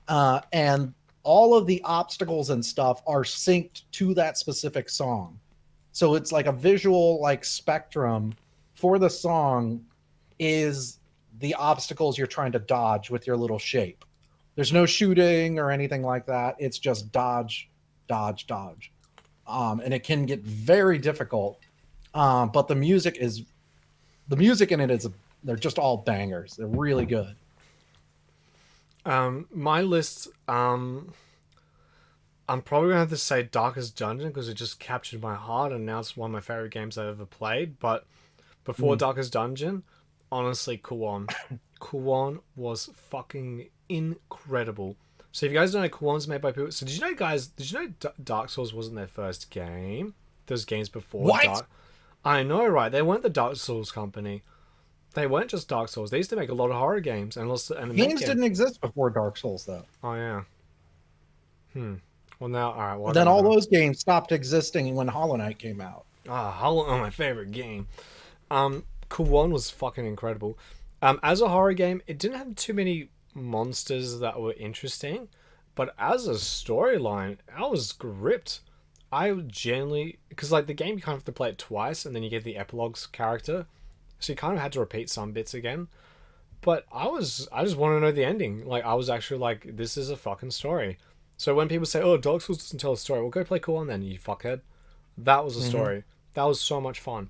And all of the obstacles and stuff are synced to that specific song. So it's like a visual like spectrum for the song is the obstacles you're trying to dodge with your little shape. There's no shooting or anything like that. It's just dodge, dodge, dodge. And it can get very difficult. But the music in it is they're just all bangers. They're really good. My list, I'm probably gonna have to say Darkest Dungeon because it just captured my heart and now it's one of my favorite games I've ever played. But before Darkest Dungeon, honestly, Kuon. Kuon was fucking incredible. So if you guys don't know, Kuon's made by people. So did you know Dark Souls wasn't their first game? There's games before. What? I know, right? They weren't the Dark Souls company. They weren't just Dark Souls. They used to make a lot of horror games and games didn't exist before Dark Souls though. Oh yeah. Well now, all right. Well, then all those games stopped existing when Hollow Knight came out. Hollow Knight, my favorite game. Kuon was fucking incredible. As a horror game, it didn't have too many monsters that were interesting, but as a storyline, I was gripped. I genuinely, because like the game, you kind of have to play it twice, and then you get the epilogues character. So you kind of had to repeat some bits again. But I just want to know the ending. Like, I was actually like, this is a fucking story. So when people say, oh, Dark Souls doesn't tell a story, well, go play Kuon then, you fuckhead. That was a story. That was so much fun.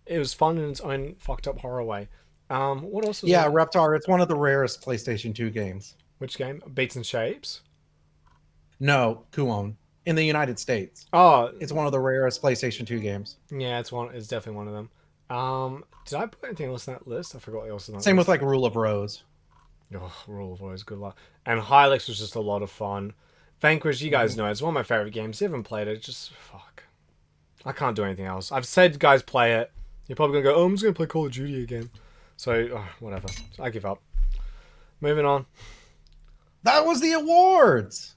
It was fun in its own fucked up horror way. What else was there? Reptar, it's one of the rarest PlayStation 2 games. Which game? Beats and Shapes? No, Kuon. In the United States. Oh. It's one of the rarest PlayStation 2 games. Yeah, it's definitely one of them. Did I put anything else on that list? I forgot what else on that Same list. with like Rule of Rose. Oh, Rule of Rose, good luck. And Hylex was just a lot of fun. Vanquish, you guys know, it's one of my favorite games. If you haven't played it, just fuck. I can't do anything else. I've said guys play it. You're probably gonna go, oh, I'm just gonna play Call of Duty again. So, whatever. I give up. Moving on. That was the awards!